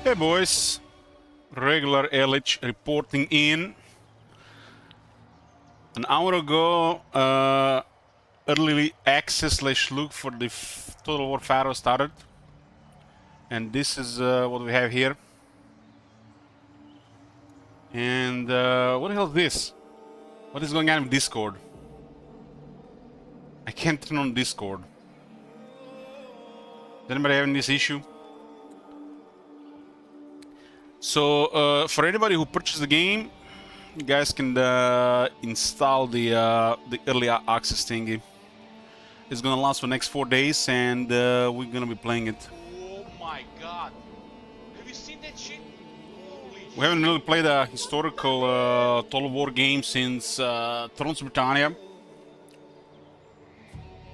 Hey boys, regular LH reporting in. An hour ago, early access slash look for the Total War Pharaoh started. And this is what we have here. And what the hell is this? What is going on with Discord? I can't turn on Discord. Is anybody having this issue? So for anybody who purchased the game, you guys can install the early access thingy. It's gonna last for the next 4 days, and we're gonna be playing it. Oh my god! Have you seen that shit? Holy We haven't really played a historical Total War game since Thrones of Britannia.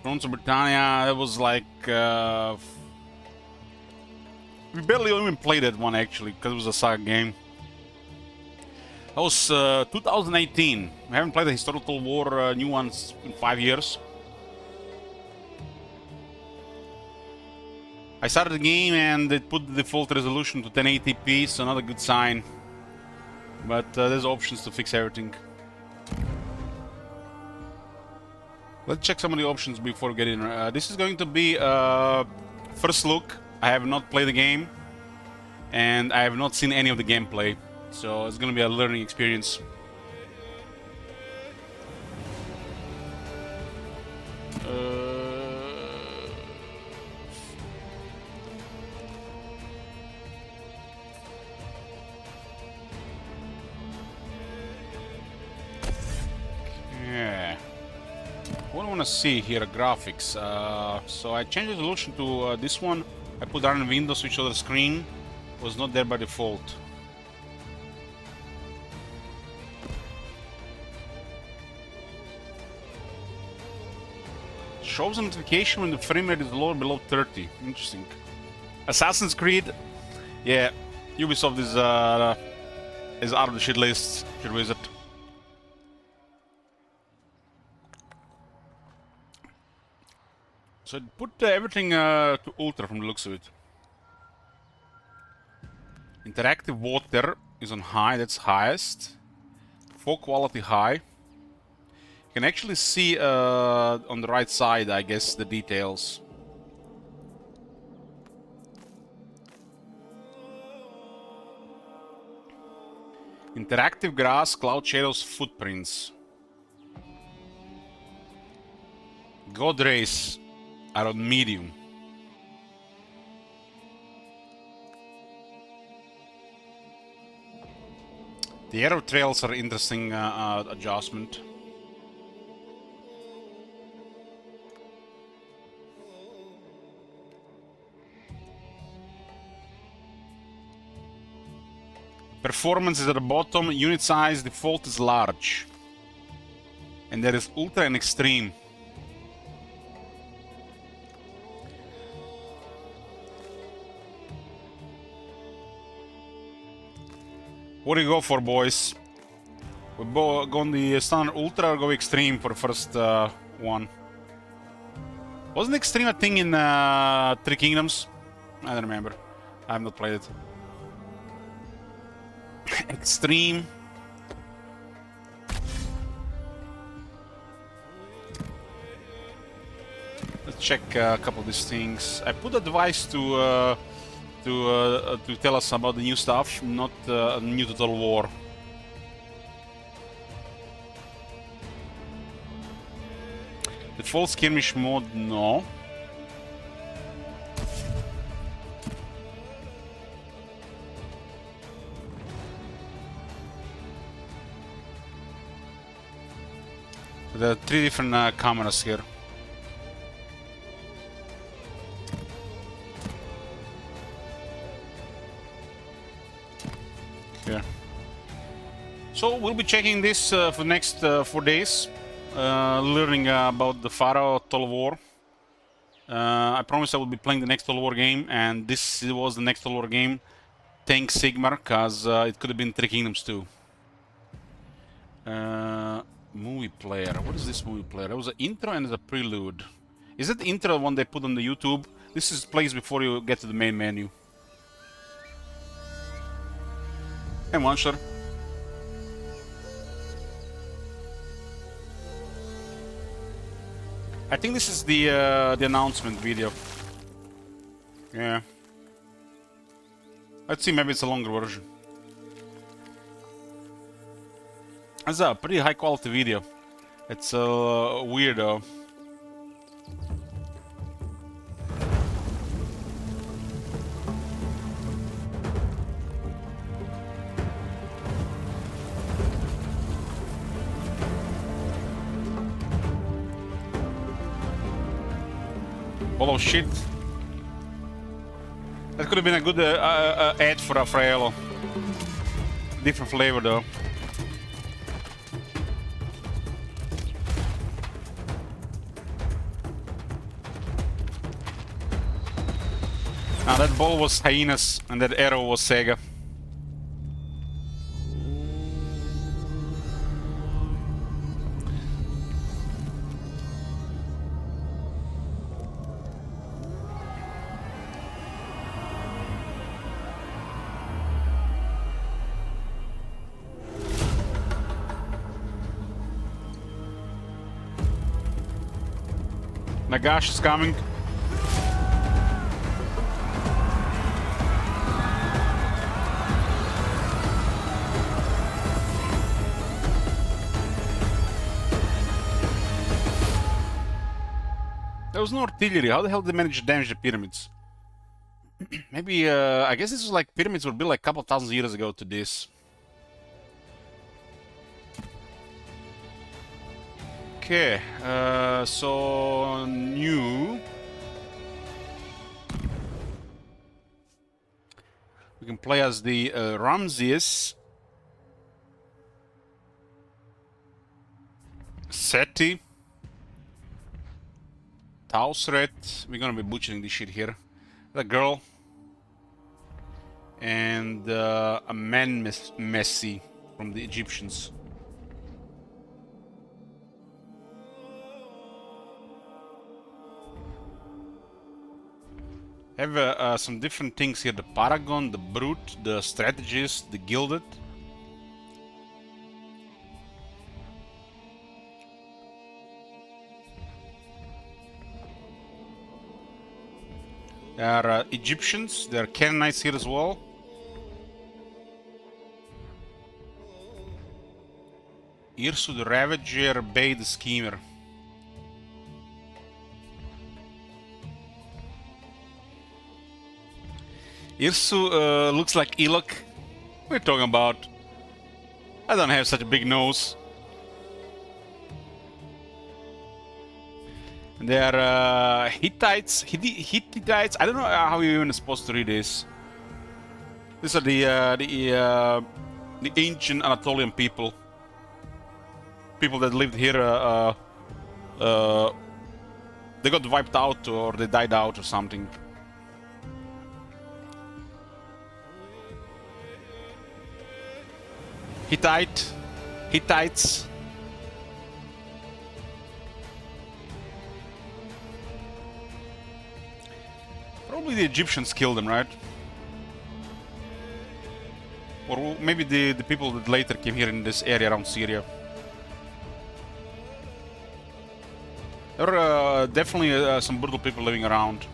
Thrones of Britannia, it was like... we barely even played that one, actually, because it was a saga game. That was 2018. We haven't played the historical war new ones in 5 years. I started the game and it put the default resolution to 1080p, so not a good sign. But there's options to fix everything. Let's check some of the options before we get in. This is going to be first look. I have not played the game, and I have not seen any of the gameplay, so it's going to be a learning experience. Yeah. What I want to see here, graphics. So I changed the resolution to this one. I put down in Windows, switch other screen. Was not there by default. Shows a notification when the frame rate is lower below 30. Interesting. Assassin's Creed. Yeah, Ubisoft is out of the shit list. Should visit. So put everything to ultra from the looks of it. Interactive water is on high, that's highest. Full quality high. You can actually see on the right side, I guess, the details. Interactive grass, cloud shadows, footprints. God rays are on medium. The arrow trails are interesting adjustment. Performance is at the bottom, unit size default is large. And there is ultra and extreme. What do you go for, boys? We go on the standard ultra or go extreme for the first one? Wasn't extreme a thing in Three Kingdoms? I don't remember. I have not played it. Extreme. Let's check a couple of these things. I put a device to tell us about the new stuff, not new Total War. The full skirmish mode, no. So there are 3 different cameras here. Okay. So we'll be checking this for the next 4 days. Learning about the Pharaoh Total War. I promised I would be playing the next Total War game, and this was the next Total War game. Thanks Sigmar, because it could have been Three Kingdoms too. Movie player. What is this movie player? There was an intro and a prelude. Is it the intro one they put on the YouTube? This is plays before you get to the main menu. Hey, Monster. I think this is the announcement video. Yeah. Let's see, maybe it's a longer version. It's a pretty high quality video. It's weird though. Full of shit. That could have been a good ad for a Pharaoh. Different flavor though. Now that ball was Hyenas and that arrow was Sega. Nagash is coming. There was no artillery. How the hell did they manage to damage the pyramids? Maybe, I guess this was like pyramids were built like a couple thousand years ago to this. Okay, so new. We can play as the Ramses, Seti, Tausret. We're gonna be butchering this shit here. The girl and a man Messi from the Egyptians. Have some different things here: the Paragon, the Brute, the Strategist, the Gilded. There are Egyptians, there are Canaanites here as well. Irsu the Ravager, Bay the Schemer. Irsu looks like Ilok. What are you talking about? I don't have such a big nose. They are Hittites. Hittites. I don't know how you're even supposed to read this. These are the ancient Anatolian people. People that lived here. They got wiped out or they died out or something. Hittites. Probably the Egyptians killed them, right? Or maybe the people that later came here in this area around Syria. There are definitely some brutal people living around.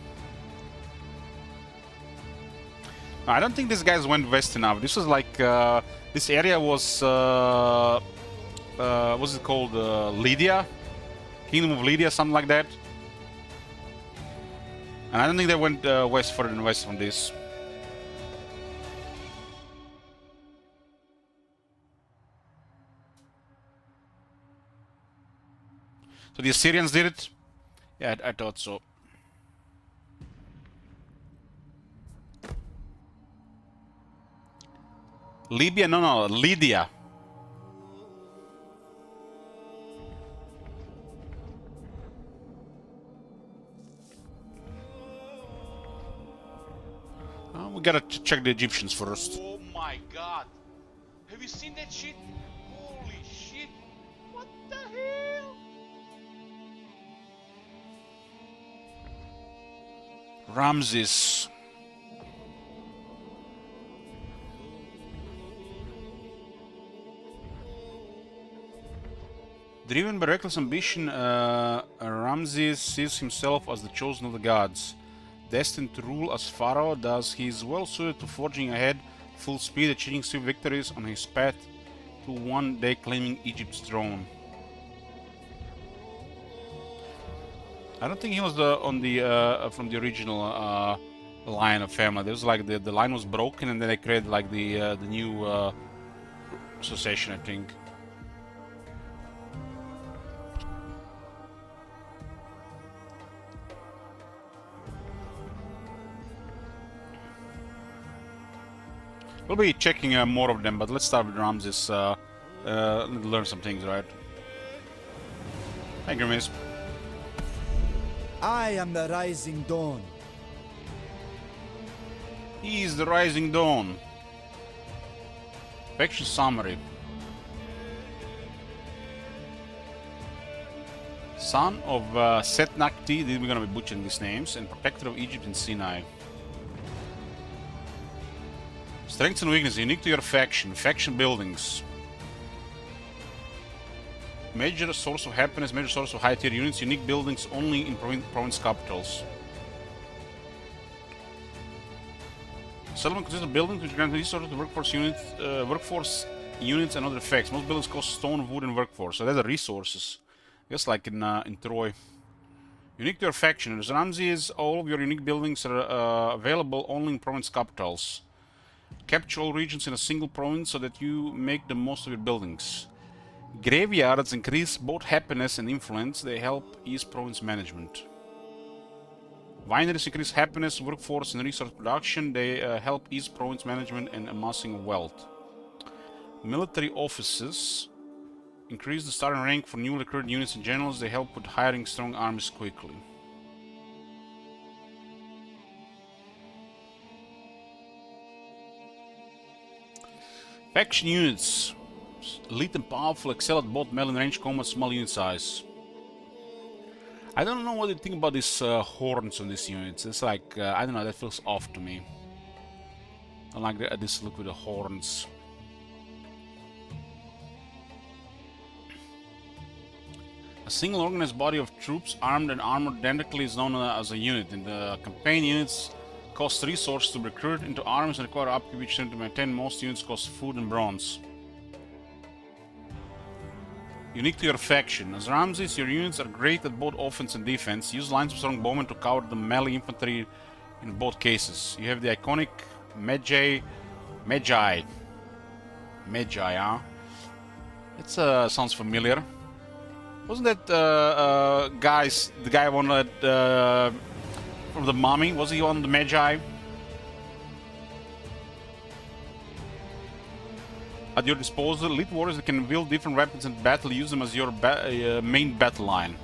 I don't think these guys went west enough. This was like this area was what's it called? Lydia, Kingdom of Lydia, something like that. And I don't think they went west further than west from this. So the Assyrians did it? Yeah, I thought so. Libya? No, Lydia. We gotta check the Egyptians first. Oh my god. Have you seen that shit? Holy shit. What the hell? Ramses. Driven by reckless ambition, Ramses sees himself as the chosen of the gods. Destined to rule as Pharaoh, thus he is well suited to forging ahead full speed, achieving swift victories on his path to one day claiming Egypt's throne. I don't think he was on the from the original line of family. There was like the line was broken, and then they created like the new succession, I think. We'll be checking more of them, but let's start with Ramses. Learn some things, right? Thank you, miss. I am the rising dawn. He is the rising dawn. Faction summary. Son of Setnakti, we're gonna be butchering these names, and protector of Egypt and Sinai. Strengths and weaknesses unique to your faction. Faction buildings. Major source of happiness, major source of high tier units. Unique buildings only in province capitals. Settlement consists of buildings which grant resources to workforce units and other effects. Most buildings cost stone, wood, and workforce. So that's the resources. Just like in Troy. Unique to your faction. As Ramses, all of your unique buildings are available only in province capitals. Capture all regions in a single province so that you make the most of your buildings. Graveyards increase both happiness and influence. They help ease province management. Wineries increase happiness, workforce, and resource production. They help ease province management and amassing wealth. Military offices increase the starting rank for newly recruited units and generals. They help with hiring strong armies quickly. Faction units. Elite and powerful, excel at both melee and range combat, small unit size. I don't know what you think about these horns on these units. It's like, I don't know, that feels off to me. I like this look with the horns. A single organized body of troops armed and armored identically is known as a unit. In the campaign, units cost resources to recruit into armies and require upkeep each turn to maintain. Most units cost food and bronze. Unique to your faction. As Ramses, your units are great at both offense and defense. Use lines of strong bowmen to cover the melee infantry in both cases. You have the iconic Magi, huh? It sounds familiar. Wasn't that the guy wanted from the Mummy? Was he on the Magi? At your disposal, elite warriors that can wield different weapons in battle. Use them as your main battle line.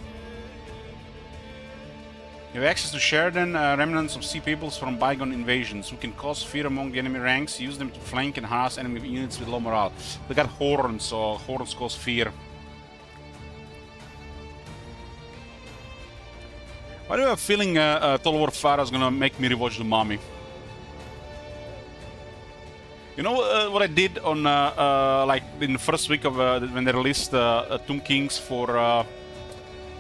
You have access to Sheridan, remnants of sea peoples from bygone invasions, who can cause fear among the enemy ranks. Use them to flank and harass enemy units with low morale. They got horns, so horns cause fear. Why do I have a feeling Total War Pharaoh is gonna make me rewatch the Mummy? You know what I did on like in the first week of when they released Tomb Kings for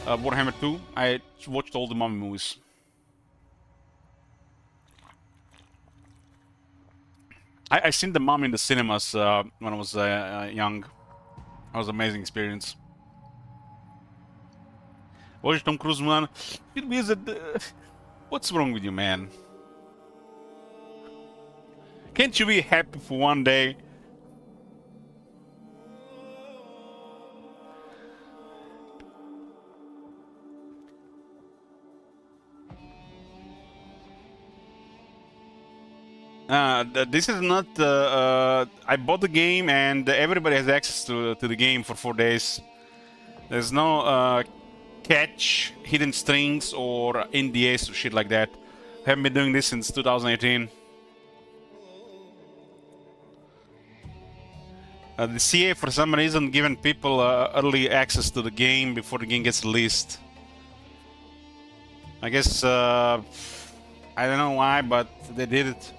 Warhammer 2? I watched all the Mummy movies. I seen the Mummy in the cinemas when I was young. That was an amazing experience. Watch Tom Cruise, man. What's wrong with you, man? Can't you be happy for one day? This is not. I bought the game, and everybody has access to the game for 4 days. There's no catch, hidden strings, or NDAs or shit like that. I haven't been doing this since 2018. The CA, for some reason, given people early access to the game before the game gets released. I guess I don't know why, but they did it.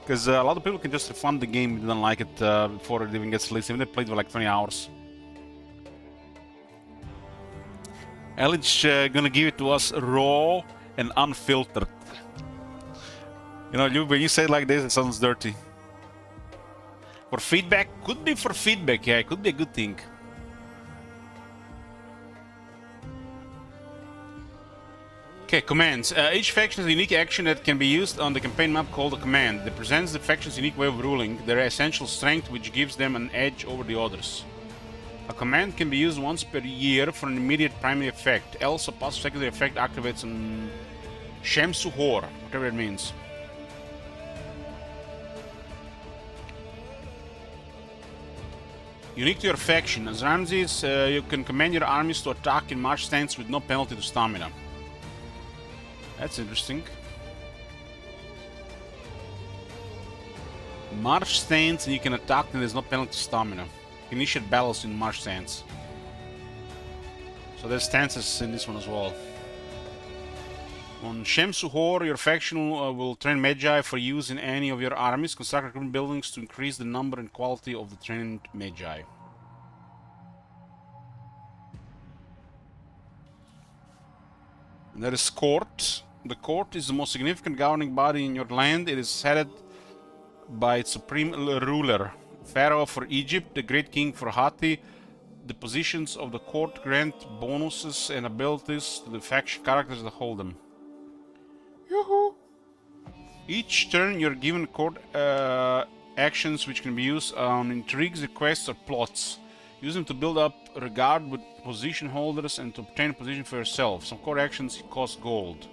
Because a lot of people can just refund the game if they don't like it before it even gets released, even if they played for like 20 hours. Elich gonna give it to us raw and unfiltered. You know, when you say it like this, it sounds dirty. For feedback? Could be for feedback, yeah, it could be a good thing. Okay, commands. Each faction has a unique action that can be used on the campaign map called a command. That presents the faction's unique way of ruling, their essential strength, which gives them an edge over the others. A command can be used once per year for an immediate primary effect, else a passive secondary effect activates on Shemsuhor, whatever it means. Unique to your faction. As Ramses, you can command your armies to attack in march stance with no penalty to stamina. That's interesting. March stance and you can attack and there's no penalty to stamina. You can initiate battles in march stance. So there's stances in this one as well. On Shemsuhor, your faction will train Magi for use in any of your armies. Construct recruitment buildings to increase the number and quality of the trained Magi. And there is Court. The Court is the most significant governing body in your land. It is headed by its supreme ruler, Pharaoh for Egypt, the Great King for Hatti. The positions of the Court grant bonuses and abilities to the faction characters that hold them. Yoo-hoo! Each turn you're given court actions which can be used on intrigues, requests, or plots. Use them to build up regard with position holders and to obtain a position for yourself. Some court actions cost gold.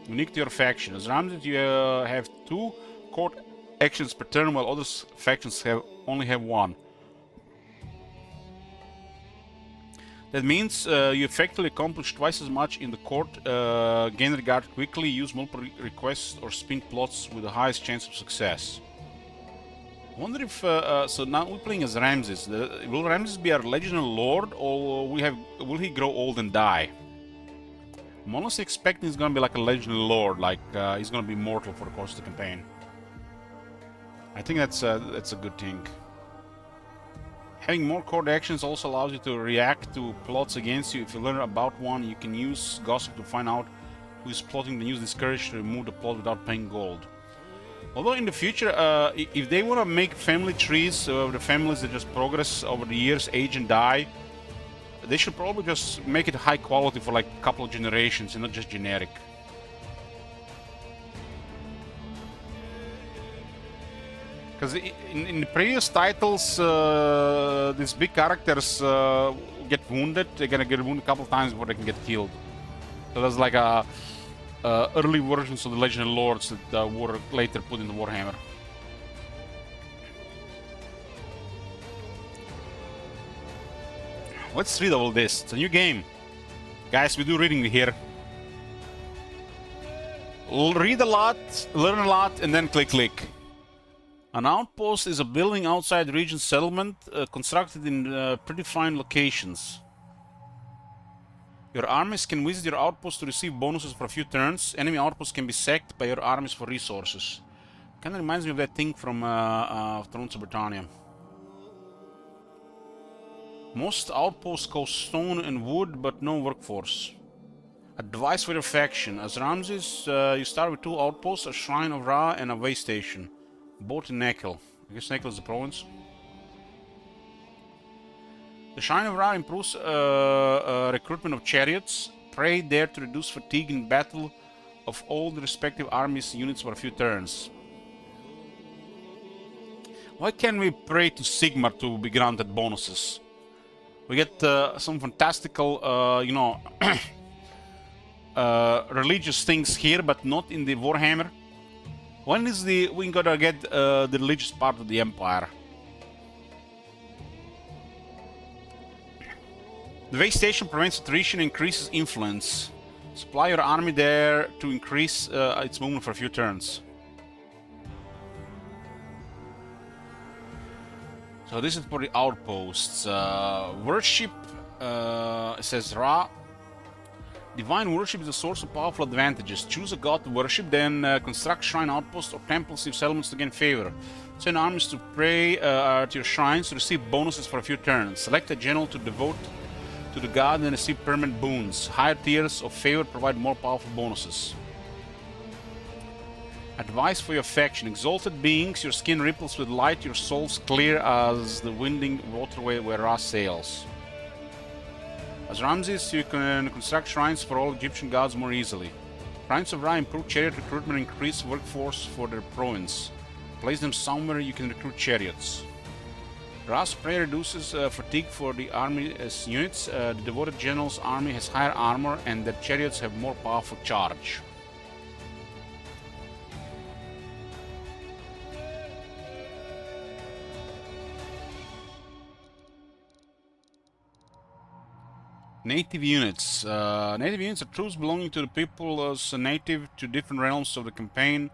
Unique to your faction. As Ramses, you have 2 court actions per turn, while other factions only have 1. That means you effectively accomplish twice as much in the court, gain regard quickly, use multiple requests, or spin plots with the highest chance of success. I wonder if, so now we're playing as Ramses. Will Ramses be our legendary lord, or will he grow old and die? I'm honestly expecting he's gonna be like a legendary lord, like he's gonna be immortal for the course of the campaign. I think that's a good thing. Having more court actions also allows you to react to plots against you. If you learn about one, you can use gossip to find out who is plotting, then use this courage to remove the plot without paying gold. Although in the future, if they want to make family trees of the families that just progress over the years, age and die, they should probably just make it high quality for like a couple of generations and not just generic. Because in the previous titles, these big characters get wounded. They're gonna get wounded a couple of times before they can get killed. So that's like a early versions of the Legendary Lords that were later put in the Warhammer. Let's read all this. It's a new game. Guys, we do reading here. Read a lot, learn a lot, and then click. An outpost is a building outside the region's settlement, constructed in predefined locations. Your armies can visit your outpost to receive bonuses for a few turns. Enemy outposts can be sacked by your armies for resources. Kinda reminds me of that thing from Thrones of Britannia. Most outposts cost stone and wood, but no workforce. Advice for your faction. As Ramses, you start with 2 outposts, a Shrine of Ra and a way station. Both in Nekel. I guess Nekel is the province. The Shrine of Ra improves recruitment of chariots. Pray there to reduce fatigue in battle of all the respective armies' units for a few turns. Why can't we pray to Sigmar to be granted bonuses? We get some fantastical, you know, religious things here, but not in the Warhammer. When is we gonna get the religious part of the Empire? The way station prevents attrition and increases influence. Supply your army there to increase its movement for a few turns. So this is for the outposts. Worship, it says Ra. Divine worship is a source of powerful advantages. Choose a god to worship, then construct shrine outposts or temples in settlements to gain favor. Send armies to pray to your shrines to receive bonuses for a few turns. Select a general to devote to to the god and receive permanent boons. Higher tiers of favor provide more powerful bonuses. Advice for your faction. Exalted beings, your skin ripples with light, your souls clear as the winding waterway where Ra sails. As Ramses, you can construct shrines for all Egyptian gods more easily. Shrines of Ra improve chariot recruitment and increase workforce for their province. Place them somewhere you can recruit chariots. Ra's prayer reduces fatigue for the army's units. The devoted general's army has higher armor and their chariots have more powerful charge. Native units. Native units are troops belonging to the people as native to different realms of the campaign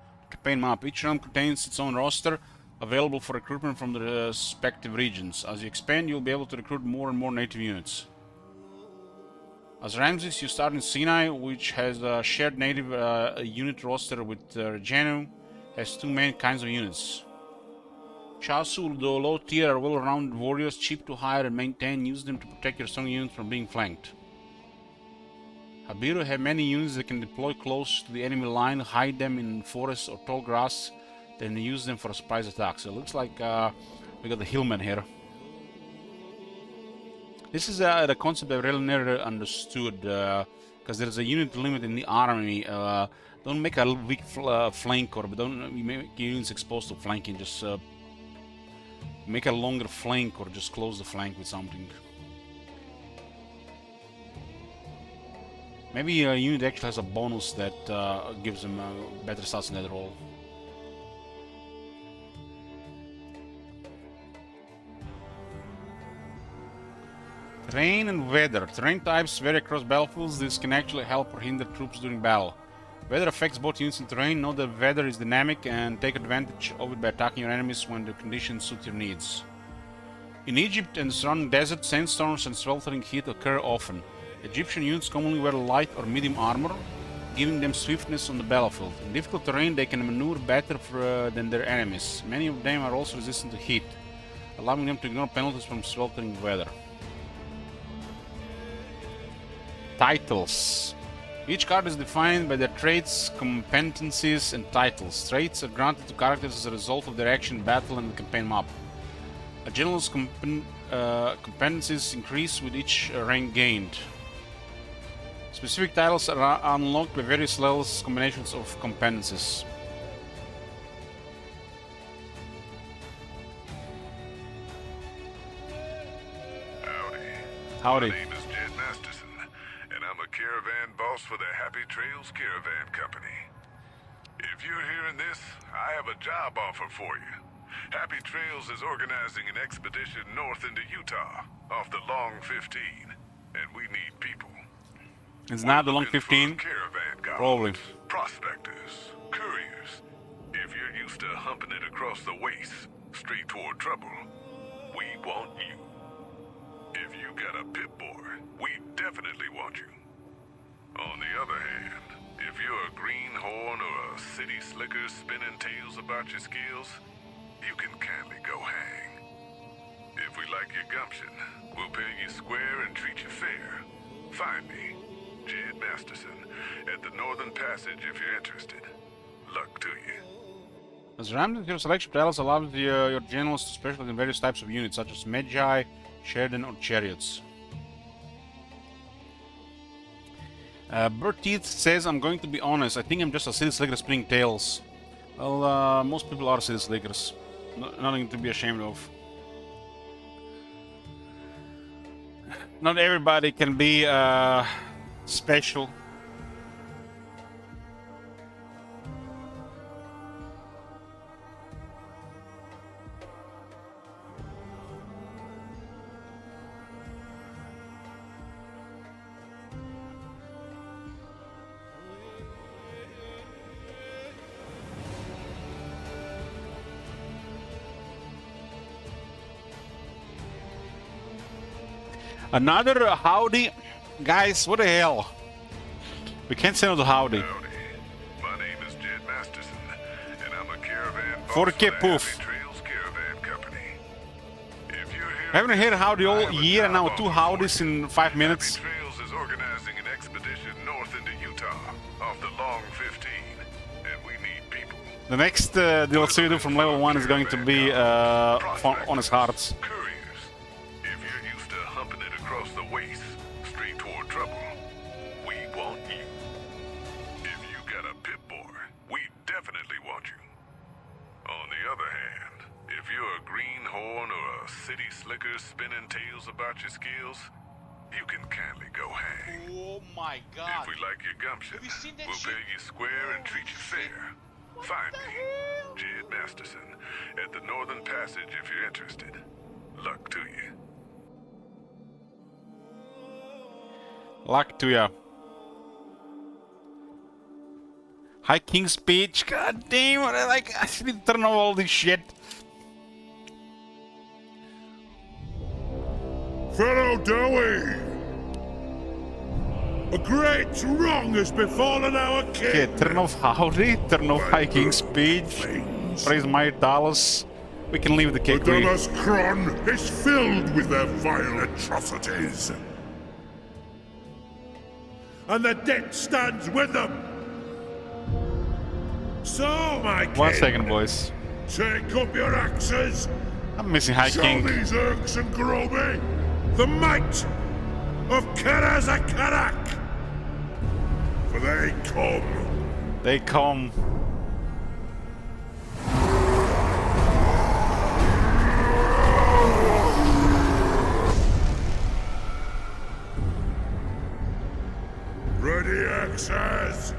map. Each realm contains its own roster, available for recruitment from the respective regions. As you expand, you'll be able to recruit more and more native units. As Ramses, you start in Sinai, which has a shared native unit roster with Regenu, has two main kinds of units. Chasul, though low tier, are well-rounded warriors, cheap to hire and maintain. Use them to protect your strong units from being flanked. Habiru have many units that can deploy close to the enemy line, hide them in forests or tall grass, then use them for surprise attacks. So it looks like we got the hillmen here. This is the concept I've really never understood, because there's a unit limit in the army. Don't make a weak flank, or don't make units exposed to flanking. Just make a longer flank, or just close the flank with something. Maybe a unit actually has a bonus that gives them better stats in that role. Terrain and weather. Terrain types vary across battlefields. This can actually help or hinder troops during battle. Weather affects both units and terrain. Know that weather is dynamic and take advantage of it by attacking your enemies when the conditions suit your needs. In Egypt and the surrounding desert, sandstorms and sweltering heat occur often. Egyptian units commonly wear light or medium armor, giving them swiftness on the battlefield. In difficult terrain, they can maneuver better than their enemies. Many of them are also resistant to heat, allowing them to ignore penalties from sweltering weather. Titles. Each card is defined by their traits, competencies, and titles. Traits are granted to characters as a result of their action in battle and the campaign map. A general's competencies increase with each rank gained. Specific titles are unlocked by various levels, combinations of competencies. Howdy. My name is Caravan boss for the Happy Trails Caravan Company. If you're hearing this, I have a job offer for you. Happy Trails is organizing an expedition north into Utah, off the Long 15, and we need people. It's not the Long 15, caravan guards, probably. Prospectors, couriers. If you're used to humping it across the waste, straight toward trouble, we want you. If you got a pit boy, we definitely want you. On the other hand, if you're a greenhorn or a city slicker spinning tales about your skills, you can kindly go hang. If we like your gumption, we'll pay you square and treat you fair. Find me, Jed Masterson, at the Northern Passage if you're interested. Luck to you. As Ramses, your selection titles allows your generals to specialize in various types of units, such as Magi, Sheridan, or Chariots. Bird Teeth says, I'm going to be honest, I think I'm just a city slicker spinning tails. Well, most people are city slickers. Nothing to be ashamed of. Not everybody can be special. Another howdy. Guys, what the hell? We can't say no to howdy. Howdy. My name is Jed Masterson, and I'm a caravan boss 40K for the poof. Happy Trails Caravan Company. If you're Haven't heard howdy all year and now 2 howdies in 5 minutes. Happy Trails is organizing an expedition north into Utah off the Long 15, and we need people. The next DLC we do from level 1 is going to be Honest Hearts. Couriers, if you're used to humping it across the waste, straight toward trouble, we want you. If you got a pit boy, we definitely want you. On the other hand, if you're a greenhorn or a city slicker spinning tales about your skills, you can kindly go hang. Oh my god. If we like your gumption, Have you seen that we'll shit? pay you square and treat you fair. Find me, Jed Masterson, at the Northern Passage if you're interested. Luck to you. Luck to ya. High King speech. God damn, I need to turn off all this shit. Pharaoh Dowie! A great wrong has befallen our king! Okay, turn off howdy, turn off High King speech. Praise my dollars. We can leave the The cake. We. Dumas Kron is filled with their vile atrocities. And the debt stands with them. So, my king, 1 second, boys. take up your axes. I'm missing High Show King. these Urks and Groby the might of Karazakarak. For they come. They come. Ready axes.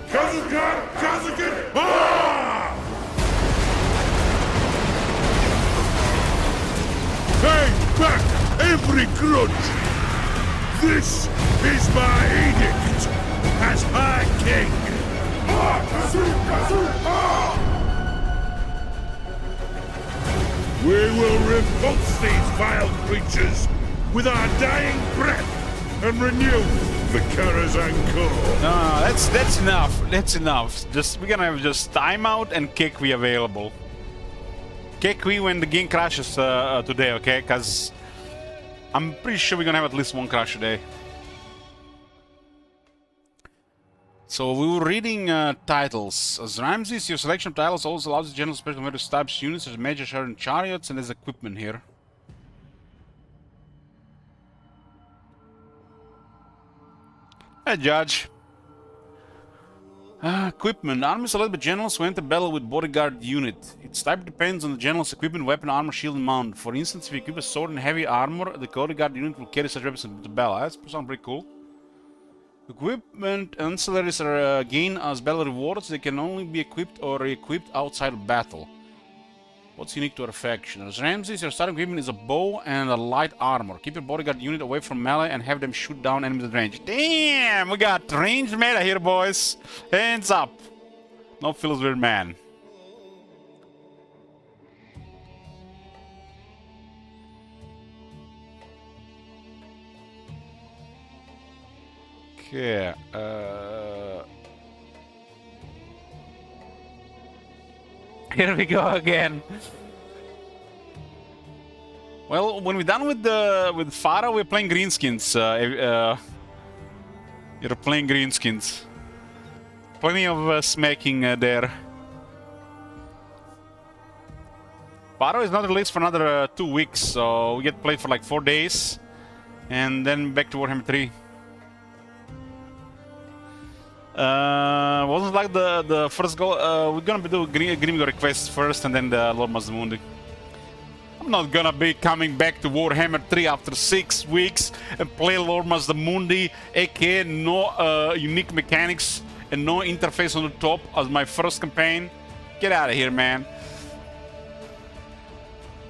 Kazakan! Kazakan! Ah! Take back every grudge! This is my edict as High King! Ah! Kazu! Kazu! Ah! We will repulse these vile creatures with our dying breath and renew the Karazhan Core. No, that's enough. That's enough. We're gonna have just timeout and Kekwi available. Kekwi when the game crashes today, okay? Because I'm pretty sure we're gonna have at least one crash today. So we were reading titles. As Ramses, your selection of titles also allows the general special various types units as major Sharon chariots, and there's equipment here. Hey, Judge. Equipment. Army selected by generals who enter battle with bodyguard unit. Its type depends on the general's equipment, weapon, armor, shield, and mount. For instance, if you equip a sword and heavy armor, the bodyguard unit will carry such weapons into battle. That sounds pretty cool. Equipment ancillaries are gained as battle rewards. They can only be equipped or re-equipped outside of battle. What's unique to our faction? As Ramses, your starting equipment is a bow and a light armor. Keep your bodyguard unit away from melee and have them shoot down enemies at range. Damn, we got ranged meta here, boys. Hands up. No feels weird, man. Okay. Here we go again. Well, when we're done with Pharaoh, we're playing greenskins. You're playing greenskins. Plenty of smacking there. Pharaoh is not released for another 2 weeks, so we get played for like 4 days, and then back to Warhammer 3. Wasn't like the first goal. We're gonna do Grimgo request first and then the Lord Mazdamundi. I'm not gonna be coming back to Warhammer 3 after 6 weeks and play Lord Mazdamundi, aka no unique mechanics and no interface on the top as my first campaign. Get out of here, man.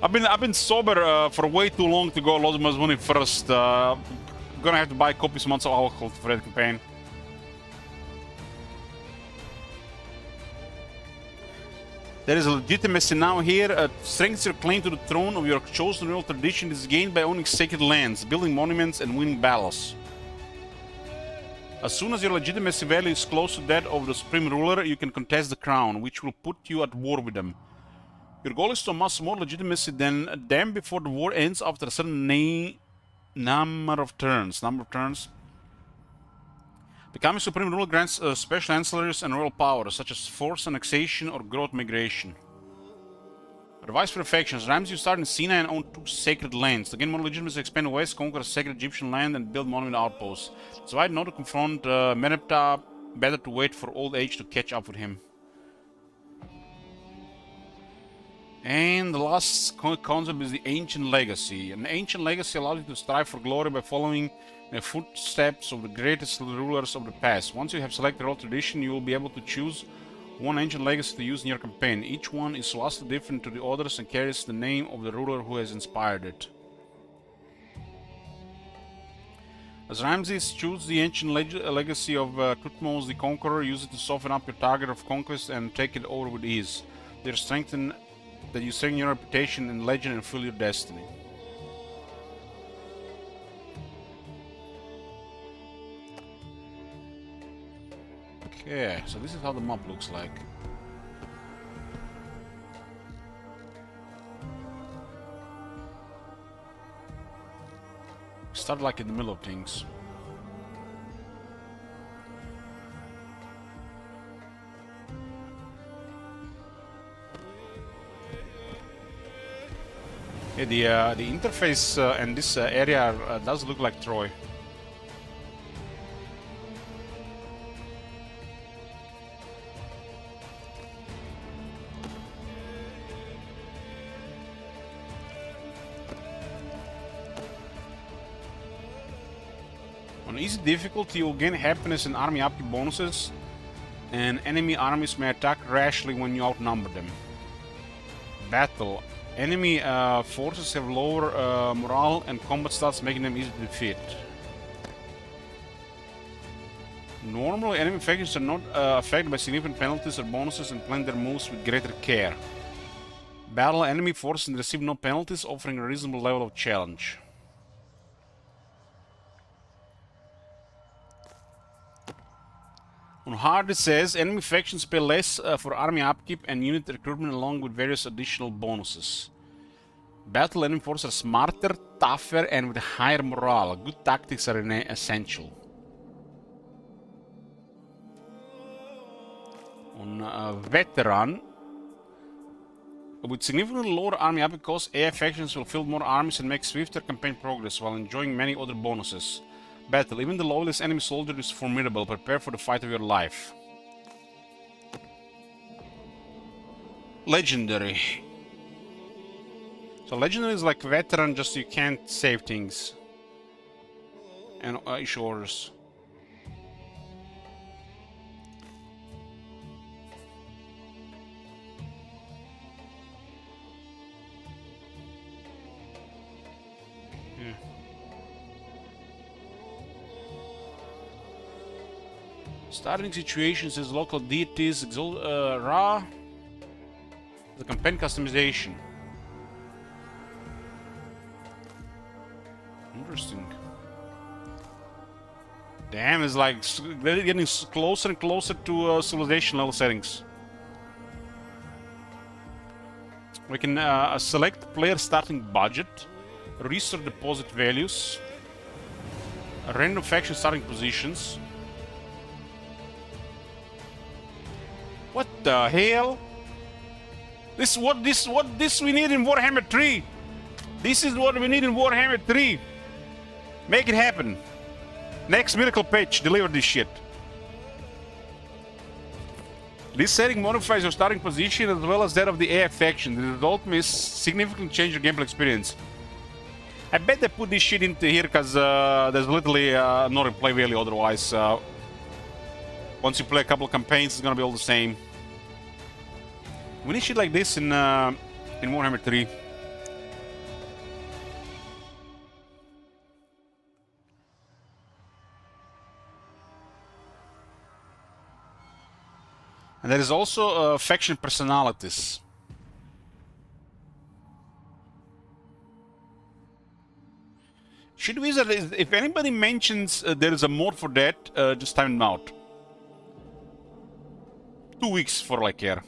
I've been sober for way too long to go Lord Mazdamundi first. Gonna have to buy copious amounts of alcohol for that campaign. There is a legitimacy now here. Strengthens your claim to the throne of your chosen royal tradition is gained by owning sacred lands, building monuments, and winning battles. As soon as your legitimacy value is close to that of the supreme ruler, you can contest the crown, which will put you at war with them. Your goal is to amass more legitimacy than them before the war ends after a certain number of turns. Becoming supreme ruler grants special ancillaries and royal powers, such as forced annexation or growth migration. Advice for factions. Ramses, you start in Sinai and own 2 sacred lands. To gain more legitimacy, expand west, conquer a sacred Egyptian land, and build monument outposts. It's why not to confront Meneptah, better to wait for old age to catch up with him. And the last concept is the Ancient Legacy. An Ancient Legacy allows you to strive for glory by following the footsteps of the greatest rulers of the past. Once you have selected all tradition, you will be able to choose one Ancient Legacy to use in your campaign. Each one is vastly different to the others and carries the name of the ruler who has inspired it. As Ramses, choose the Ancient Legacy of Thutmose the Conqueror. Use it to soften up your target of conquest and take it over with ease. They strengthen your reputation in legend and fulfill your destiny. Okay, so this is how the map looks like. Start like in the middle of things. Yeah, the interface and this area does look like Troy. On easy difficulty, you will gain happiness and army upkeep bonuses, and enemy armies may attack rashly when you outnumber them. Battle. Enemy forces have lower morale and combat stats, making them easy to defeat. Normally, enemy factions are not affected by significant penalties or bonuses and plan their moves with greater care. Battle. Enemy forces receive no penalties, offering a reasonable level of challenge. On hard, it says enemy factions pay less for army upkeep and unit recruitment along with various additional bonuses. Battle enemy forces are smarter, tougher, and with higher morale. Good tactics are essential. On veteran, with significantly lower army upkeep costs, AI factions will field more armies and make swifter campaign progress while enjoying many other bonuses. Battle. Even the lowest enemy soldier is formidable. Prepare for the fight of your life. Legendary. So legendary is like veteran, just you can't save things. And issue orders. Yeah. Starting situations as local deities, Ra. The campaign customization. Interesting. Damn, it's like they're getting closer and closer to civilization level settings. We can select player starting budget, restore deposit values, random faction starting positions. What the hell? This we need in Warhammer 3. This is what we need in Warhammer 3. Make it happen. Next miracle page, deliver this shit. This setting modifies your starting position as well as that of the AI faction. The result may significantly change your gameplay experience. I bet they put this shit into here because there's literally no replay value otherwise. Once you play a couple of campaigns, it's gonna be all the same. We need shit like this in Warhammer 3. And there is also faction personalities. Shit Wizard, if anybody mentions there is a mod for that, just time them out. 2 weeks for all I care.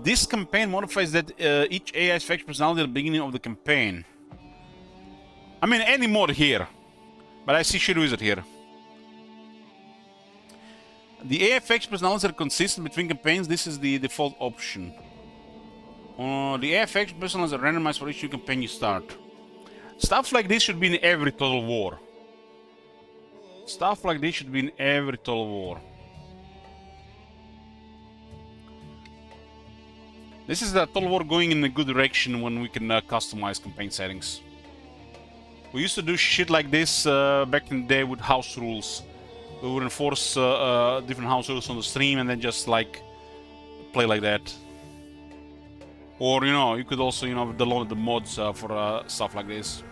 This campaign modifies that each AI's faction personality at the beginning of the campaign. I mean, any mod here. But I see Shit Wizard here. The AI faction personalities are consistent between campaigns. This is the default option. The AI faction personalities are randomized for each new campaign you start. Stuff like this should be in every Total War. Stuff like this should be in every Total War. This is the Total War going in a good direction when we can customize campaign settings. We used to do shit like this back in the day with house rules. We would enforce different house rules on the stream and then just like play like that. Or, you know, you could also, you know, download the mods for stuff like this.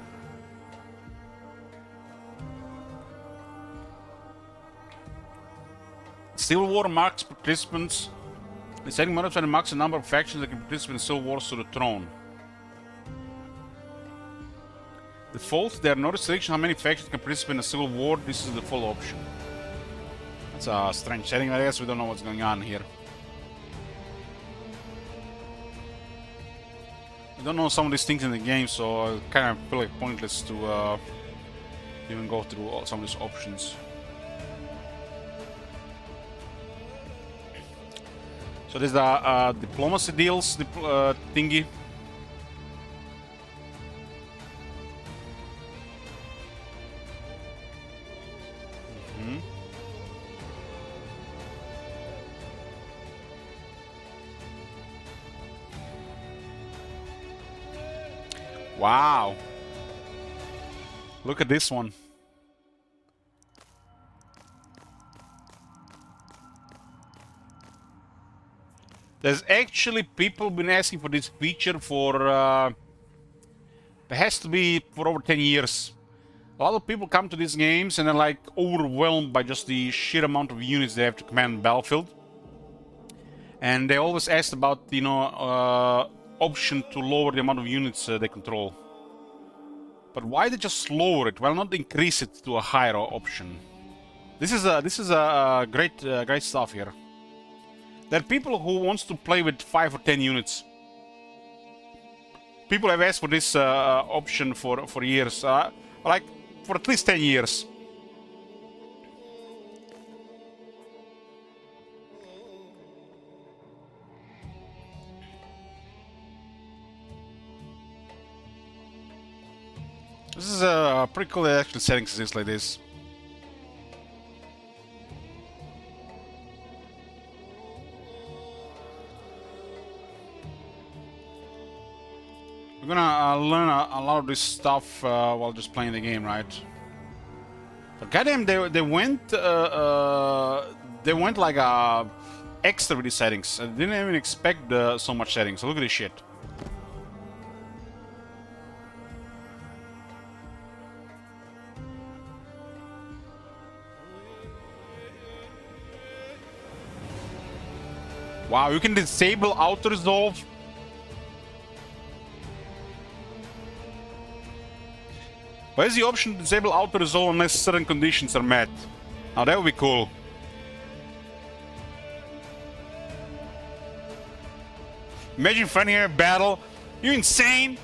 Civil War marks participants. The setting modifies and marks the number of factions that can participate in civil wars to the throne. Default, there are no restrictions how many factions can participate in a civil war. This is the full option. That's a strange setting, I guess we don't know what's going on here. I don't know some of these things in the game, so I kind of feel like pointless to even go through some of these options. So there's the diplomacy deals thingy. Wow. Look at this one. There's actually people been asking for this feature for it has to be for over 10 years. A lot of people come to these games and they're like overwhelmed by just the sheer amount of units they have to command the battlefield. And they always asked about, you know, option to lower the amount of units they control. But why they just lower it? Why not increase it to a higher option? This is a great stuff here. There are people who wants to play with 5 or 10 units. People have asked for this option for years, like for at least 10 years. This is a pretty cool actually settings things like this. We're gonna learn a lot of this stuff while just playing the game, right? But goddamn, they went like extra with these settings. I didn't even expect so much settings. So look at this shit. Wow, you can disable auto resolve. Where's the option to disable auto resolve unless certain conditions are met? Now that would be cool. Imagine fighting a battle. You insane?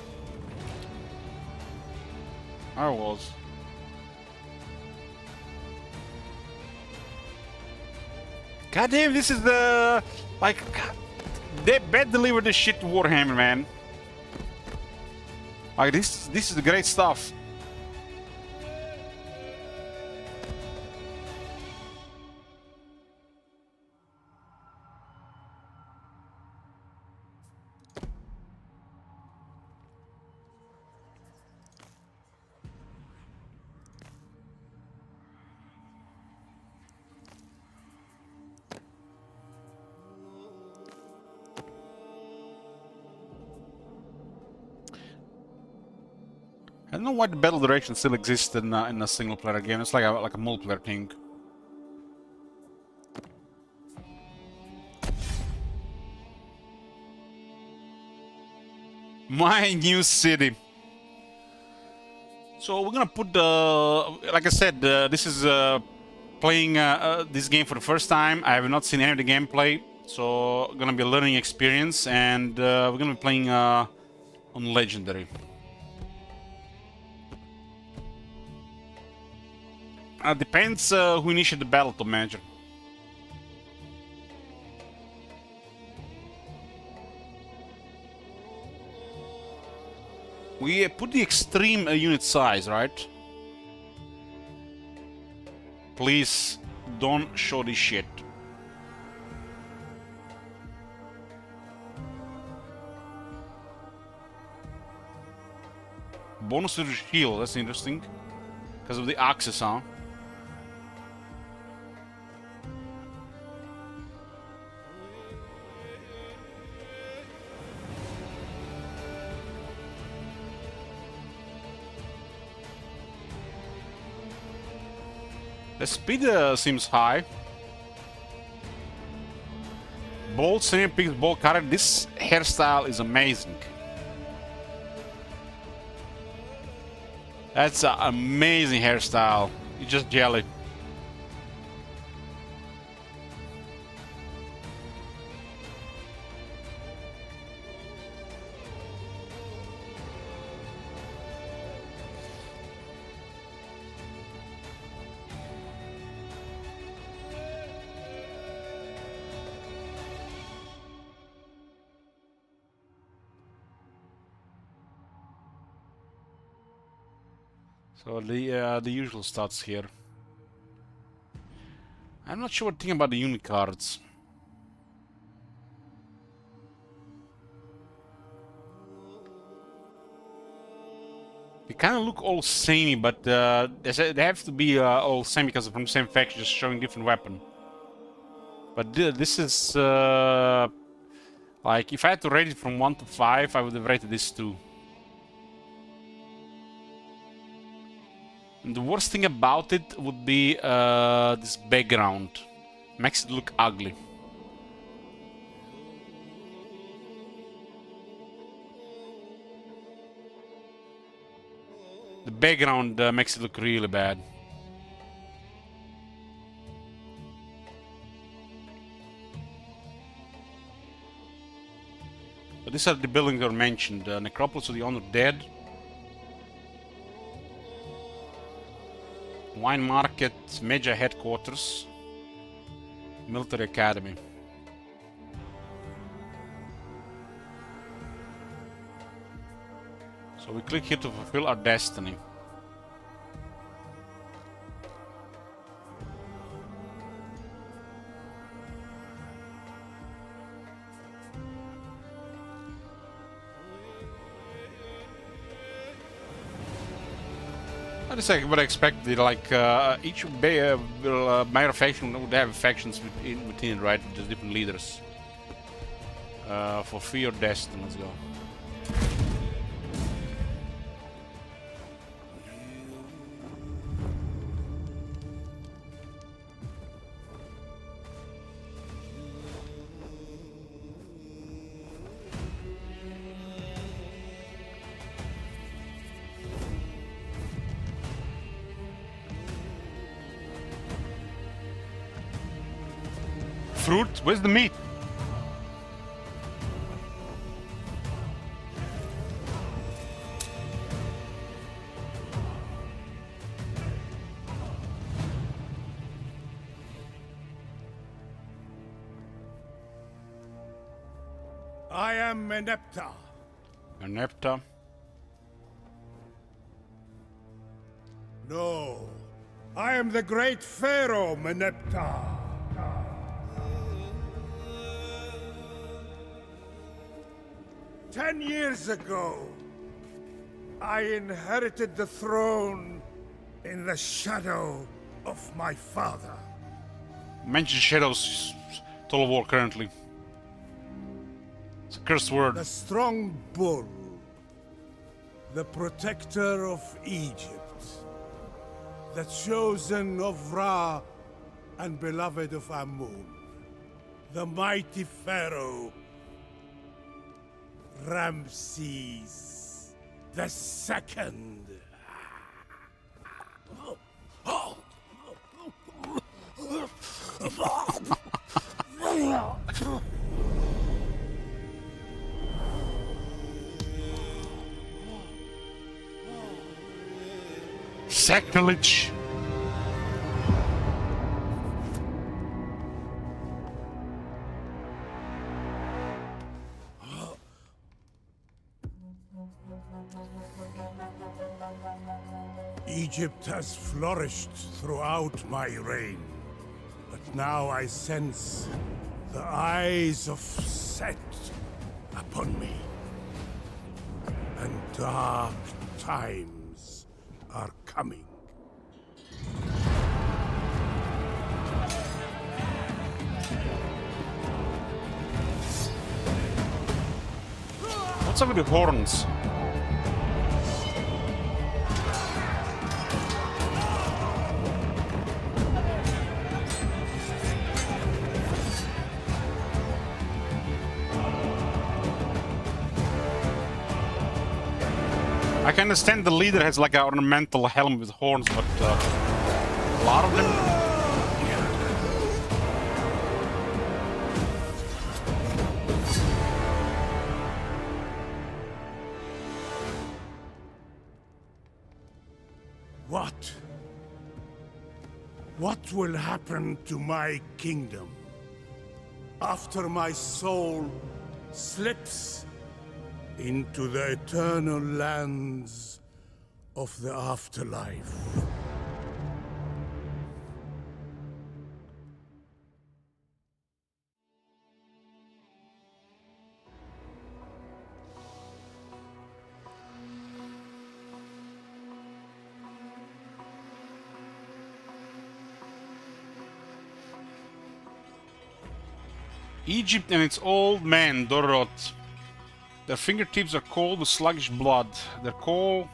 I was. God damn, this is the like they bet delivered this shit to Warhammer, man. Like this is the great stuff. I don't know why the battle direction still exists in a single player game. It's like a multiplayer thing. My new city. So we're gonna put the, like I said, this is playing this game for the first time. I have not seen any of the gameplay, so gonna be a learning experience, and we're gonna be playing on Legendary. Depends who initiated the battle, to Manager. We put the extreme unit size, right? Please don't show this shit. Bonus to the shield, that's interesting. Because of the axis, huh? The speed seems high. Bold semi-peaked ball cutter. This hairstyle is amazing. That's an amazing hairstyle. It's just jelly. So the usual stats here. I'm not sure what to think about the unit cards. They kind of look all samey, but they have to be all same because from the same faction, just showing different weapon. But this is like if I had to rate it from 1 to 5, I would have rated this 2. And the worst thing about it would be this background. Makes it look ugly. The background makes it look really bad. But these are the buildings that are mentioned. Necropolis of the Honored Dead. Wine Market, Major Headquarters, Military Academy. So we click here to fulfill our destiny. I would expect like each minor faction would have factions within it, right? Just different leaders. For Fear Destiny, let's go. Fruit? Where's the meat? I am Meneptah. Meneptah? No, I am the great Pharaoh Meneptah. 10 years ago, I inherited the throne in the shadow of my father. Mention shadows, Total War currently. It's a curse word. The strong bull, the protector of Egypt, the chosen of Ra and beloved of Amun, the mighty Pharaoh, Ramses the Second. Sacrilege! Egypt has flourished throughout my reign, but now I sense the eyes of Set upon me, and dark times are coming. What's up with the horns? I can understand the leader has like an ornamental helm with horns, but a lot of them. What will happen to my kingdom after my soul slips into the eternal lands of the afterlife? Egypt and its old man, Dorot. Their fingertips are cold with sluggish blood. Their coal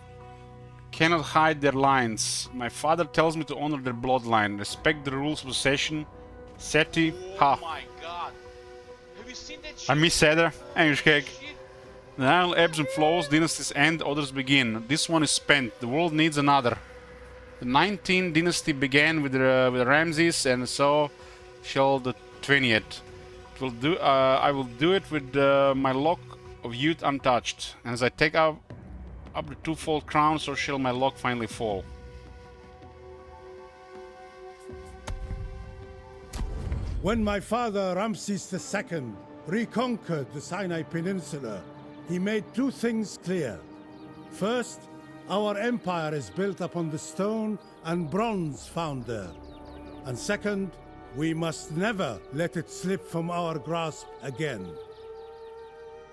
cannot hide their lines. My father tells me to honor their bloodline, respect the rules of succession. Seti, ha. Oh my god. Have you seen that shit? I miss Cedar, English cake. Shit. The Nile ebbs and flows, dynasties end, others begin. This one is spent. The world needs another. The 19th dynasty began with Ramses, and so shall the 20th. I will do it with my lock of youth untouched. And as I take up the twofold crown, so shall my lock finally fall. When my father Ramses II reconquered the Sinai Peninsula, he made two things clear. First, our empire is built upon the stone and bronze found there. And second, we must never let it slip from our grasp again.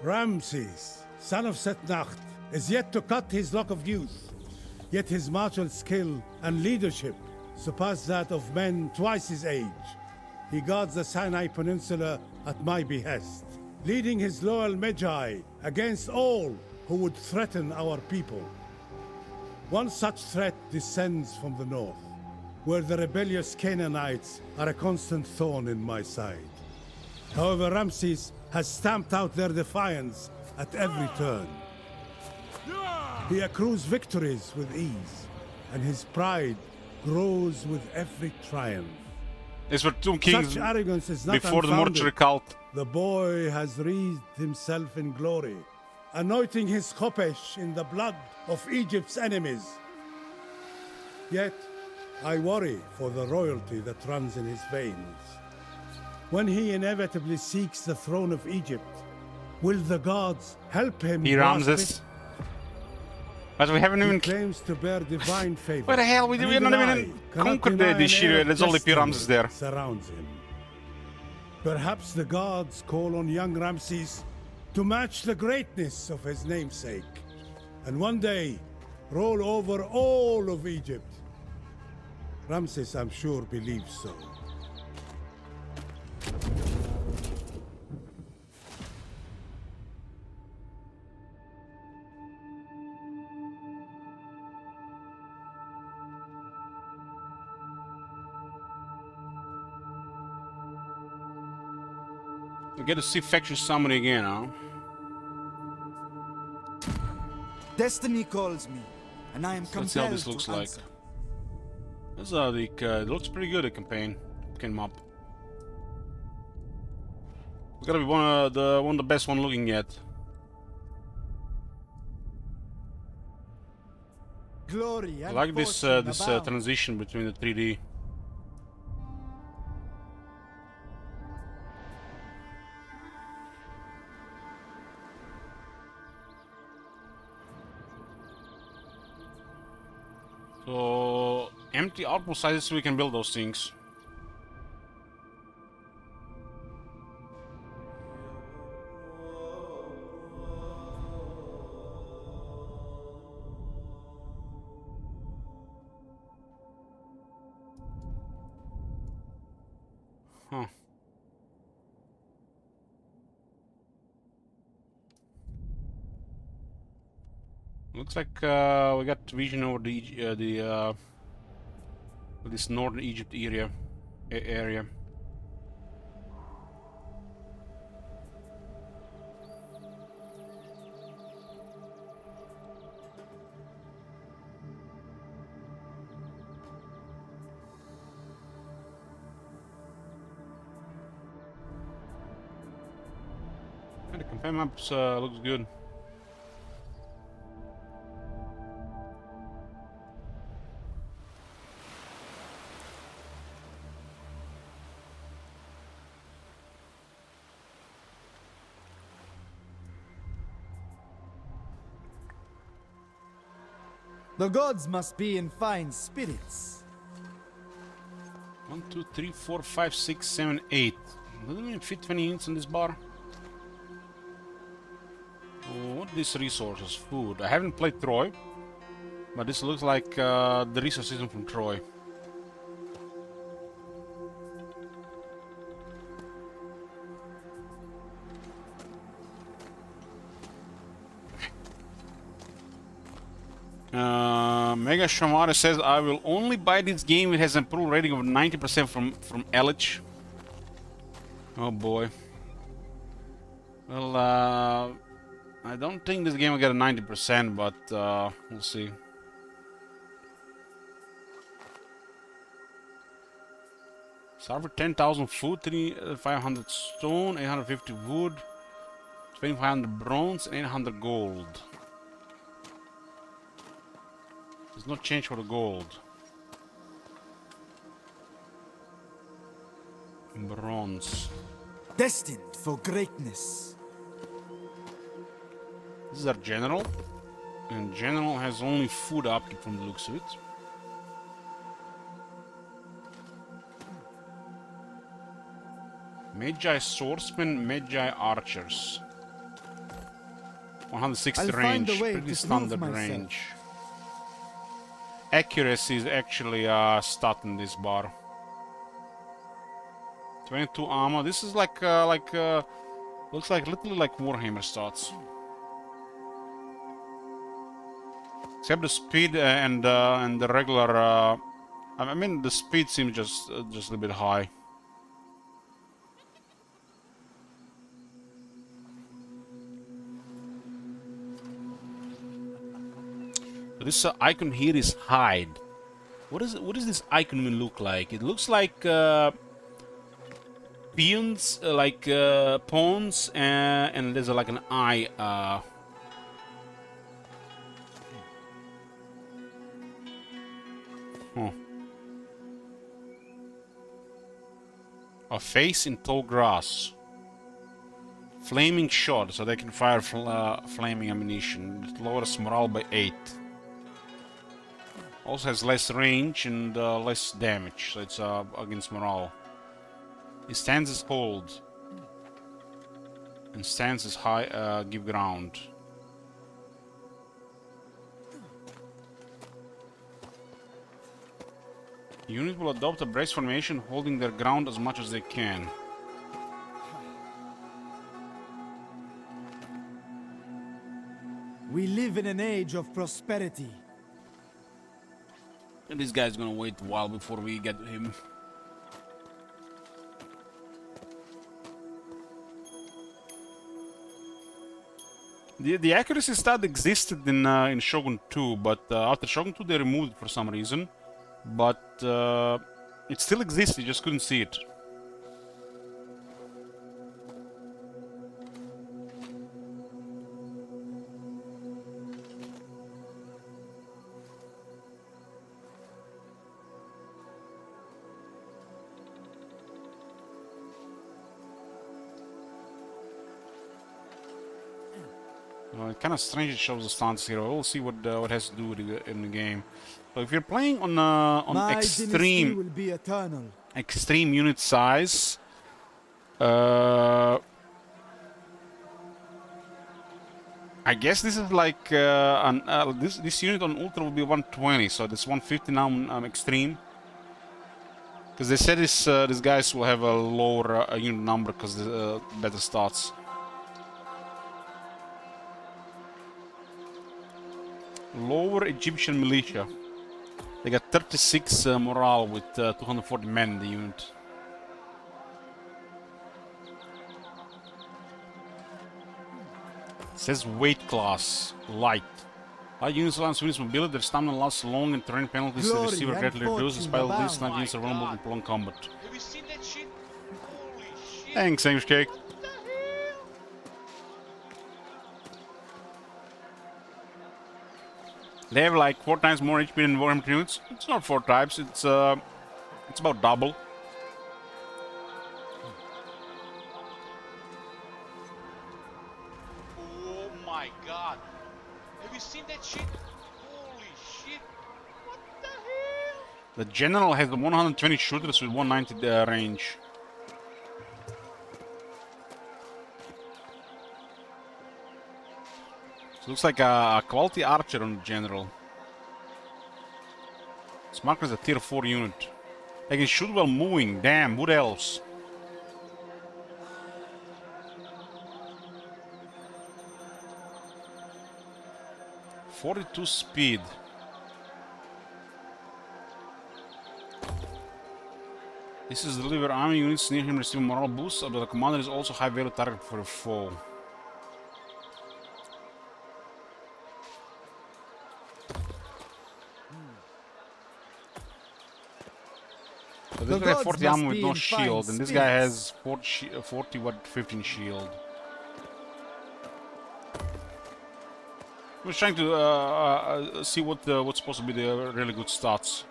Ramses, son of Setnacht, is yet to cut his lock of youth, yet his martial skill and leadership surpass that of men twice his age. He guards the Sinai Peninsula at my behest, leading his loyal Magi against all who would threaten our people. One such threat descends from the north, where the rebellious Canaanites are a constant thorn in my side. However, Ramses has stamped out their defiance at every turn. He accrues victories with ease, and his pride grows with every triumph. These were two kings Such arrogance is not before the unfounded. mortuary cult. The boy has wreathed himself in glory, anointing his khopesh in the blood of Egypt's enemies. Yet, I worry for the royalty that runs in his veins. When he inevitably seeks the throne of Egypt, will the gods help him He grasp Ramses. it? But we haven't He even. claims to bear divine favor. Where the hell? We're and not I even cannot conquered deny this an shit. air of There's only P. destiny Ramses there. surrounds him. Perhaps the gods call on young Ramses to match the greatness of his namesake, and one day roll over all of Egypt. Ramses, I'm sure, believes so. We get to see Factory Summon again, huh? Destiny calls me, and I am So let's see how compelled this looks to like. answer. This it looks pretty good, the campaign. Came up. It's gotta be one of the best one looking yet. glory I and like this fortune this abound. transition between the 3D. So empty outpost sizes, we can build those things. Huh. Looks like we got vision over this northern Egypt area. And the campaign maps looks good. The gods must be in fine spirits. 1, 2, 3, 4, 5, 6, 7, 8. Doesn't even fit 20 units on this bar. Oh, what are these resources? Food. I haven't played Troy, but this looks like the resource system from Troy. Mega Shamara says, I will only buy this game. It has an approval rating of 90% from LH. Oh boy. Well, I don't think this game will get a 90%, but we'll see. Server 10,000 food, 500 stone, 850 wood, 2,500 bronze, 800 gold. There's no change for the gold. Bronze. Destined for greatness. This is our general. And general has only food upkeep from the looks of it. Magi swordsmen, Magi archers. 160 I'll find range, a way pretty to standard prove myself. range. Accuracy is actually stat in this bar. 22 armor. This is like looks like literally like Warhammer stats. Except the speed and the regular. I mean, the speed seems just a little bit high. This icon here is hide. What does this icon even look like? It looks like peons, pawns, and there's like an eye. A face in tall grass. Flaming shot, so they can fire flaming ammunition. It lowers morale by 8. Also has less range and less damage, so it's against morale. His stance is hold. And stance is high, give ground. Unit will adopt a brace formation, holding their ground as much as they can. We live in an age of prosperity. And this guy's gonna wait a while before we get him. The accuracy stat existed in Shogun 2, but after Shogun 2 they removed it for some reason. But it still exists, you just couldn't see it. It kind of strange it shows the stunts here. We'll see what it has to do with in the game. So if you're playing on My dynasty will be eternal. extreme unit size, I guess this is like this unit on Ultra will be 120, so this 150 now on extreme. Because they said these guys will have a lower unit number because the better stats. Lower Egyptian militia. They got 36 morale with 240 men in the unit. It says weight class, light. Light units allow units mobility, their stamina lasts long and terrain penalties to the receiver greatly reduced. Despite all this, light units are vulnerable in prolonged combat. Have you seen that shit? Holy shit. Thanks, English Cake. What the hell? They have like 4 times more HP than Warhammer units. It's not 4 types, it's about double. Oh my god. Have you seen that shit? Holy shit. What the hell? The general has 120 shooters with 190 range. So looks like a quality archer on the general. It's marked as a tier 4 unit. They can shoot while moving. Damn, wood elves. .42 speed. This is deliver army units near him receive morale boost, but the commander is also high value target for a foe. So this guy has 40 armor with no shield, and this guy has 40 what 15 shield. I was trying to see what's supposed to be the really good stats.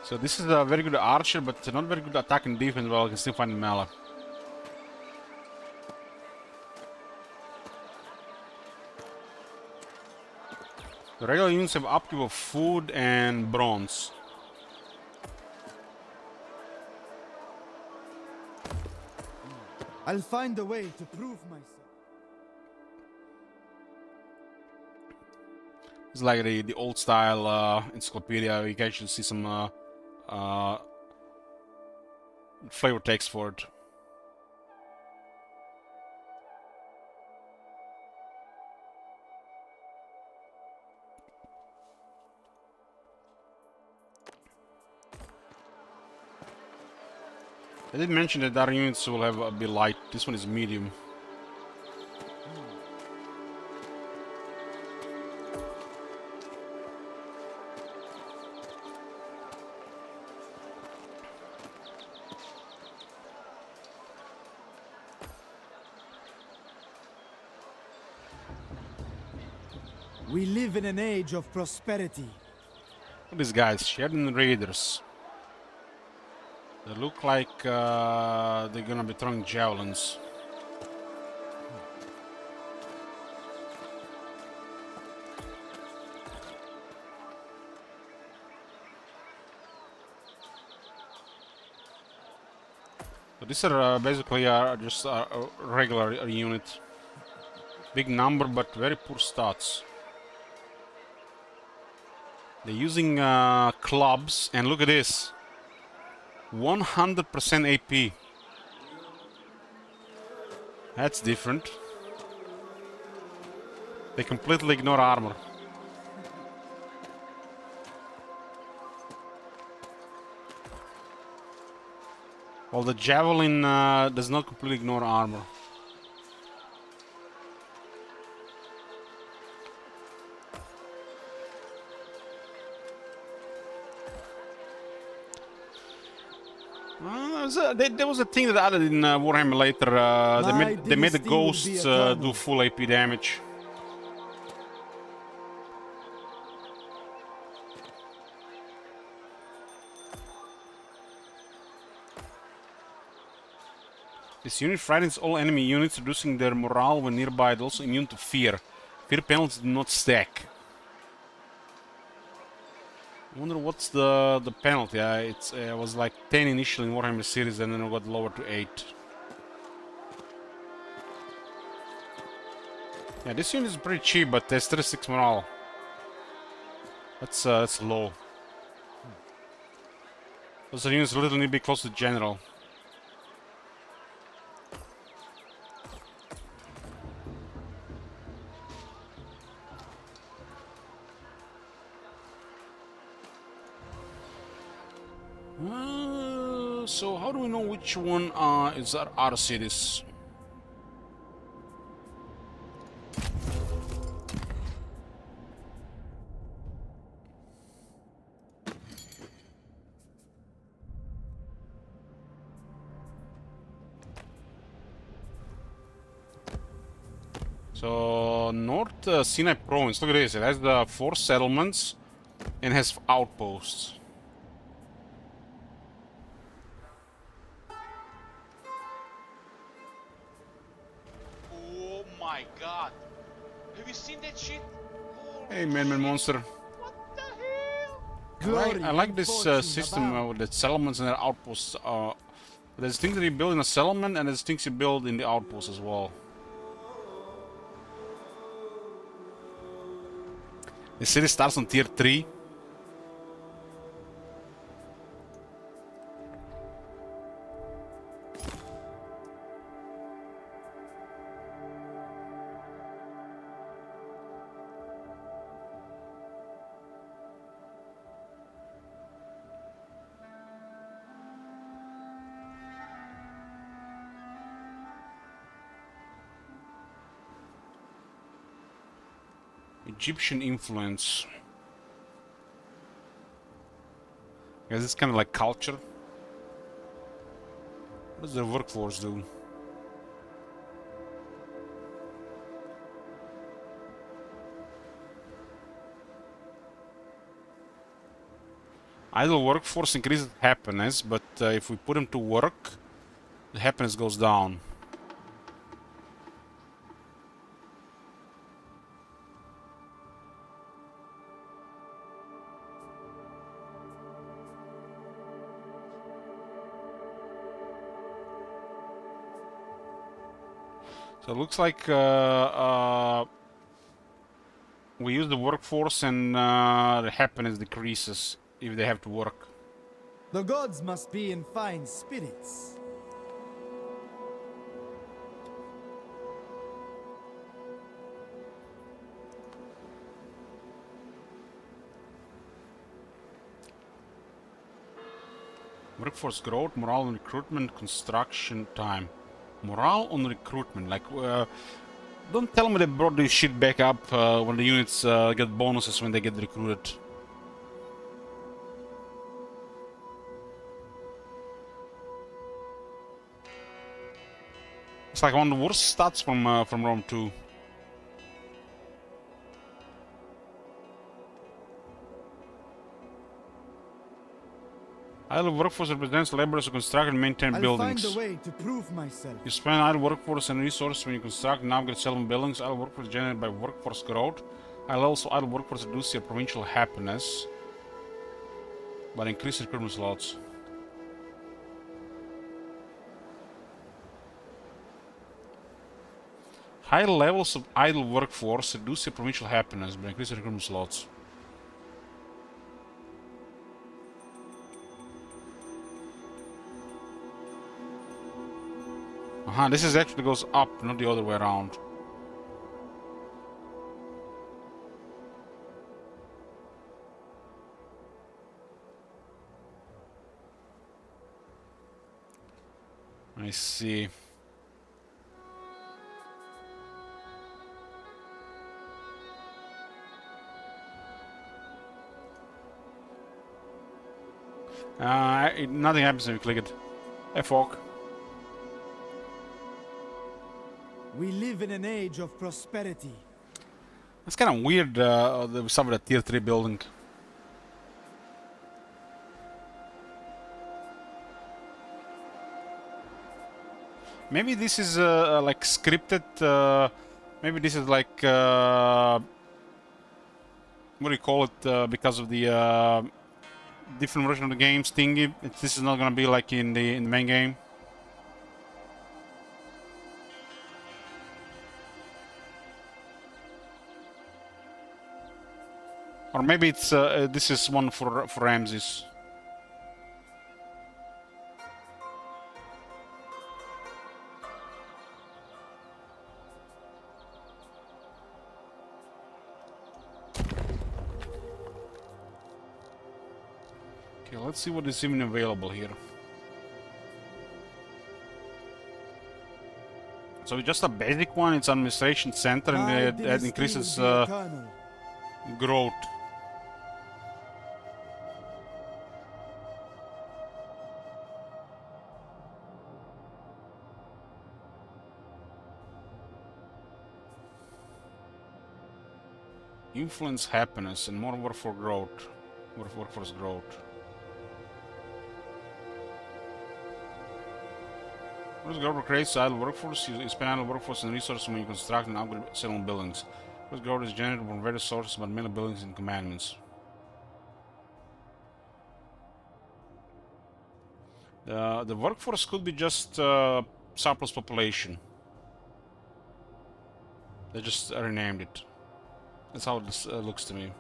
So this is a very good archer, but not very good attack and defense. Well, I can still find melee. The regular units have upkeep of food and bronze. I'll find a way to prove myself. It's like the old style encyclopedia. You can actually see some flavor text for it. I did mention that other units will have a bit light. This one is medium. We live in an age of prosperity. Look at these guys, Sheridan Raiders. They look like they're gonna be throwing javelins. So these are basically just a regular unit. Big number, but very poor stats. They're using clubs, and look at this. 100% AP. That's different. They completely ignore armor. While the javelin does not completely ignore armor. There was a thing that added in Warhammer later. They made the ghosts do full AP damage. This unit frightens all enemy units, reducing their morale when nearby, and also immune to fear. Fear penalties do not stack. I wonder what's the penalty. It was like 10 initially in Warhammer series, and then it got lowered to 8. Yeah, this unit is pretty cheap, but there's 36 morale. That's low. Those units a little need to be close to general. So how do we know which one is our cities? So North Sinai province, look at this, it has the 4 settlements and has outposts. Oh my god. Have you seen that shit? Hey, Holy man, shit. monster. What the hell? I like and this fortune system abound. with the settlements and their outposts. There's things that you build in a settlement and there's things you build in the outposts as well. The city starts on tier 3. Egyptian influence. I guess it's kind of like culture. What does their workforce do? Idle workforce increases happiness, but if we put them to work, the happiness goes down. So it looks like we use the workforce and the happiness decreases if they have to work. The gods must be in fine spirits. Workforce growth, morale on recruitment, construction time. Morale on recruitment, like don't tell me they brought this shit back up when the units get bonuses when they get recruited. It's like one of the worst stats from Rome 2. Idle workforce represents laborers who construct and maintain I'll buildings. find a way to prove myself. You spend idle workforce and resources when you construct and upgrade settlement buildings. Idle workforce generated by workforce growth. Idle workforce reduce your provincial happiness, but increase recruitment slots. High levels of idle workforce reduce your provincial happiness, but increase recruitment slots. This is actually goes up, not the other way around. I see. Nothing happens when you click it. Hey, Fork. We live in an age of prosperity. That's kind of weird that we suffered a tier 3 building. Maybe this is like scripted. Maybe this is like what do you call it? Because of the different version of the games thingy. This is not gonna be like in the main game. Or maybe it's this is one for Ramses. Okay, let's see what is even available here. So it's just a basic one. It's administration center, My and it dynasty increases will be eternal. growth. Influence happiness and more workforce growth. Workforce growth. First growth creates idle workforce. You spend idle workforce and resources when you construct and upgrade settlement buildings. First growth is generated from various sources, but mainly buildings and commandments. The workforce could be just surplus population. They just renamed it. That's how this looks to me.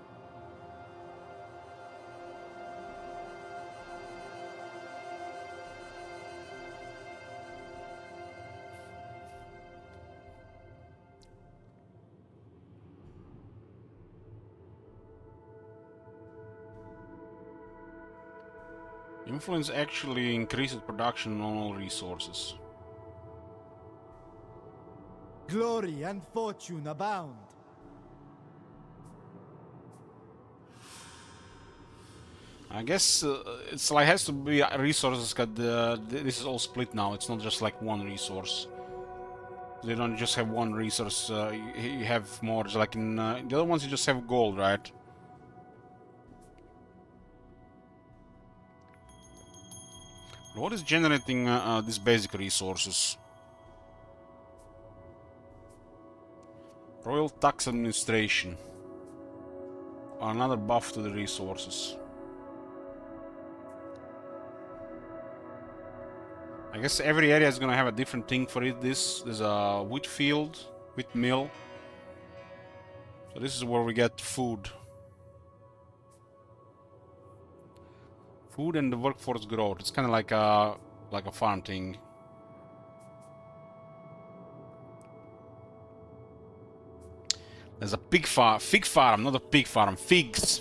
Influence actually increases production on all resources. Glory and fortune abound. I guess it's like has to be resources because this is all split now. It's not just like one resource. They don't just have one resource. You have more. It's like in the other ones, you just have gold, right? What is generating these basic resources? Royal Tax Administration. Another buff to the resources. I guess every area is gonna have a different thing for it. There's a wheat field, wheat mill. So this is where we get food. Food and the workforce growth. It's kind of like a farm thing. There's a fig farm, not a pig farm. Figs.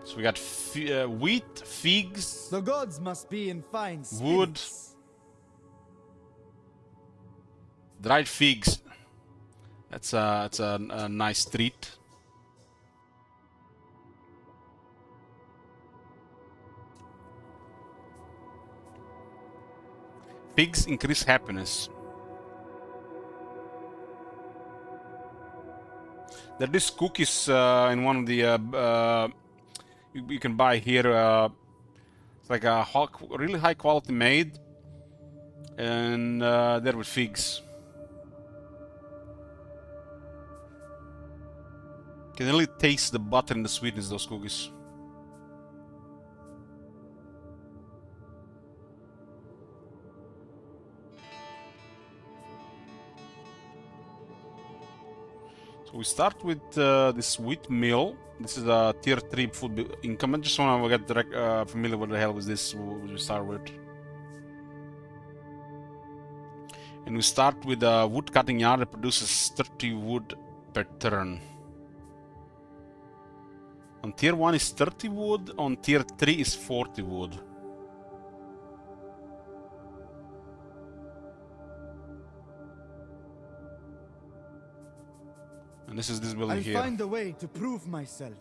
So we got wheat, figs. The gods must be in fine Wood. spirits. Dried figs. That's a nice treat. Figs increase happiness. There are these cookies in one of the you can buy here. It's like a really high quality made, and they're with figs. Can really taste the butter and the sweetness of those cookies. So we start with this wheat mill. This is a tier 3 food income. I just want to get familiar with the hell with this we start with. And we start with a wood cutting yard that produces 30 wood per turn. On tier 1 is 30 wood, on tier 3 is 40 wood. And this is this building I'll here. find a way to prove myself.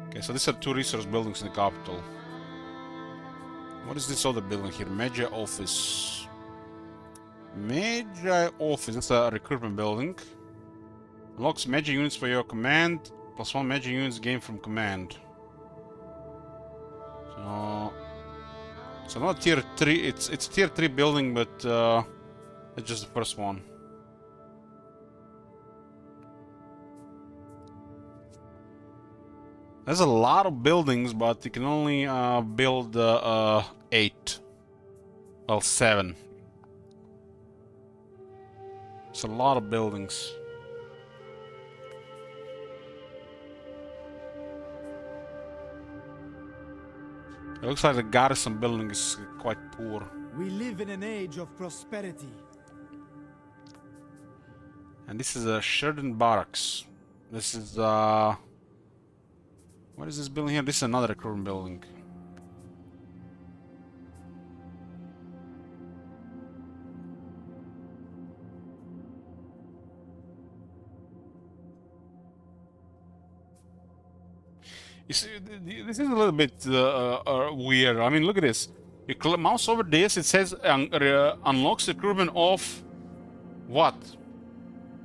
Okay, so these are 2 resource buildings in the capital. What is this other building here? Magi Office. Magi Office, that's a recruitment building. Unlocks magic units for your command. +1 magic units gained from command. So it's not tier 3. It's tier 3 building, but it's just the first one. There's a lot of buildings, but you can only build 8. Well, 7. It's a lot of buildings. It looks like the garrison building is quite poor. We live in an age of prosperity. And this is a Sheridan Barracks. This is what is this building here? This is another recruitment building. You see, this is a little bit weird. I mean, look at this. You mouse over this, it says unlocks recruitment of what?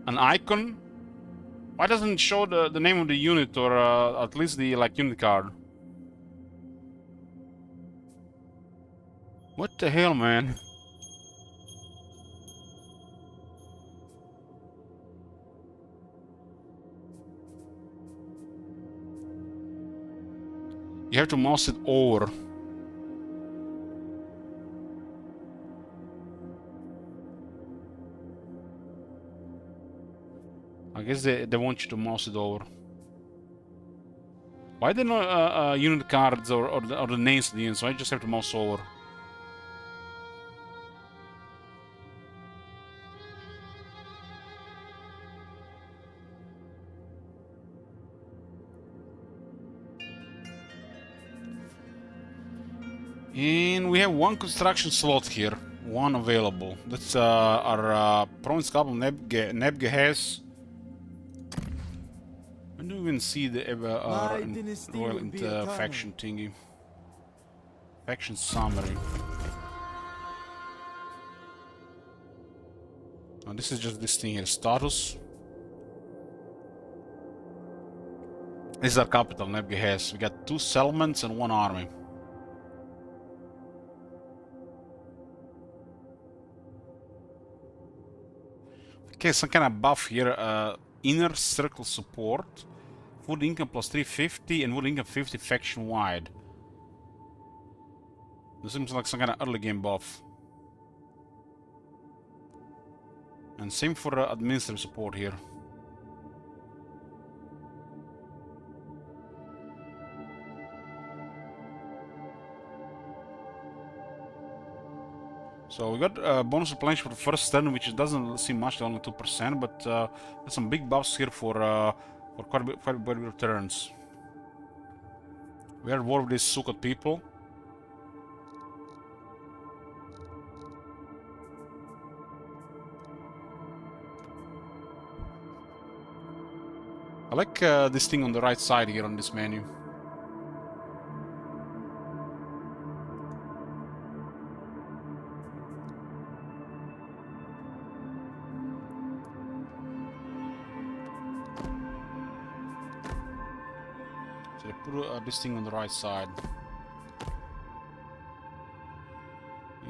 An icon? Why doesn't it show the name of the unit or at least the unit card? What the hell, man? You have to mouse it over. I guess they want you to mouse it over. Why are there no unit cards or the names of the units? So I just have to mouse over. And we have one construction slot here, one available. That's our province capital Nebge has. When do we even see the royal faction thingy? Faction summary. Oh, this is just this thing here, status. This is our capital, Nebge has. We got 2 settlements and 1 army. Okay, some kind of buff here. Inner circle support. Food income plus 350 and wood income 50 faction wide. This seems like some kind of early game buff. And same for administrative support here. So we got bonus replenishment for the first turn, which doesn't seem much, only 2%, but there's some big buffs here for quite a bit of turns. We are at war with these Sukkot people. I like this thing on the right side here on this menu. So they put this thing on the right side.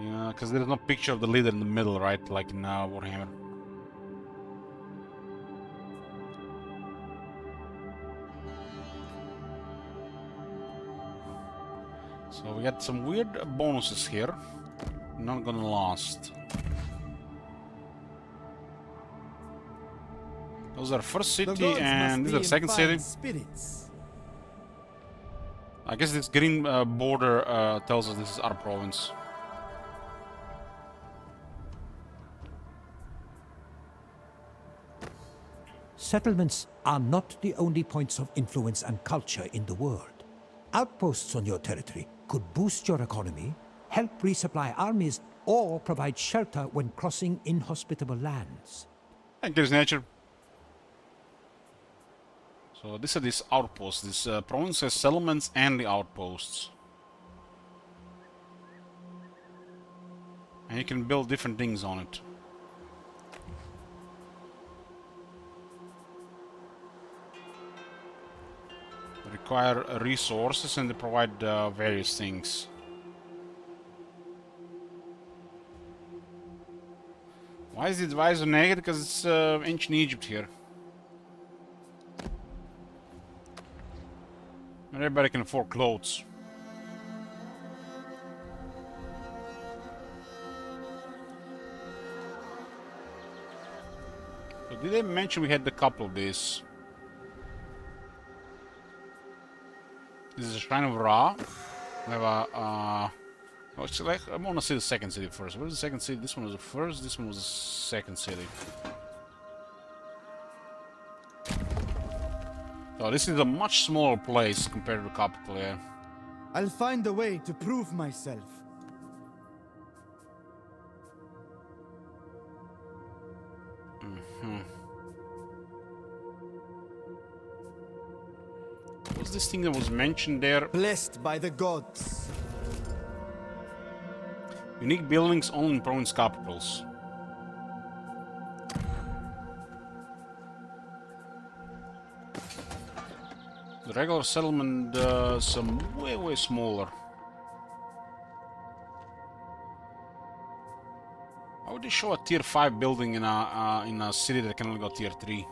Yeah, because there's no picture of the leader in the middle, right? Like in Warhammer. So we got some weird bonuses here. Not gonna last. Those are first city and this is the second city. Spirits. I guess this green border tells us this is our province. Settlements are not the only points of influence and culture in the world. Outposts on your territory could boost your economy, help resupply armies, or provide shelter when crossing inhospitable lands. Thank you, nature. So these are these outposts. This province has settlements and the outposts. And you can build different things on it. acquire resources, and they provide various things. Why is the advisor negative? Because it's ancient Egypt here. Not everybody can afford clothes. So did they mention we had a couple of these? This is a Shrine of Ra. We have a oh, it's like, I want to see the second city first. What is the second city? This one was the first, this one was the second city. So this is a much smaller place compared to the capital, yeah. I'll find a way to prove myself. What's this thing that was mentioned there? Blessed by the gods. Unique buildings only in province capitals. The regular settlement some way smaller. Why would they show a tier 5 building in a city that can only go tier 3?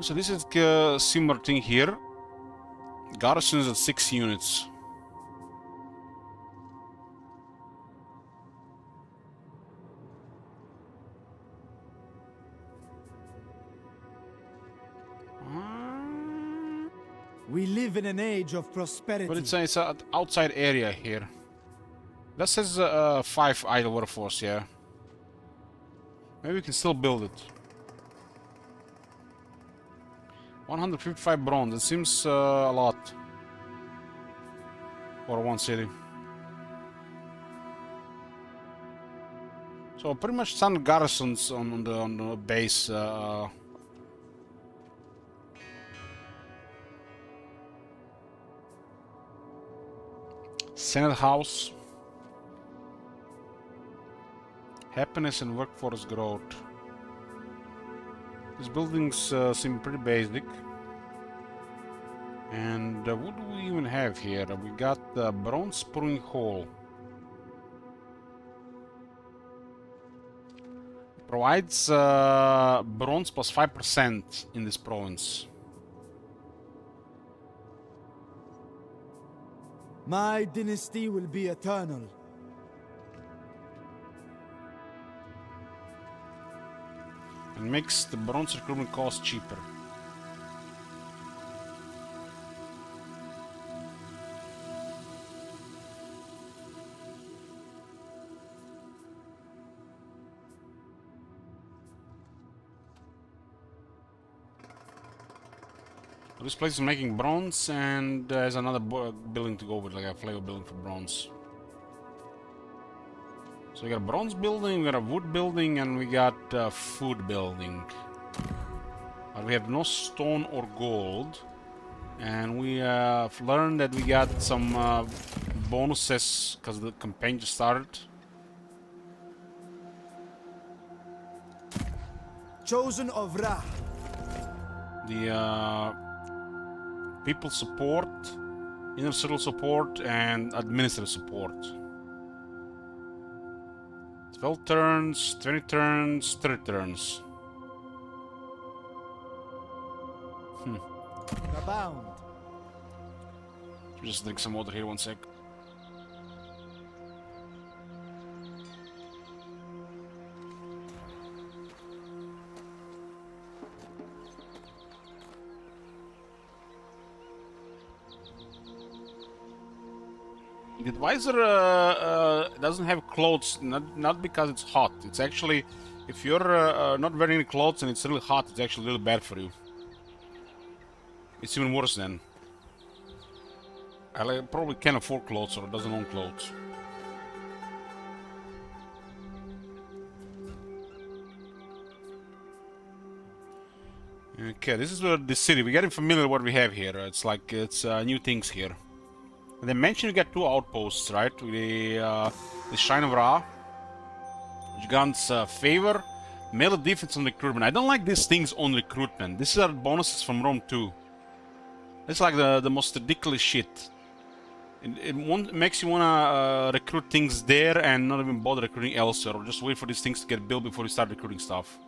So this is a similar thing here. Garrisons at 6 units. We live in an age of prosperity. But it's an outside area here. That says 5 idle workforce, yeah. Maybe we can still build it. 155 bronze, it seems a lot. For one city. So pretty much standard garrisons on the base. Senate House. Happiness and workforce growth. These buildings seem pretty basic. And what do we even have here? We got the Bronze Brewing Hall. Provides bronze plus 5% in this province. My dynasty will be eternal. And makes the bronze recruitment cost cheaper. This place is making bronze and has another building to go with, like a flavor building for bronze. So we got a bronze building, we got a wood building, and we got a food building. But we have no stone or gold. And we have learned that we got some bonuses because the campaign just started. Chosen of Ra. The people support, inner circle support, and administrative support. 12 turns, 20 turns, 30 turns. Abound. Just drink some water here, one sec. The advisor doesn't have clothes, not because it's hot. It's actually, if you're not wearing any clothes and it's really hot, it's actually a little bad for you. It's even worse then. I probably can't afford clothes or doesn't own clothes. Okay, this is the city. We're getting familiar with what we have here. It's like it's new things here. And they mentioned we got 2 outposts, right? The Shrine of Ra, which grants favor, Melee defense on recruitment. I don't like these things on recruitment. These are bonuses from Rome 2. It's like the most ridiculous shit. It makes you wanna recruit things there and not even bother recruiting elsewhere, or just wait for these things to get built before you start recruiting stuff.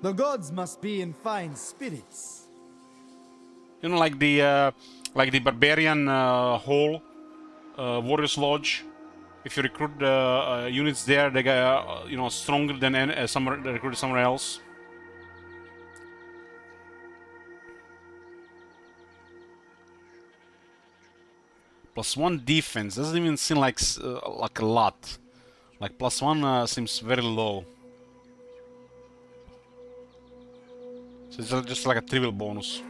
The gods must be in fine spirits. You know, like the barbarian hall, warriors lodge. If you recruit units there, they get you know, stronger than recruited somewhere else. +1 defense doesn't even seem like a lot. Like +1 seems very low. So it's just like a trivial bonus.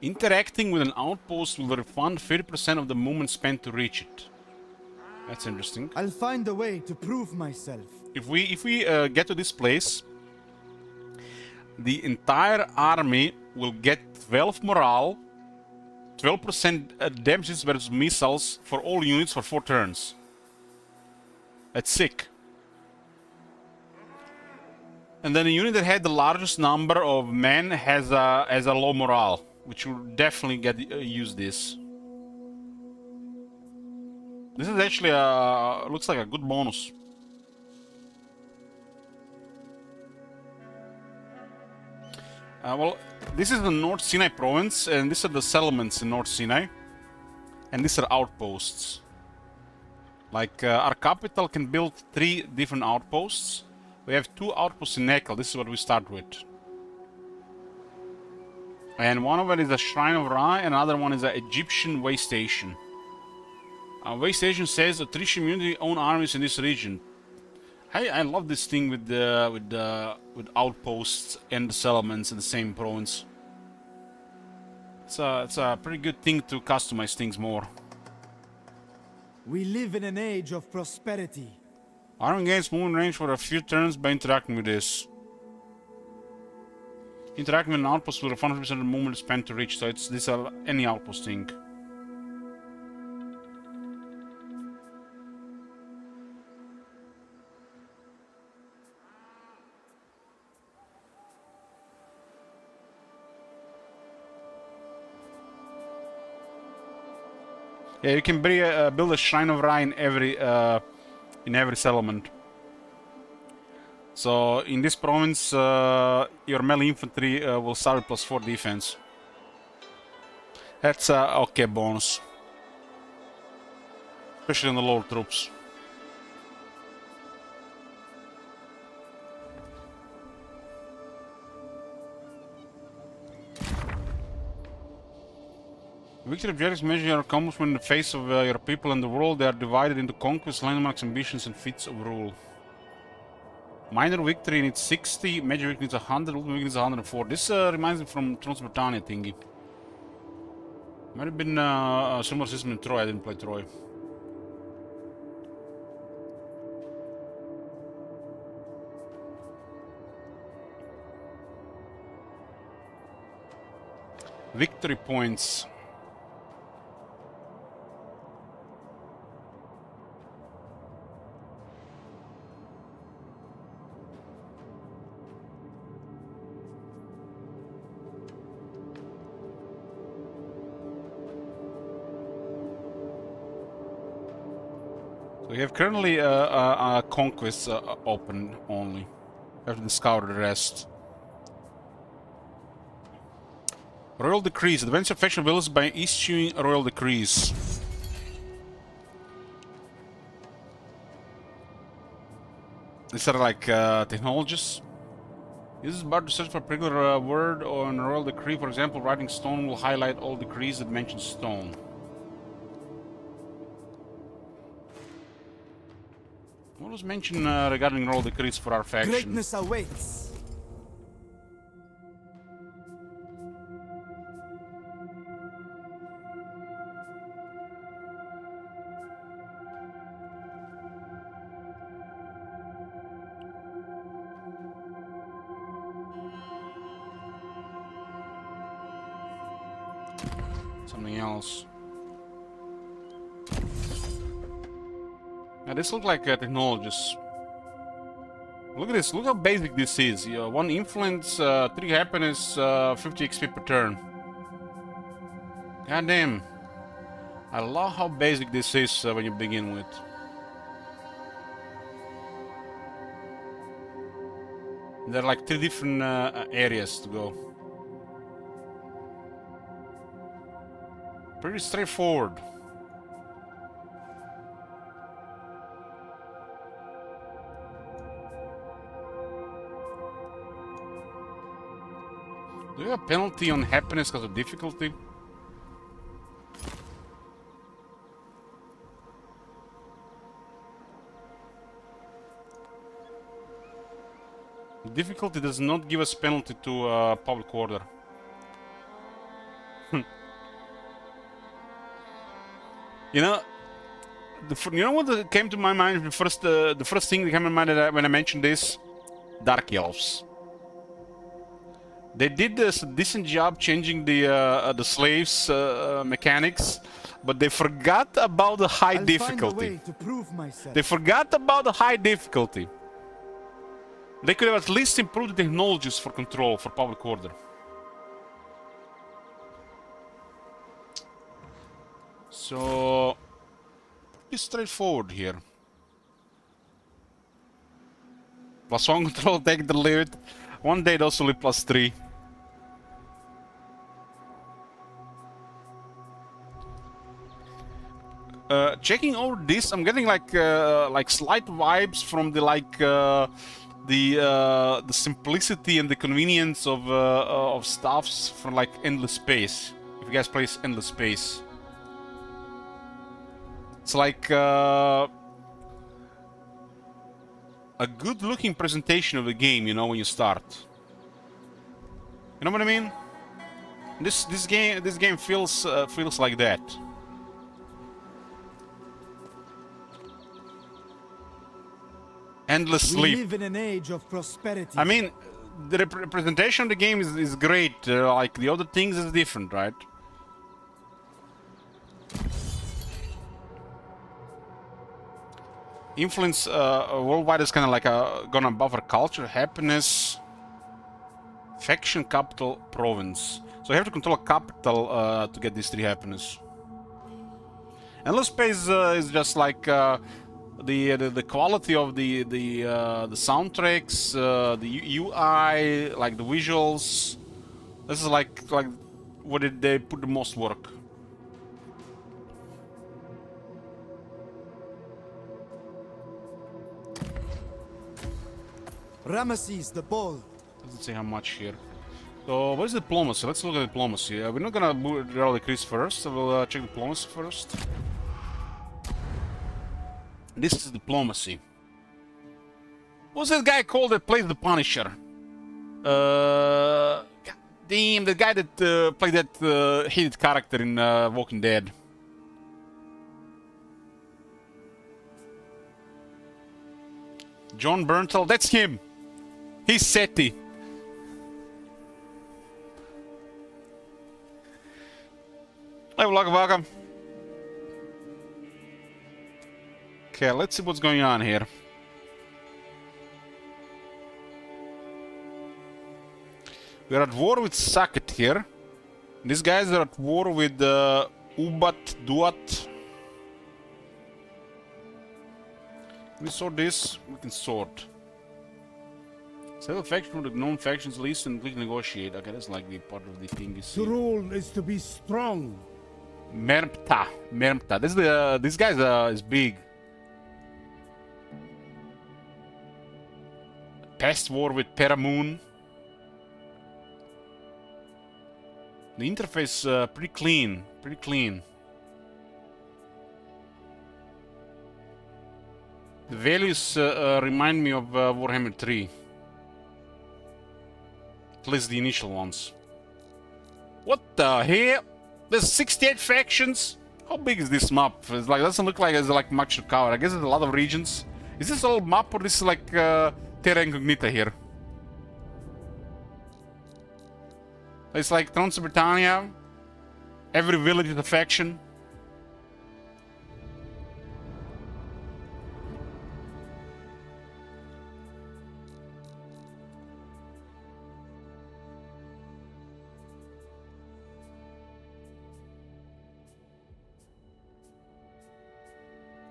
Interacting with an outpost will refund 30% of the movement spent to reach it. That's interesting. I'll find a way to prove myself. If we get to this place, the entire army will get 12 morale, 12% damage versus missiles for all units for 4 turns. That's sick. And then the unit that had the largest number of men has a low morale, which will definitely get use this. This is actually looks like a good bonus. Well, this is the North Sinai province, and these are the settlements in North Sinai, and these are outposts. Like our capital can build 3 different outposts. We have 2 outposts in Nekel. This is what we start with. And one of it is a Shrine of Ra, and another one is an Egyptian way station. Way station says the Trishim community own armies in this region. Hey, I love this thing with outposts and the settlements in the same province. It's a pretty good thing to customize things more. We live in an age of prosperity. Army gains movement range for a few turns by interacting with this. Interacting with an outpost will refund 100% of the movement spent to reach, so this is any outpost thing. Yeah, you can build a Shrine of Ra in every settlement. So in this province, your melee infantry will start with +4 defense. That's okay bonus, especially on the lower troops. Victory objectives measure your accomplishment in the face of your people and the world. They are divided into conquests, landmarks, ambitions, and feats of rule. Minor victory needs 60, major victory needs 100, ultimate victory needs 104. This reminds me from Transbritannia thingy. Might have been a similar system in Troy. I didn't play Troy. Victory points. We have currently a conquest open only. We have to discover the rest. Royal decrees. Advance your faction abilities by issuing royal decrees. These are like technologies. Use this bar to search for a particular word or a royal decree. For example, writing stone will highlight all decrees that mention stone. What was mentioned regarding royal decrees for our faction? Greatness awaits. Something else. This looks like technologies. Look at this. Look how basic this is. 1 influence, 3 happiness, 50 XP per turn. God damn. I love how basic this is when you begin with. There are like 3 different areas to go. Pretty straightforward. Do you have a penalty on happiness because of difficulty? Difficulty does not give us penalty to public order. You know, you know what came to my mind? The first thing that came to my mind when I mentioned this, Dark Elves. They did a decent job changing the slaves mechanics, but they forgot about the high difficulty. Find a way to prove myself. They forgot about the high difficulty. They could have at least improved the technologies for control, for public order. So, pretty straightforward here. +1 control, take the lead. One day those will be +3. Checking over this, I'm getting like slight vibes from the simplicity and the convenience of stuffs from like Endless Space. If you guys play Endless Space, it's like a good-looking presentation of the game. You know, when you start. You know what I mean? This game feels like that. Endless sleep. We live in an age of prosperity. I mean, the representation of the game is great. Like the other things is different, right? Influence worldwide is kind of like gonna buffer culture, happiness, faction, capital, province. So you have to control a capital to get these 3 happiness. Endless Space is just like the quality of the soundtracks, the UI, like the visuals. This is like where did they put the most work. Ramesses the Bold. Let's see how much here. So what is diplomacy? Let's look at diplomacy. We're not gonna roll the crease first, so we'll check diplomacy first. This is diplomacy. What's that guy called that plays the Punisher? God damn, the guy that played that hated character in Walking Dead. John Berntal, that's him. He's SETI. Hey, welcome. Okay, let's see what's going on here. We're at war with Saket here. These guys are at war with Ubat Duat. Can we sort this? We can sort. Set a faction from the known factions list and click negotiate. Okay, that's like the part of the thing you see. To rule is to be strong. Mermta. This guy is big. Past war with Paramoon. The interface pretty clean. The values remind me of Warhammer 3. At least the initial ones. What the hell? There's 68 factions? How big is this map? It's like, doesn't look like it's like much to cover. I guess there's a lot of regions. Is this all map or this is like Terra Incognita here? It's like Trans-Britannia. Every village is a faction.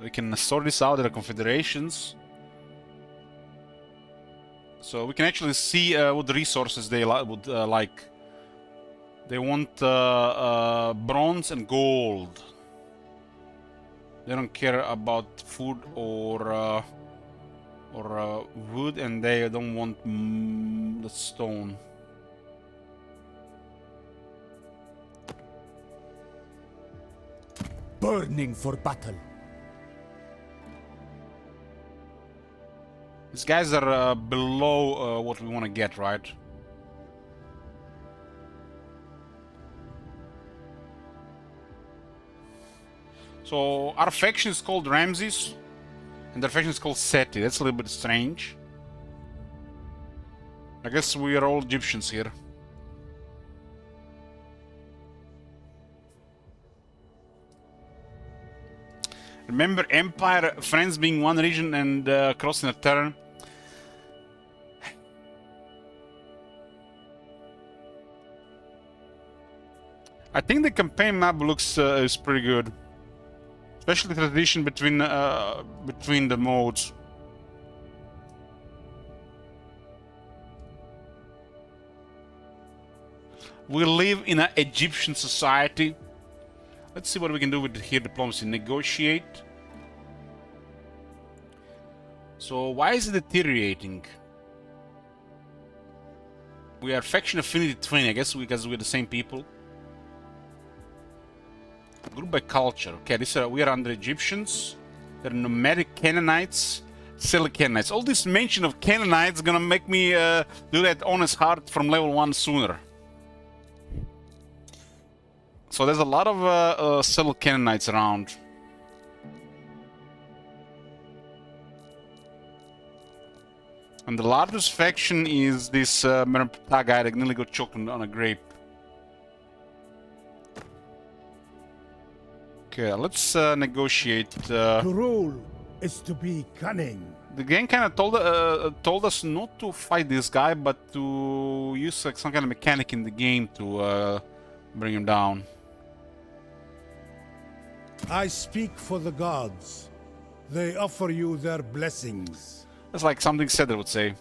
We can sort this out. There are confederations. So we can actually see what resources they would like. They want bronze and gold. They don't care about food or wood, and they don't want the stone. Burning for battle. These guys are below what we want to get, right? So our faction is called Ramses, and their faction is called Seti. That's a little bit strange. I guess we are all Egyptians here. Remember, Empire, friends being one region and crossing a turn. I think the campaign map looks is pretty good, especially the transition between the modes. We live in an Egyptian society. Let's see what we can do with here diplomacy. Negotiate. So why is it deteriorating? We are faction affinity 20, I guess, because we're the same people. Group by culture. Okay, we are under Egyptians. They're nomadic Canaanites, Seleucid Canaanites. All this mention of Canaanites is gonna make me do that honest heart from level 1 sooner. So there's a lot of Seleucid Canaanites around. And the largest faction is this Merpta guy that nearly got choked on a grape. Okay, let's negotiate. To rule is to be cunning. The game kind of told us not to fight this guy, but to use like some kind of mechanic in the game to bring him down. I speak for the gods. They offer you their blessings. That's like something Cedar would say.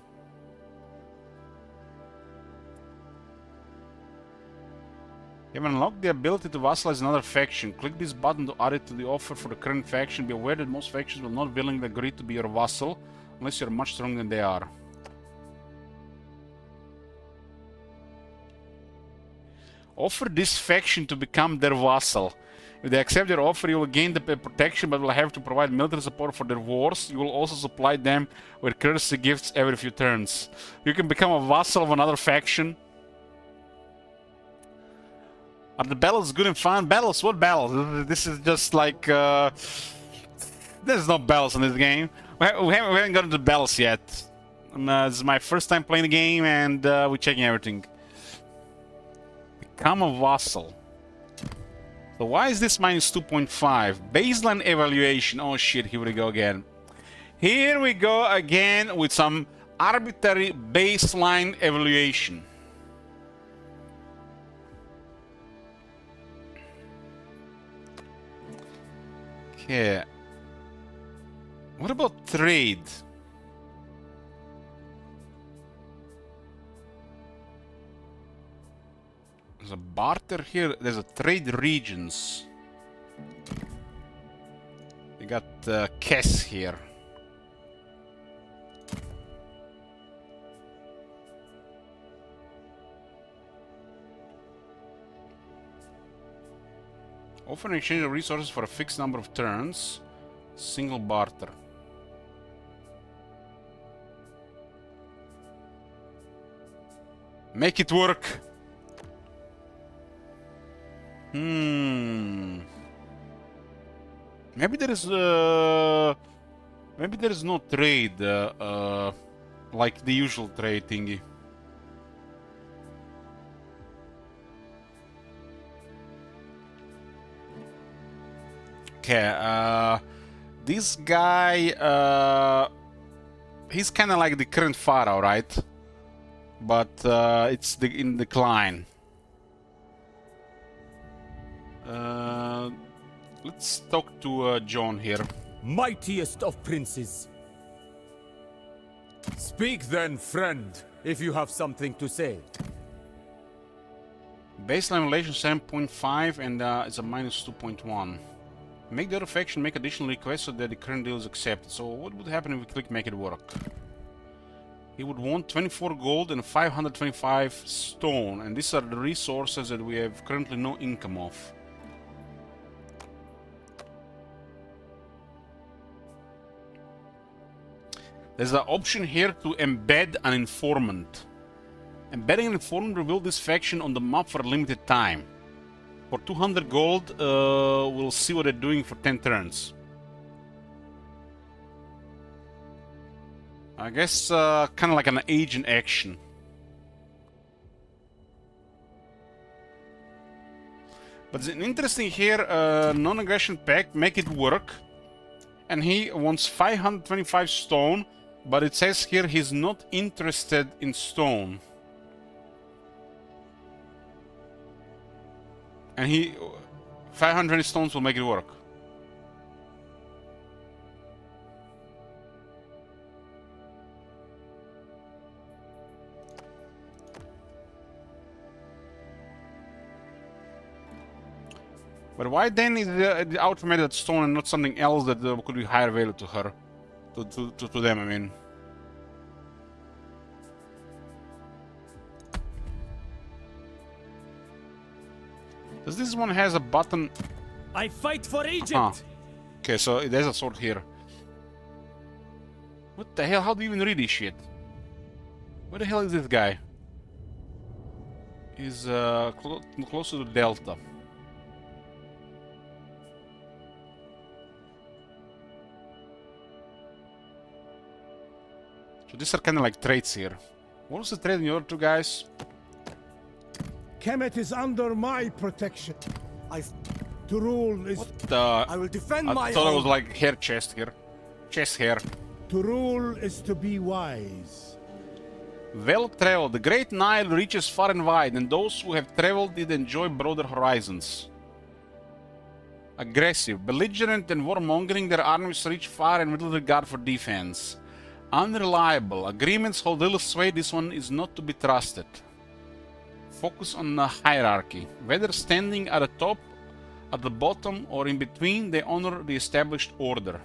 You have unlocked the ability to vassalize another faction. Click this button to add it to the offer for the current faction. Be aware that most factions will not willingly agree to be your vassal unless you're much stronger than they are. Offer this faction to become their vassal. If they accept your offer, you will gain the protection, but will have to provide military support for their wars. You will also supply them with courtesy gifts every few turns. You can become a vassal of another faction. Are the battles good and fun? Battles? What battles? This is just like... there's no battles in this game. We haven't gotten to battles yet. This is my first time playing the game, and we're checking everything. Become a vassal. So why is this minus 2.5? Baseline evaluation. Oh shit, here we go again. Here we go again with some arbitrary baseline evaluation. Okay. What about trade? There's a barter here. There's a trade regions. We got Kess here. Offer an exchange of resources for a fixed number of turns. Single barter. Make it work. Maybe there is no trade like the usual trade thingy. Okay, this guy, he's kind of like the current Pharaoh, right? But it's in decline. Let's talk to John here. mightiest of princes. Speak then, friend, if you have something to say. Baseline relation 7.5 and it's a minus 2.1. Make the other faction make additional requests so that the current deal is accepted. So what would happen if we click make it work? He would want 24 gold and 525 stone, and these are the resources that we have currently no income of. There's an option here to embed an informant. Embedding an informant reveal this faction on the map for a limited time. For 200 gold, we'll see what they're doing for 10 turns. I guess kind of like an agent action. But it's an interesting here, non-aggression pact, make it work. And he wants 525 stone, but it says here he's not interested in stone. And 520 stones will make it work. But why then is the automated stone and not something else that could be higher value to her, to them? I mean. Does this one has a button? I fight for Egypt! Okay, so there's a sword here. What the hell? How do you even read this shit? Where the hell is this guy? He's closer to Delta. So these are kind of like traits here. What was the trait in the other two guys? Kemet is under my protection. To rule is... What the... I will defend my I thought own. it was like hair chest here. Chest hair. To rule is to be wise. Well traveled. The Great Nile reaches far and wide, and those who have traveled it enjoy broader horizons. Aggressive. Belligerent and warmongering, their armies reach far and with little regard for defense. Unreliable. Agreements hold little sway. This one is not to be trusted. Focus on the hierarchy. Whether standing at the top, at the bottom, or in between, they honor the established order.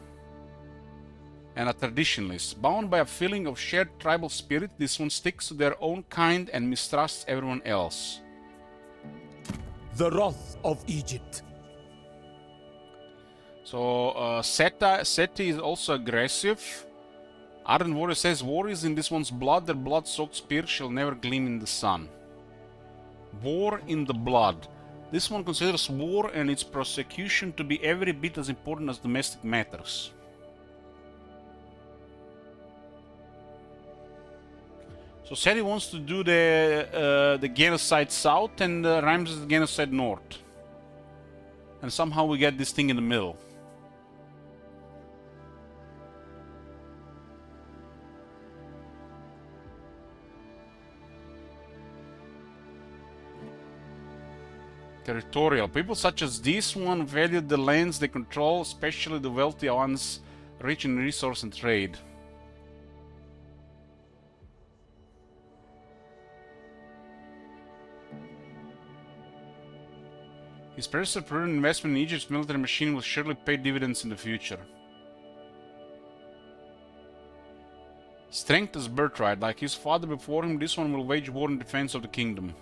And a traditionalist. Bound by a feeling of shared tribal spirit, this one sticks to their own kind and mistrusts everyone else. The wrath of Egypt. So, Seti is also aggressive. Ardent Warrior says, war is in this one's blood, their blood-soaked spear shall never gleam in the sun. War in the blood. This one considers war and its prosecution to be every bit as important as domestic matters. So Seti wants to do the genocide south and Ramses the genocide north. And somehow we get this thing in the middle. Territorial. People such as this one value the lands they control, especially the wealthy ones rich in resource and trade. His predecessor prudent investment in Egypt's military machine will surely pay dividends in the future. Strength is birthright. Like his father before him, this one will wage war in defense of the kingdom.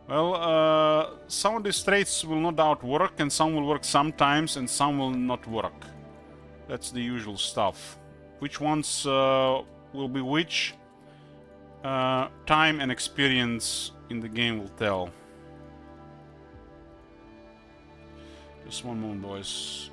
Well, some of these traits will no doubt work, and some will work sometimes, and some will not work. That's the usual stuff. Which ones will be which? Time and experience in the game will tell. Just one moment, boys.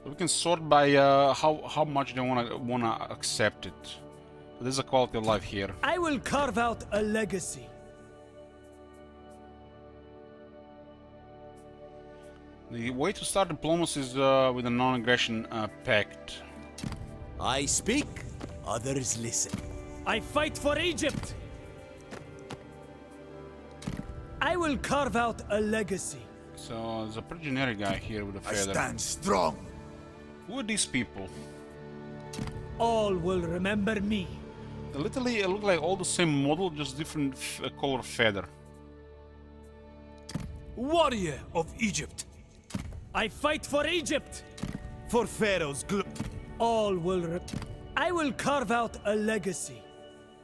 We can sort by how much they wanna accept it. There's a quality of life here. I will carve out a legacy. The way to start diplomacy is with a non-aggression pact. I speak, others listen. I fight for Egypt. I will carve out a legacy. So there's a pretty generic guy here with a I feather. stand strong. Who are these people? All will remember me. They literally look like all the same model, just different color feather. Warrior of Egypt. I fight for Egypt. For Pharaoh's glory. All will I will carve out a legacy.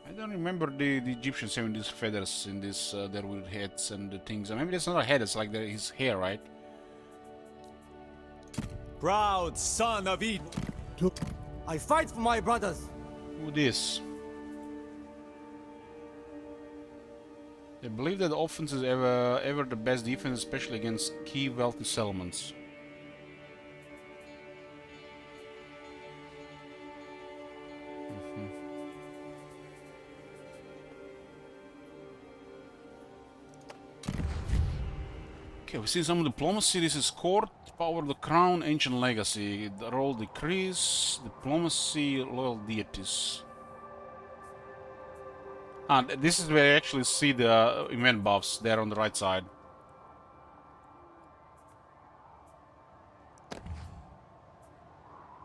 I don't remember the Egyptians having these feathers in this their weird heads and the things. Maybe that's not a head, it's like his hair, right? Proud son of Egypt. I fight for my brothers. Who this? They believe that offense is ever the best defense, especially against key wealthy settlements. Okay, we see some diplomacy. This is court, power of the crown, ancient legacy. The role decrease, diplomacy, loyal deities. This is where you actually see the event buffs there on the right side.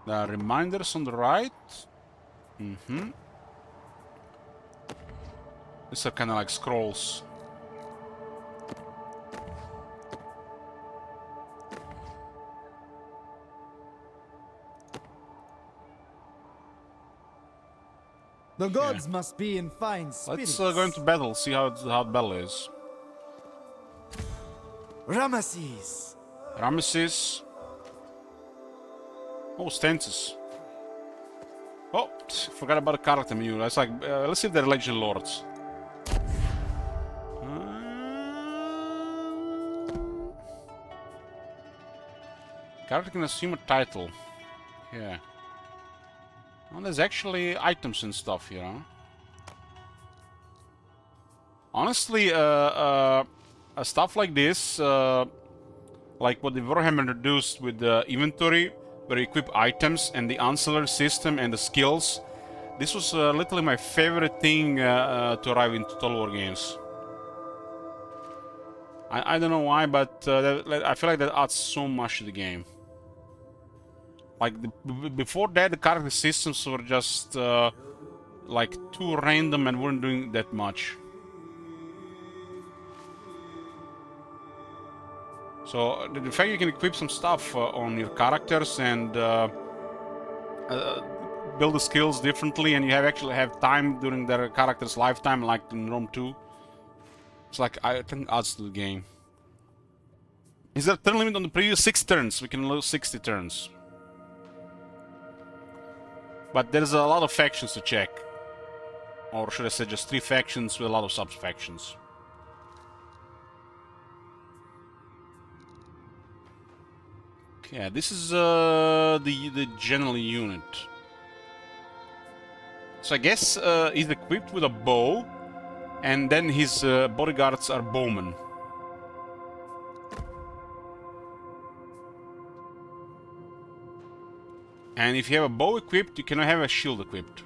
The reminders on the right. These are kind of like scrolls. The gods must be in fine spirits. Let's go into battle, see how the battle is. Ramesses. Ramesses. Oh, stances. Oh, forgot about the character menu. That's like, let's see if they're legend lords. Character can assume a title. Yeah. Well, there's actually items and stuff here, huh? Honestly, stuff like this, like what the Warhammer introduced with the inventory, where you equip items and the ancillary system and the skills, this was literally my favorite thing to arrive into Total War games. I don't know why, but I feel like that adds so much to the game. Like, before that, the character systems were just, like, too random and weren't doing that much. So, the fact you can equip some stuff on your characters and build the skills differently, and you actually have time during their character's lifetime, like in Rome 2. It's like, I think adds to the game. Is there a turn limit on the previous 6 turns? We can lose 60 turns. But there's a lot of factions to check. Or should I say just 3 factions with a lot of sub-factions. Okay, this is the general unit. So I guess he's equipped with a bow, and then his bodyguards are bowmen. And if you have a bow equipped, you cannot have a shield equipped.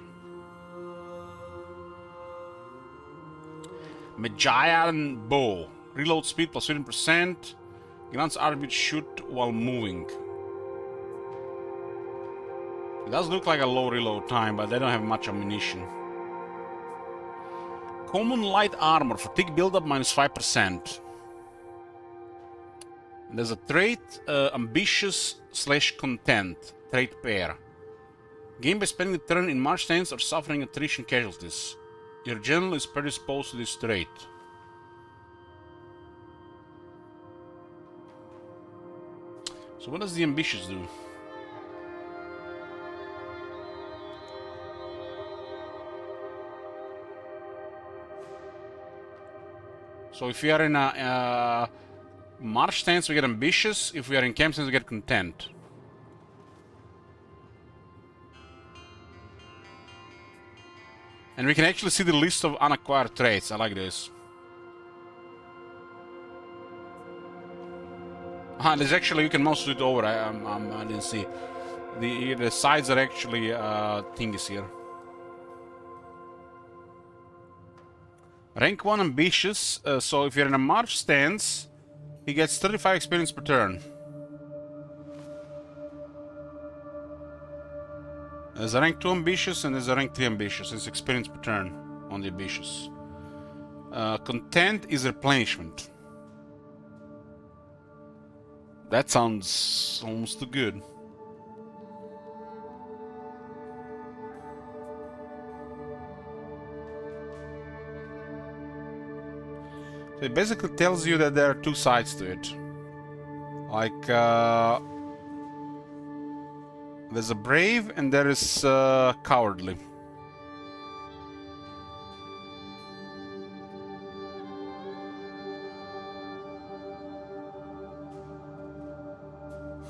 Magian bow. Reload speed plus 15%. Grants attribute shoot while moving. It does look like a low reload time, but they don't have much ammunition. Common light armor. Fatigue buildup minus 5%. There's a trait, ambitious/content. Trait pair. Gain by spending the turn in march stance or suffering attrition casualties. Your general is predisposed to this trait. So what does the ambitious do? So if we are in a march stance, we get ambitious. If we are in camp stance, we get content. And we can actually see the list of unacquired traits. I like this. There's actually, you can mouse it over. I didn't see. The sides are actually thingies here. Rank 1 ambitious. So if you're in a march stance, he gets 35 experience per turn. There's a rank 2 ambitious and there's a rank 3 ambitious. It's experience per turn on the ambitious. Content is replenishment. That sounds almost too good. So it basically tells you that there are two sides to it. Like, there's a brave and there is cowardly.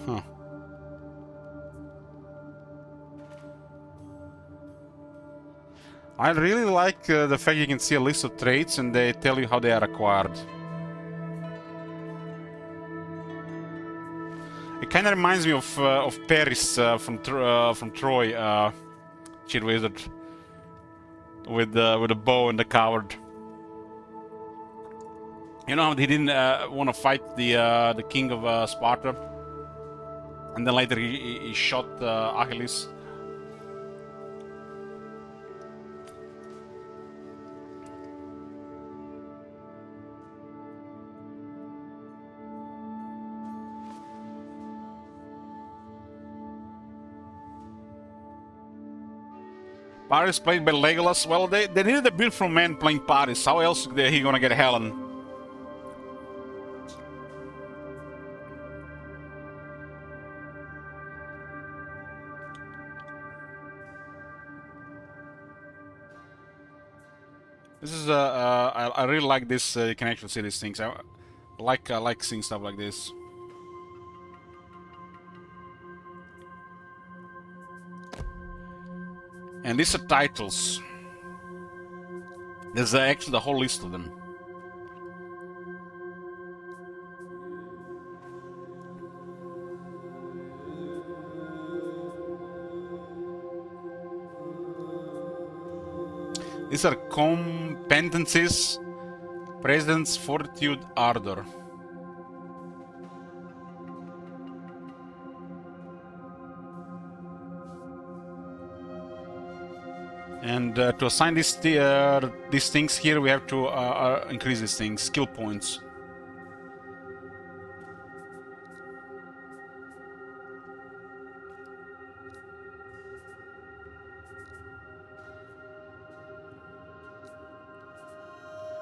Huh. I really like the fact you can see a list of traits and they tell you how they are acquired. It kind of reminds me of Paris from Troy, cheat wizard, with the bow and the coward. You know how he didn't want to fight the king of Sparta, and then later he shot Achilles. Paris played by Legolas. Well, they needed a beautiful man playing Paris. How else are he gonna get Helen? This is I really like this. You can actually see these things. I like seeing stuff like this. And these are titles. There's actually the whole list of them. These are competencies, presence, fortitude, ardor. And to assign these things here, we have to increase these things, skill points.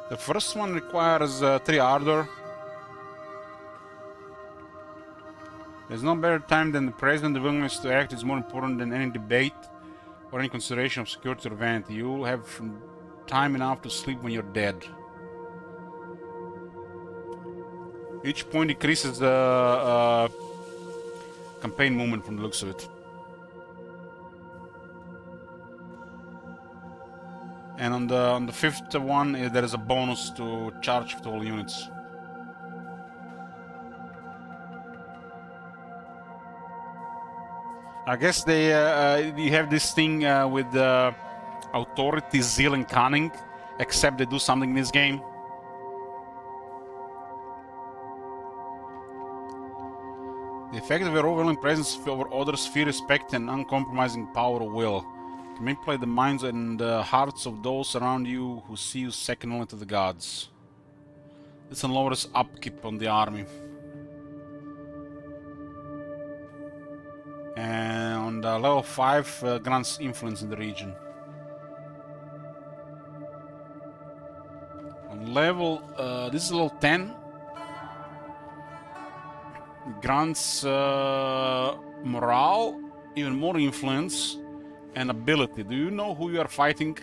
The first one requires 3 ardor. There's no better time than the present. The willingness to act is more important than any debate or any consideration of security or vanity. You will have time enough to sleep when you're dead. Each point increases the campaign movement from the looks of it. And on the fifth one, there is a bonus to charge to all units. I guess they you have this thing with authority, zeal, and cunning, except they do something in this game. The effect of your overwhelming presence over others, fear, respect, and uncompromising power of will can manipulate the minds and hearts of those around you who see you second only to the gods. This lowers upkeep on the army. And level 5 grants influence in the region. On level, this is level 10. It grants morale, even more influence, and ability. Do you know who you are fighting?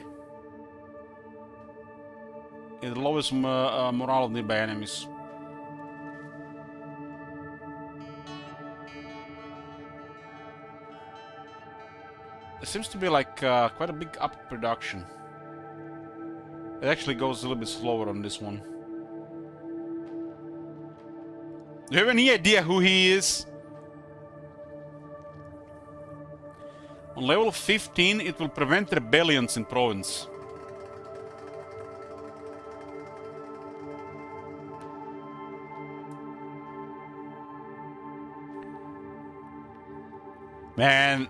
It lowers morale of nearby enemies. There seems to be like quite a big up production. It actually goes a little bit slower on this one. Do you have any idea who he is? On level 15, it will prevent rebellions in province. Man,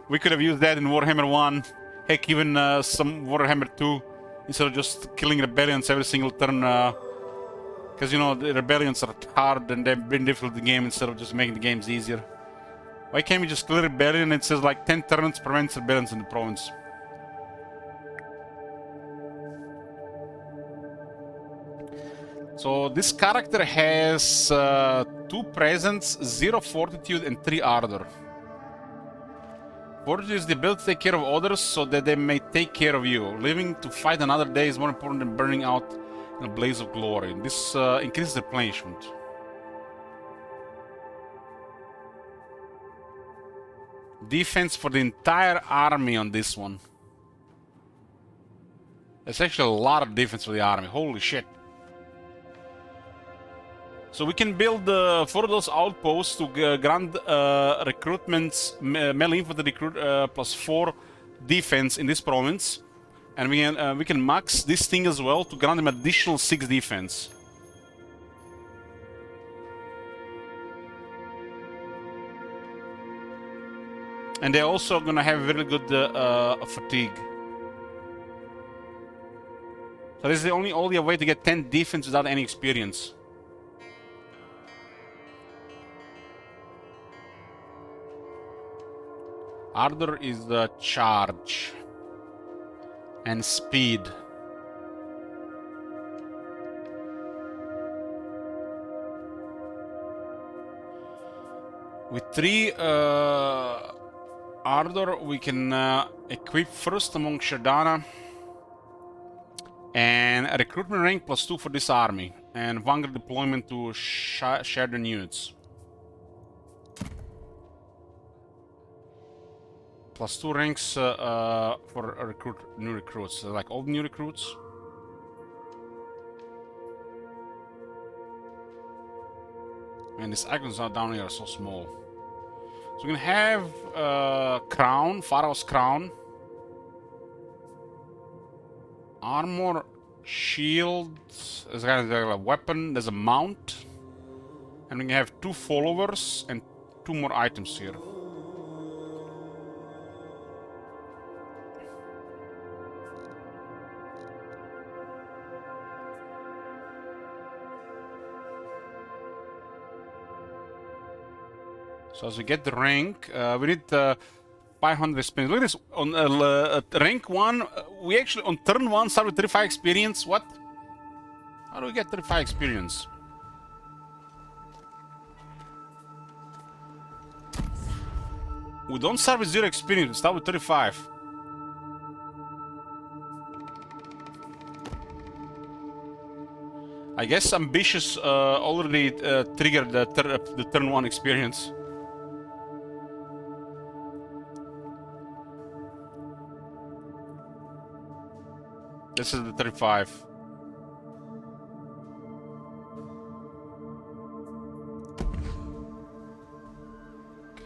we could have used that in Warhammer 1. Heck, even some Warhammer 2. Instead of just killing rebellions every single turn. Because, you know, the rebellions are hard and they've been difficult in the game instead of just making the games easier. Why can't we just kill rebellion and it says like 10 turns prevents rebellions in the province? So this character has 2 presence, 0 fortitude and 3 ardor. Fortitude is the ability to take care of others so that they may take care of you. Living to fight another day is more important than burning out in a blaze of glory. This increases replenishment. Defense for the entire army on this one. There's actually a lot of defense for the army. Holy shit. So we can build 4 of those outposts to grant recruitments, melee infantry recruit plus 4 defense in this province. And we can max this thing as well to grant them additional 6 defense. And they're also gonna have very good fatigue. So this is the only way to get 10 defense without any experience. Ardor is the charge and speed. With 3 Ardor, we can equip first among Shardana and a recruitment rank plus 2 for this army and Vanguard deployment to Shardan units. Plus 2 ranks for new recruits, like all new recruits. And these icons are down here are so small. So we can have crown, Pharaoh's crown, armor, shield. There's a weapon. There's a mount, and we can have 2 followers and 2 more items here. So as we get the rank, we need 500 experience. Look at this, on rank 1, we actually, on turn 1, start with 35 experience. What? How do we get 35 experience? We don't start with 0 experience, we start with 35. I guess ambitious already triggered the turn 1 experience. This is the 35.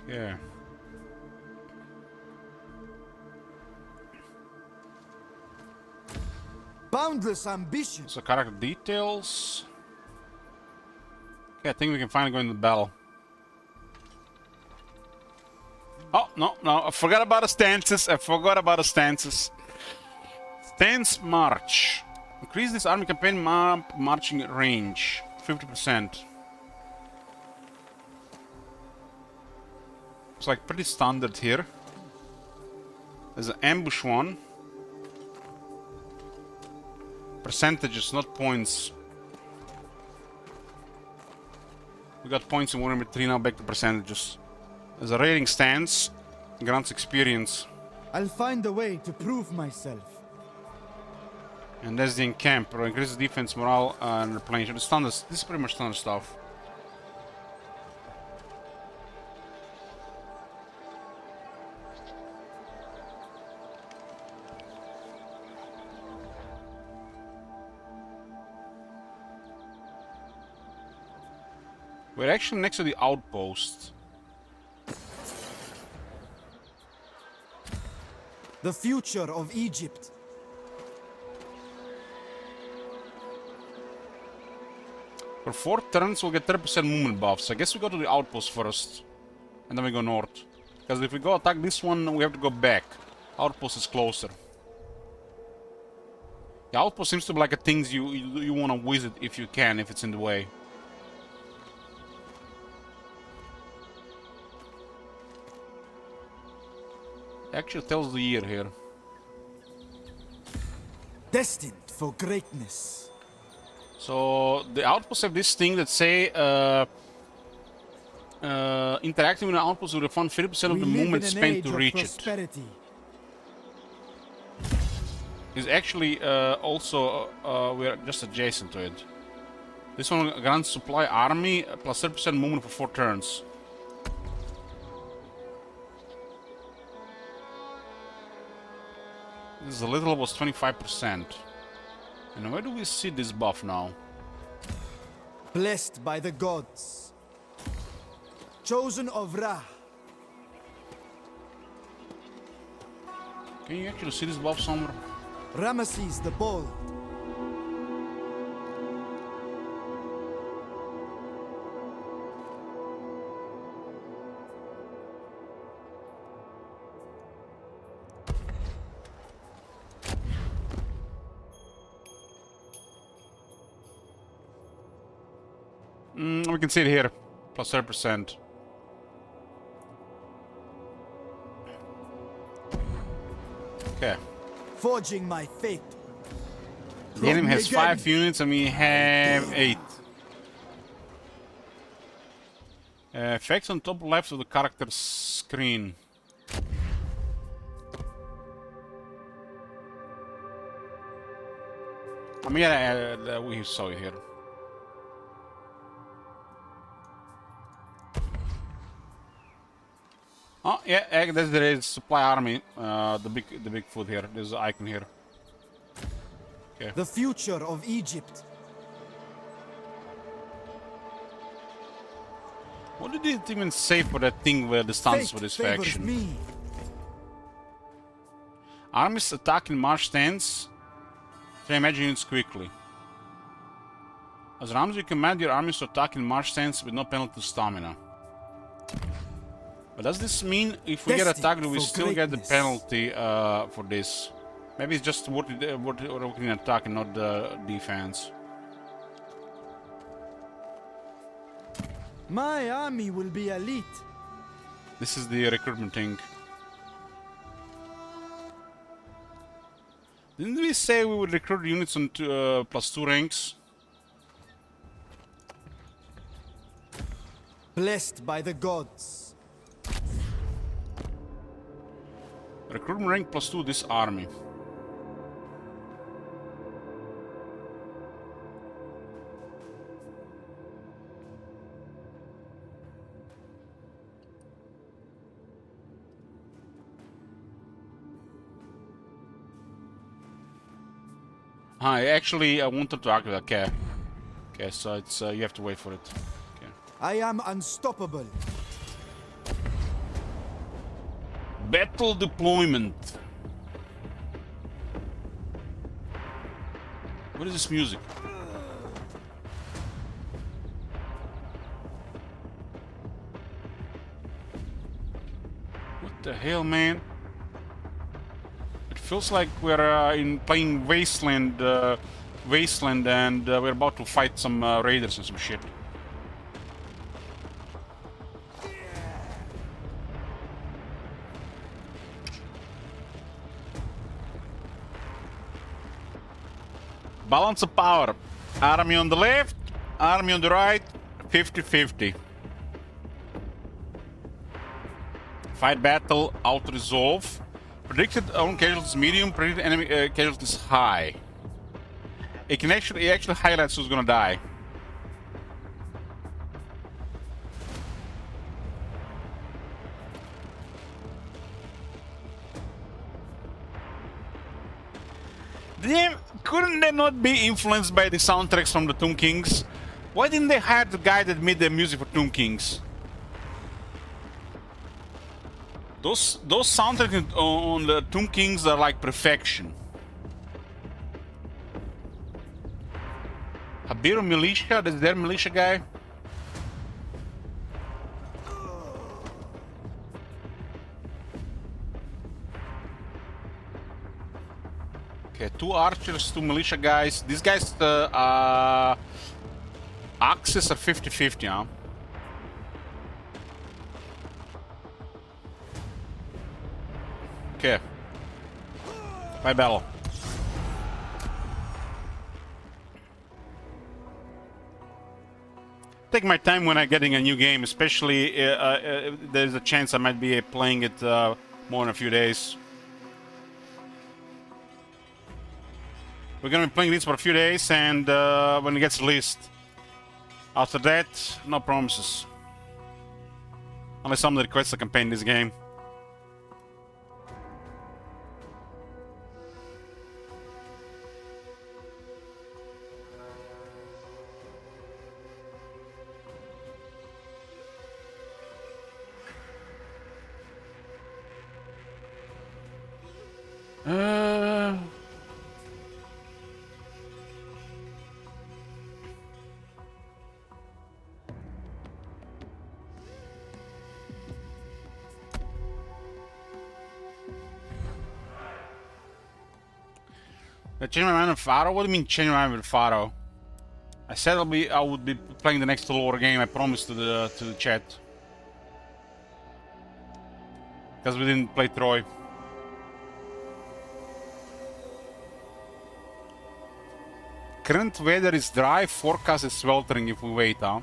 Okay. Boundless ambition. So character details. Okay, I think we can finally go into battle. Oh, no, I forgot about the stances. Stance march. Increase this army campaign marching range. 50%. It's like pretty standard here. There's an ambush one. Percentages, not points. We got points in Warhammer 3, now back to percentages. There's a raiding stance. Grants experience. I'll find a way to prove myself. And there's the encamp, or increases defense, morale, and replenishment. The standard, this is pretty much standard stuff. We're actually next to the outpost. The future of Egypt. For 4 turns, we'll get 30% movement buffs. I guess we go to the outpost first, and then we go north. Because if we go attack this one, we have to go back. Outpost is closer. The outpost seems to be like a things you want to visit if you can, if it's in the way. It actually tells the year here. Destined for greatness. So the outposts have this thing that say interacting with an outpost will refund 30% of the movement spent to reach it. Is actually also we're just adjacent to it. This one grants supply army plus 30% movement for 4 turns. This is a little was 25%. And where do we see this buff now? Blessed by the gods. Chosen of Ra. Can you actually see this buff somewhere? Ramesses the Bold. We can see it here, plus 30%. Okay. Forging my fate. The enemy has 5 units and we have 8. Effects on top left of the character screen. I mean, yeah, we saw it here. Oh yeah, there is supply army. The big foot here. There's an icon here. Okay. The future of Egypt. What did it even say for that thing where the stance for this faction? Me. Armies attack in march stance. Train magic units quickly. As Rams, you command your armies to attack in march stance with no penalty to stamina. But does this mean if we get attacked, do we still get the penalty for this? Maybe it's just working in attack and not the defense. My army will be elite. This is the recruitment thing. Didn't we say we would recruit units on +2 ranks? Blessed by the gods. Recruitment rank +2 this army. Actually, I wanted to activate. Okay, so it's you have to wait for it. Okay. I am unstoppable. Battle deployment. What is this music? What the hell, man? It feels like we're playing Wasteland, and we're about to fight some raiders and some shit. Balance of power. Army on the left, army on the right, 50-50. Fight battle, auto-resolve. Predicted own casualties medium, predicted enemy casualties high. It actually highlights who's gonna die. Couldn't they not be influenced by the soundtracks from the Tomb Kings? Why didn't they hire the guy that made the music for Tomb Kings? Those soundtracks on the Tomb Kings are like perfection. Habiru Militia, that's their militia guy. Okay, 2 archers, 2 militia guys. These guys, axes are 50-50, huh? Okay. Bye, battle. Take my time when I'm getting a new game, especially there's a chance I might be playing it more in a few days. We're gonna be playing this for a few days, and when it gets released. After that, no promises. Unless someone requests a campaign in this game. I changed my mind with Pharaoh? What do you mean change my mind with Pharaoh? I said I would be playing the next lore game. I promised to the chat. Because we didn't play Troy. Current weather is dry, forecast is sweltering if we wait, huh?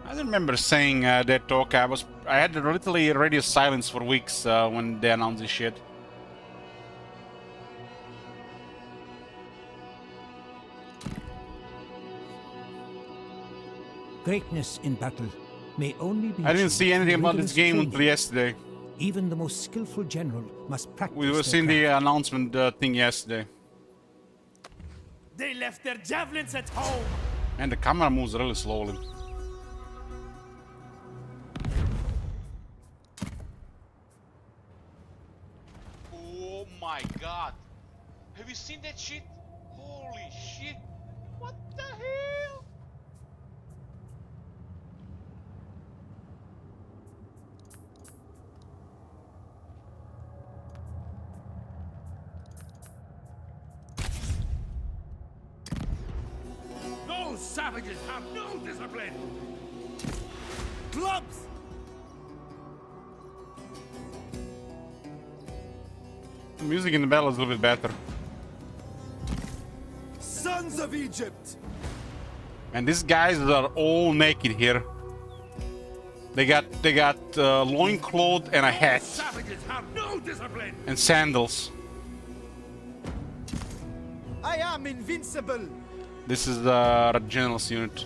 I don't remember saying that talk. I had literally radio silence for weeks when they announced this shit. Greatness in battle may only be. I didn't achieved see anything through about this rigorous game until training. yesterday. Even the most skillful general must practice. We were their seeing the craft. announcement thing yesterday. They left their javelins at home. And the camera moves really slowly. Oh my god. Have you seen that shit? Holy shit. What the hell? Those savages have no discipline! Clubs! The music in the battle is a little bit better. Sons of Egypt! And these guys are all naked here. They got loincloth and a hat Savages have no discipline! and sandals. I am invincible! This is the general's unit.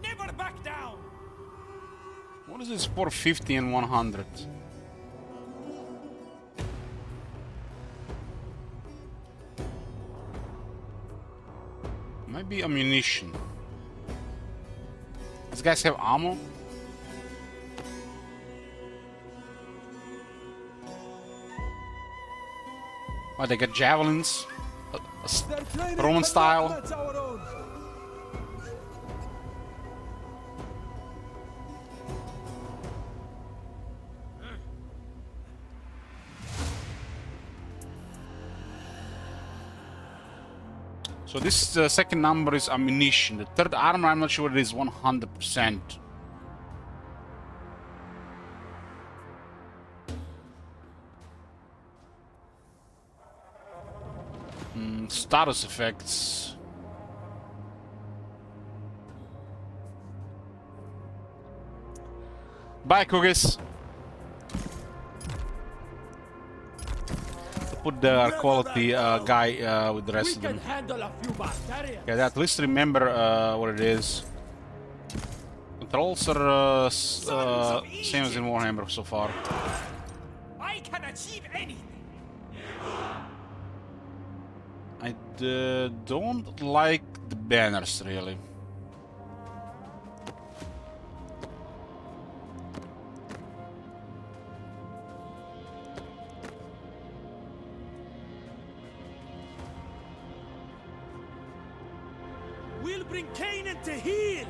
Never back down. What is this 450 and 100? Might be ammunition. These guys have ammo? Oh, they got javelins. Their training Roman style. complements our own. So this second number is ammunition. The third armor, I'm not sure it is 100%. Status effects. Bye, cookies. Put the quality guy with the rest of them. Handle a few barbarians. Okay, at least remember what it is. Controls are same as in Warhammer so far. I can achieve anything. I don't like the banners really. We'll bring Canaan to heel.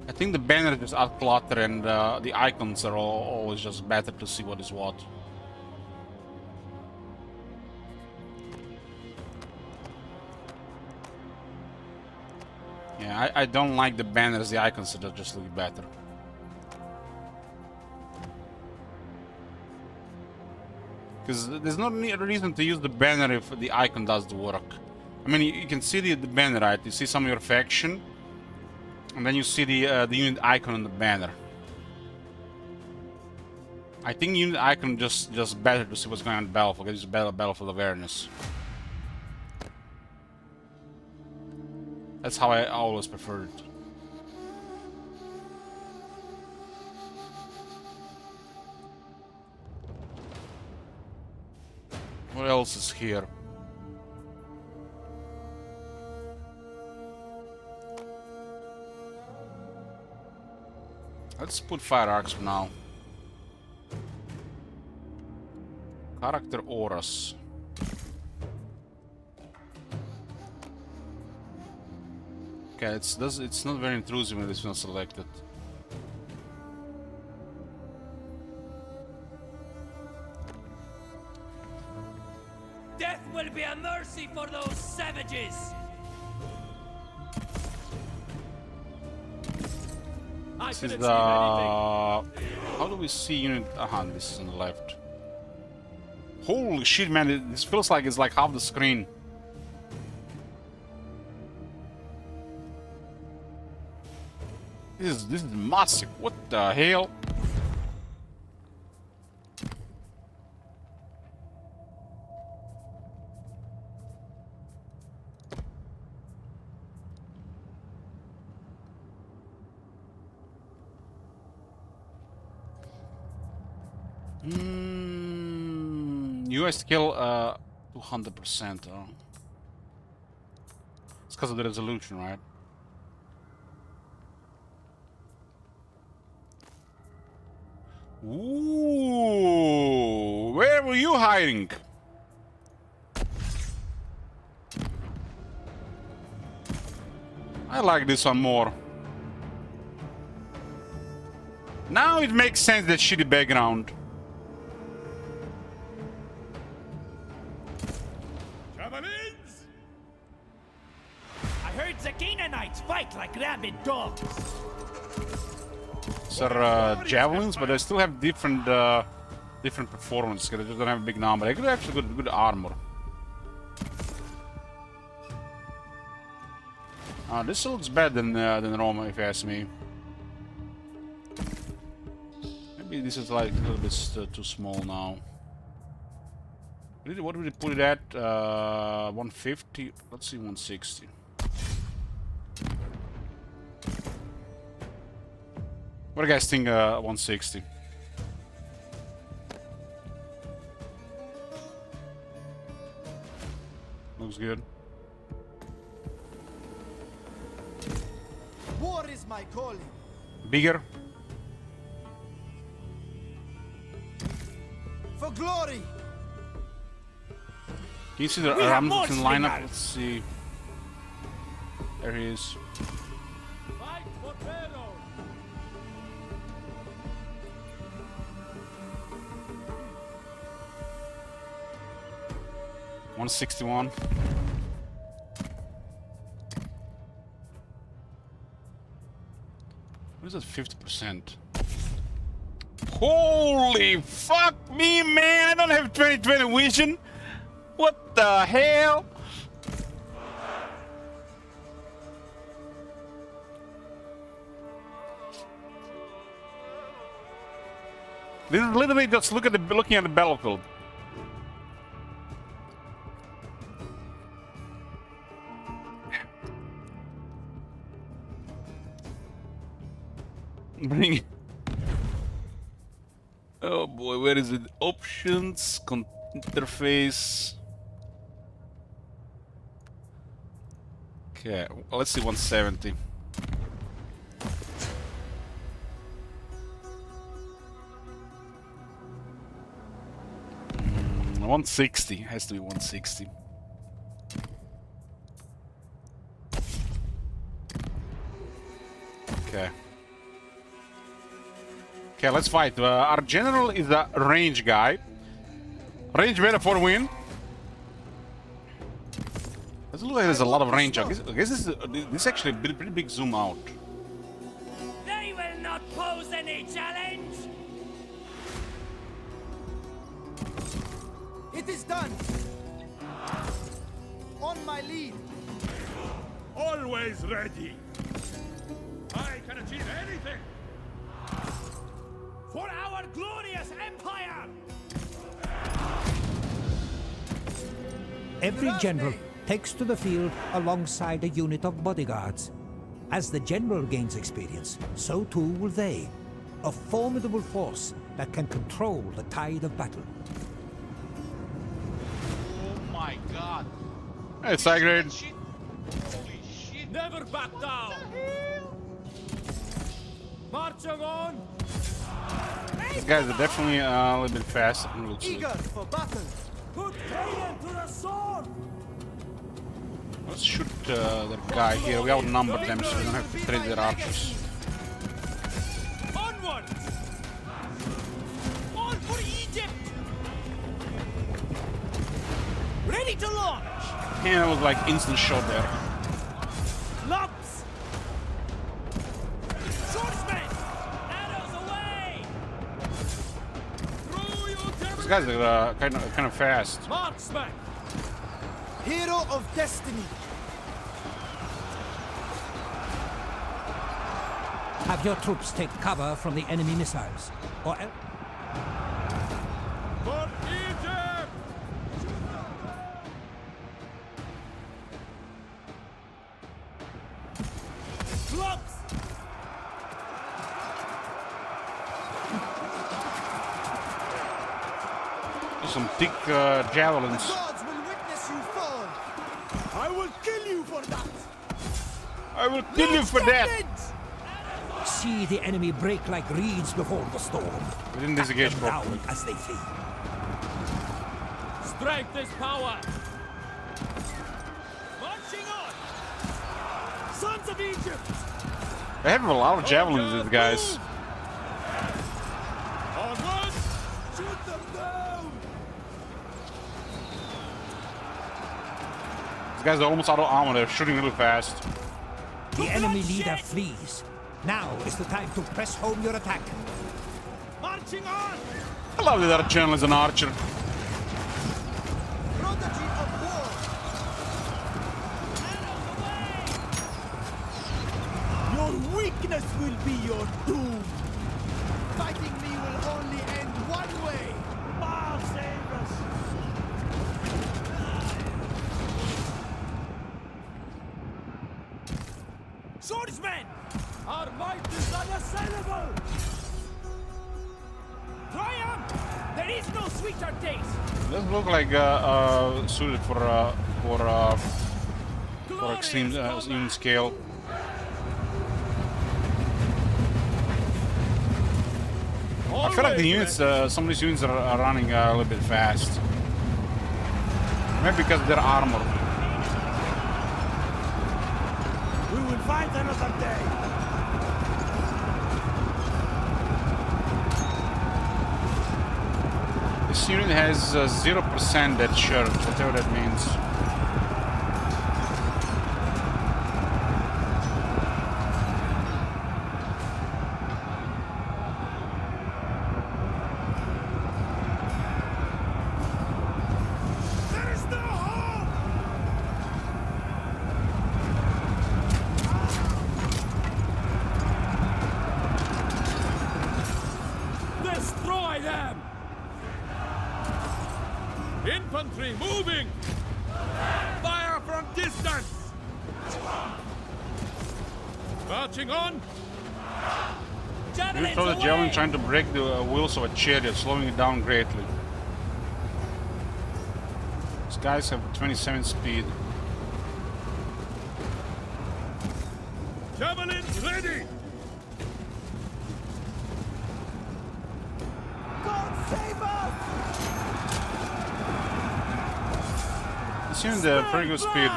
I think the banners just add clutter and the icons are always just better to see what is what. Yeah, I don't like the banners, the icons that just look better. Because there's no reason to use the banner if the icon does the work. I mean, you can see the banner, right? You see some of your faction, and then you see the unit icon on the banner. I think unit icon just better to see what's going on in the battlefield, because it's a battlefield awareness. That's how I always preferred it. What else is here? Let's put fire arcs for now. Character auras. Okay, it's not very intrusive when it's not selected. Death will be a mercy for those savages. I This can is achieve the... anything. How do we see unit... Aha, this is on the left. Holy shit, man, this feels like it's like half the screen. This is massive. What the hell? US kill 200%. It's because of the resolution, right? Ooh, where were you hiding? I like this one more. Now it makes sense, that shitty background. Javelins! I heard the Canaanites fight like rabid dogs. These are javelins, but they still have different different performance. They just don't have a big number. They could actually good armor. This looks better than Roma, if you ask me. Maybe this is like a little bit too small now. What did we put it at? 150? Let's see, 160. What do you guys think? 160. Looks good. War is my calling. Bigger. For glory. Can you see the We have more Ramsden lineup? slingers. Let's see. There he is. Fight for Pharaoh. 161. What is that? 50%. Holy fuck me, man! I don't have 20/20 vision. What the hell? This is literally just looking at the battlefield. Bring. Oh boy, where is it? Options, interface. Okay, let's see 170. 160 has to be 160. Okay. Okay, let's fight. Our general is a range guy. Range better for win. Doesn't look like there's a lot of range. I guess this is actually a pretty big zoom out. They will not pose any challenge! It is done! On my lead! Always ready. I can achieve anything. For our glorious empire! Every general takes to the field alongside a unit of bodyguards. As the general gains experience, so too will they. A formidable force that can control the tide of battle. Oh my god. Hey, it's high grade. Shit. Holy shit. Never back down! Marching on! These guys are definitely a little bit faster than it looks Eager like. for battle! Put Canaan to the sword! Let's shoot that guy here. We outnumbered them, so we don't have to trade their archers. Onward! On for Egypt! Ready to launch! And it was like instant shot there. Lumps! Swordsmen! Arrows away! Through your These guys are kind of fast. Marksman! Hero of destiny! Have your troops take cover from the enemy missiles, or else... For Egypt! Clubs! Some thick javelins. Gods will witness you fall! I will kill you for that! I will kill you for that! See the enemy break like reeds before the storm. We didn't disengage Them properly. down as they flee. Strength is power! Marching on! Sons of Egypt! They have a lot of javelins, these guys. Onward! Shoot them down! These guys are almost out of armor. They're shooting really fast. The enemy leader flees. Now is the time to press home your attack. Marching on! I love that our general is an archer. Prodigy of war! Your weakness will be your doom! Fighting me will only end one way! Baal save us! Swordsmen! Our might is unassailable! Triumph! There is no sweeter taste! Doesn't look like suited for extreme even scale. I feel like the units, some of these units are running a little bit fast. Maybe because of their armor. We will fight another day! This unit has 0% that shirt, whatever that means. There is no hope! Destroy Marching on! You throw the javelin trying to break the wheels of a chariot, slowing it down greatly. These guys have 27 speed. Javelins ready! God save us! It's even the pretty good speed.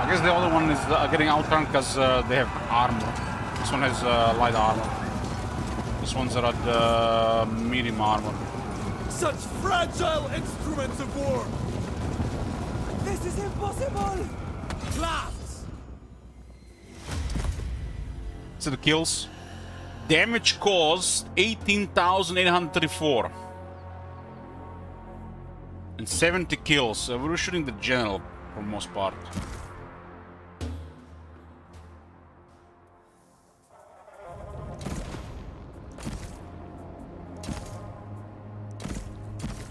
I guess the other one is getting outrun because they have armor. This one has light armor. This one's at medium armor. Such fragile instruments of war! This is impossible! Class! So the kills. Damage caused 18,834. And 70 kills. We were shooting the general for the most part.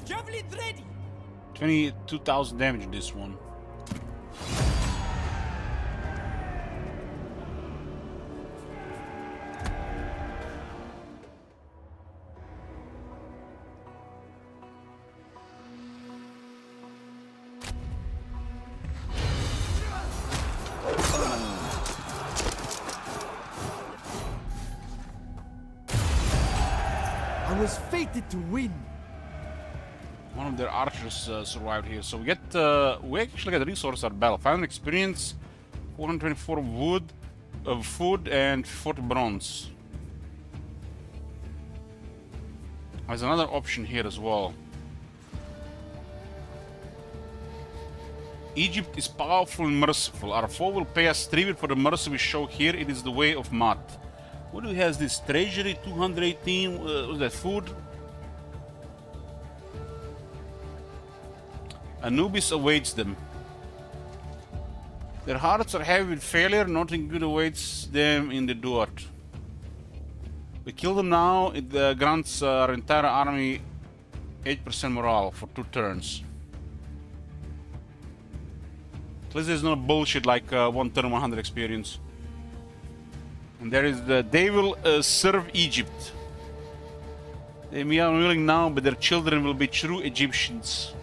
Javelin ready! 22,000 damage in this one. I was fated to win. One of their archers survived here, so we actually get resources at battle. 500 experience, 424 wood, food, and 40 bronze. There's another option here as well. Egypt is powerful and merciful. Our foe will pay us tribute for the mercy we show here. It is the way of Maat. What do we have? This treasury 218. Was that food? Anubis awaits them. Their hearts are heavy with failure. Nothing good awaits them in the duat. We kill them now. It grants our entire army 8% morale for 2 turns. At least there's no bullshit like 1 turn 100 experience. And there is they will serve Egypt. They may be unwilling now, but their children will be true Egyptians.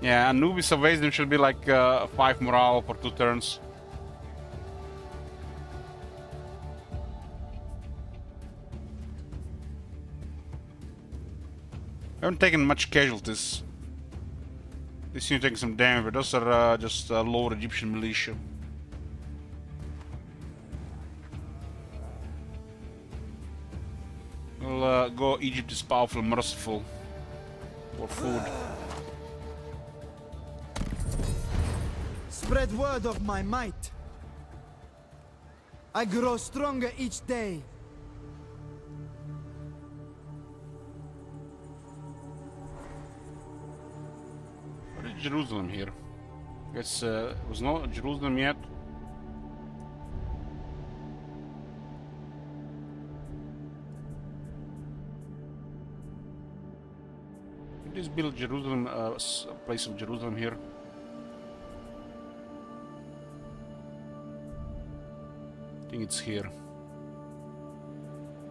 Yeah, Anubis obeys them should be like 5 morale for 2 turns. I haven't taken much casualties. They seem to take some damage, but those are just lower Egyptian militia. We'll go Egypt is powerful and merciful for food. Spread word of my might. I grow stronger each day. What is Jerusalem here? Guess was not Jerusalem yet. Did this build Jerusalem, a place of Jerusalem here? I think it's here.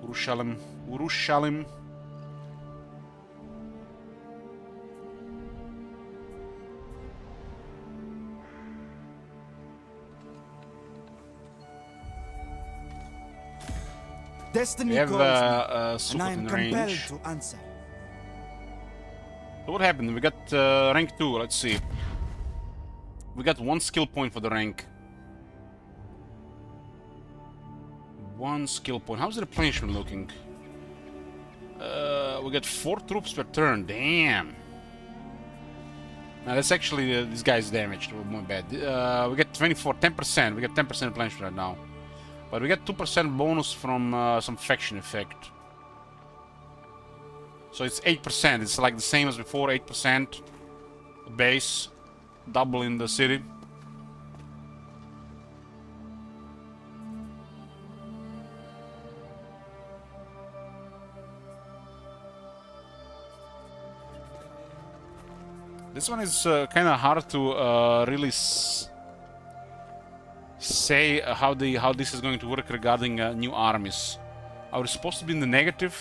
Urushalim. Urushalim. Destiny We have calls me, and I Sukkot am in compelled range. to answer. So what happened? We got rank 2, let's see. We got 1 skill point for the rank. 1 skill point. How's the replenishment looking? We got 4 troops per turn. Damn. Now that's actually this guy's damaged. My bad. We get 10%. We get 10% replenishment right now. But we get 2% bonus from some faction effect. So it's 8%. It's like the same as before, 8% base, double in the city. This one is kind of hard to really say how this is going to work regarding new armies. Are we supposed to be in the negative?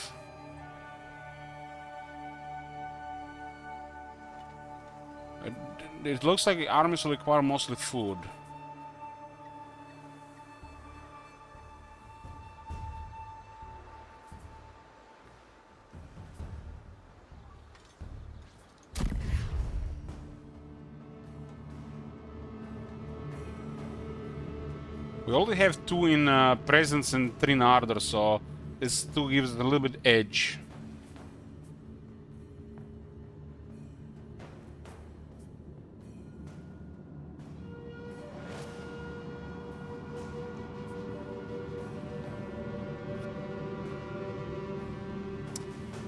It looks like armies will require mostly food. We already have 2 in presence and 3 in ardor, so this 2 gives it a little bit edge.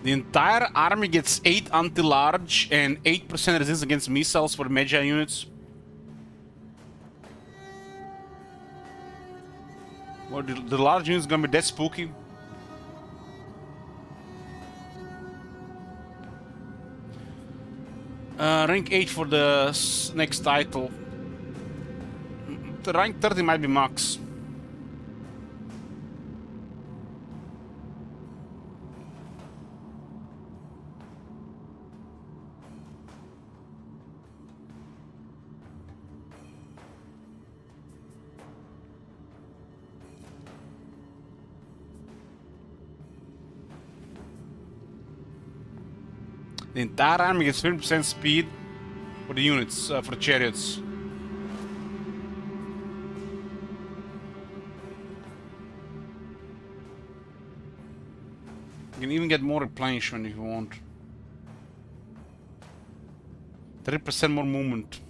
The entire army gets 8 anti-large and 8% resistance against missiles for Magi units. Well, the large unit is gonna be that spooky. Rank 8 for the next title. The rank 30 might be max. The entire army gets 20% speed for the units, for the chariots. You can even get more replenishment if you want. 30% more movement.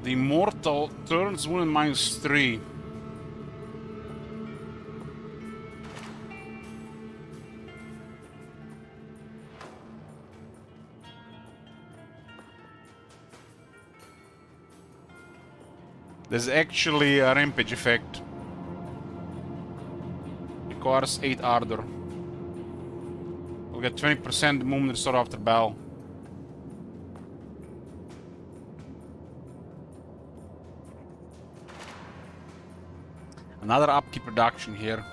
The Immortal turns wounded -3. There's actually a rampage effect. Requires 8 ardor. We'll get 20% movement restore after battle. Another upkeep reduction here.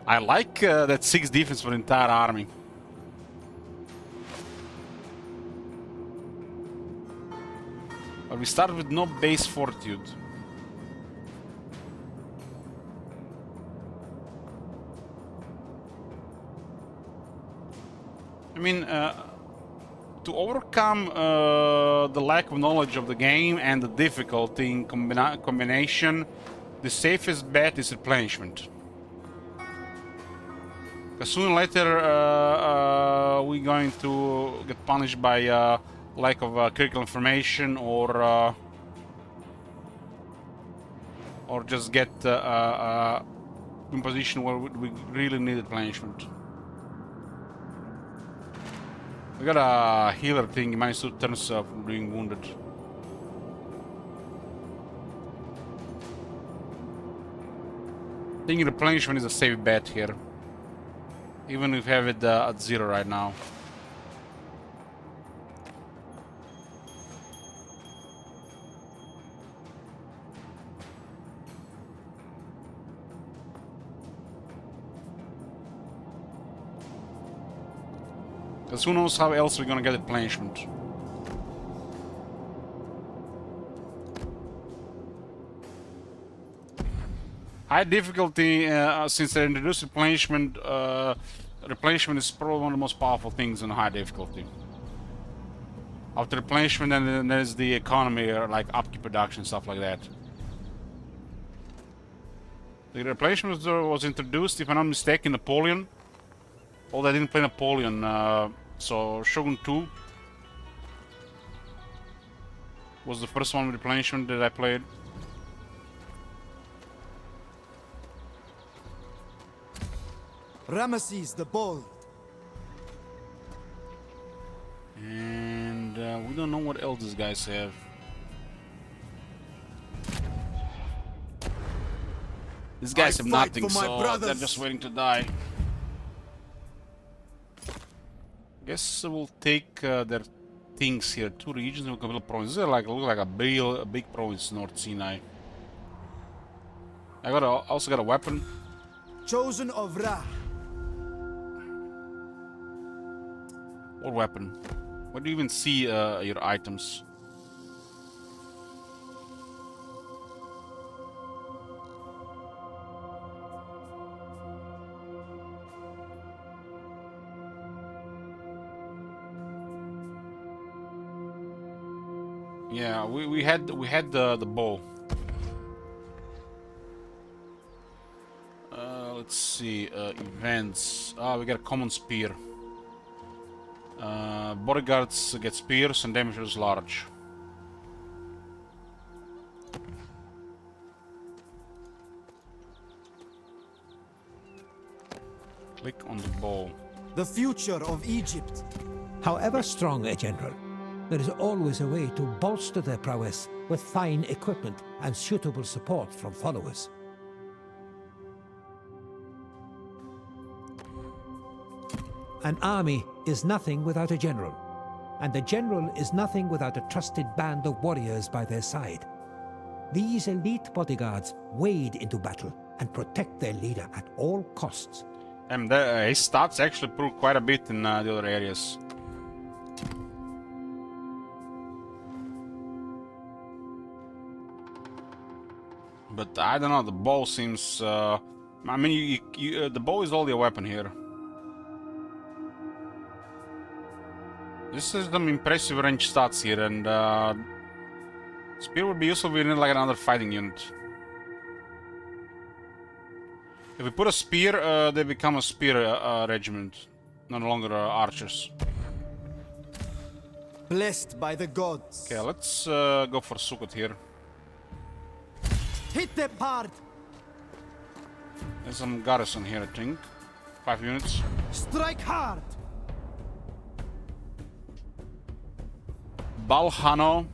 I like that 6 defense for the entire army. But we start with no base fortitude. I mean, to overcome the lack of knowledge of the game and the difficulty in combination, the safest bet is replenishment. Because sooner or later we're going to get punished by lack of critical information or just get in position where we really need replenishment. We got a healer thing, he managed to turn himself from being wounded. I think replenishment is a safe bet here. Even if we have it at 0 right now. Because who knows how else we're gonna get replenishment. High difficulty, since they introduced replenishment, replenishment is probably one of the most powerful things in high difficulty. After replenishment, then there's the economy, like upkeep production, stuff like that. The replenishment was introduced, if I'm not mistaken, Napoleon. Although I didn't play Napoleon, so Shogun 2 was the first one with replenishment that I played. Ramesses the Bold. And don't know what else these guys have. These guys have nothing, so they're just waiting to die. Guess we'll take their things here. 2 regions and a couple of provinces. This is like look like a big province, North Sinai. I also got a weapon. Chosen of Ra. What weapon? Where do you even see your items? Yeah, we had the bow. Let's see, events. We got a common spear. Bodyguards get spears and damage is large. Click on the bow. The future of Egypt. However strong a general, there is always a way to bolster their prowess with fine equipment and suitable support from followers. An army is nothing without a general, and a general is nothing without a trusted band of warriors by their side. These elite bodyguards wade into battle and protect their leader at all costs. And his stats actually improved quite a bit in the other areas. But I don't know, the bow seems... I mean, the bow is only a weapon here. This is some impressive range stats here, and spear would be useful if we need like another fighting unit. If we put a spear, they become a spear regiment, no longer archers. Blessed by the gods. Okay, let's go for Sukkot here. Hit them hard. There's some garrison here, I think. 5 units. Strike hard. Balhano.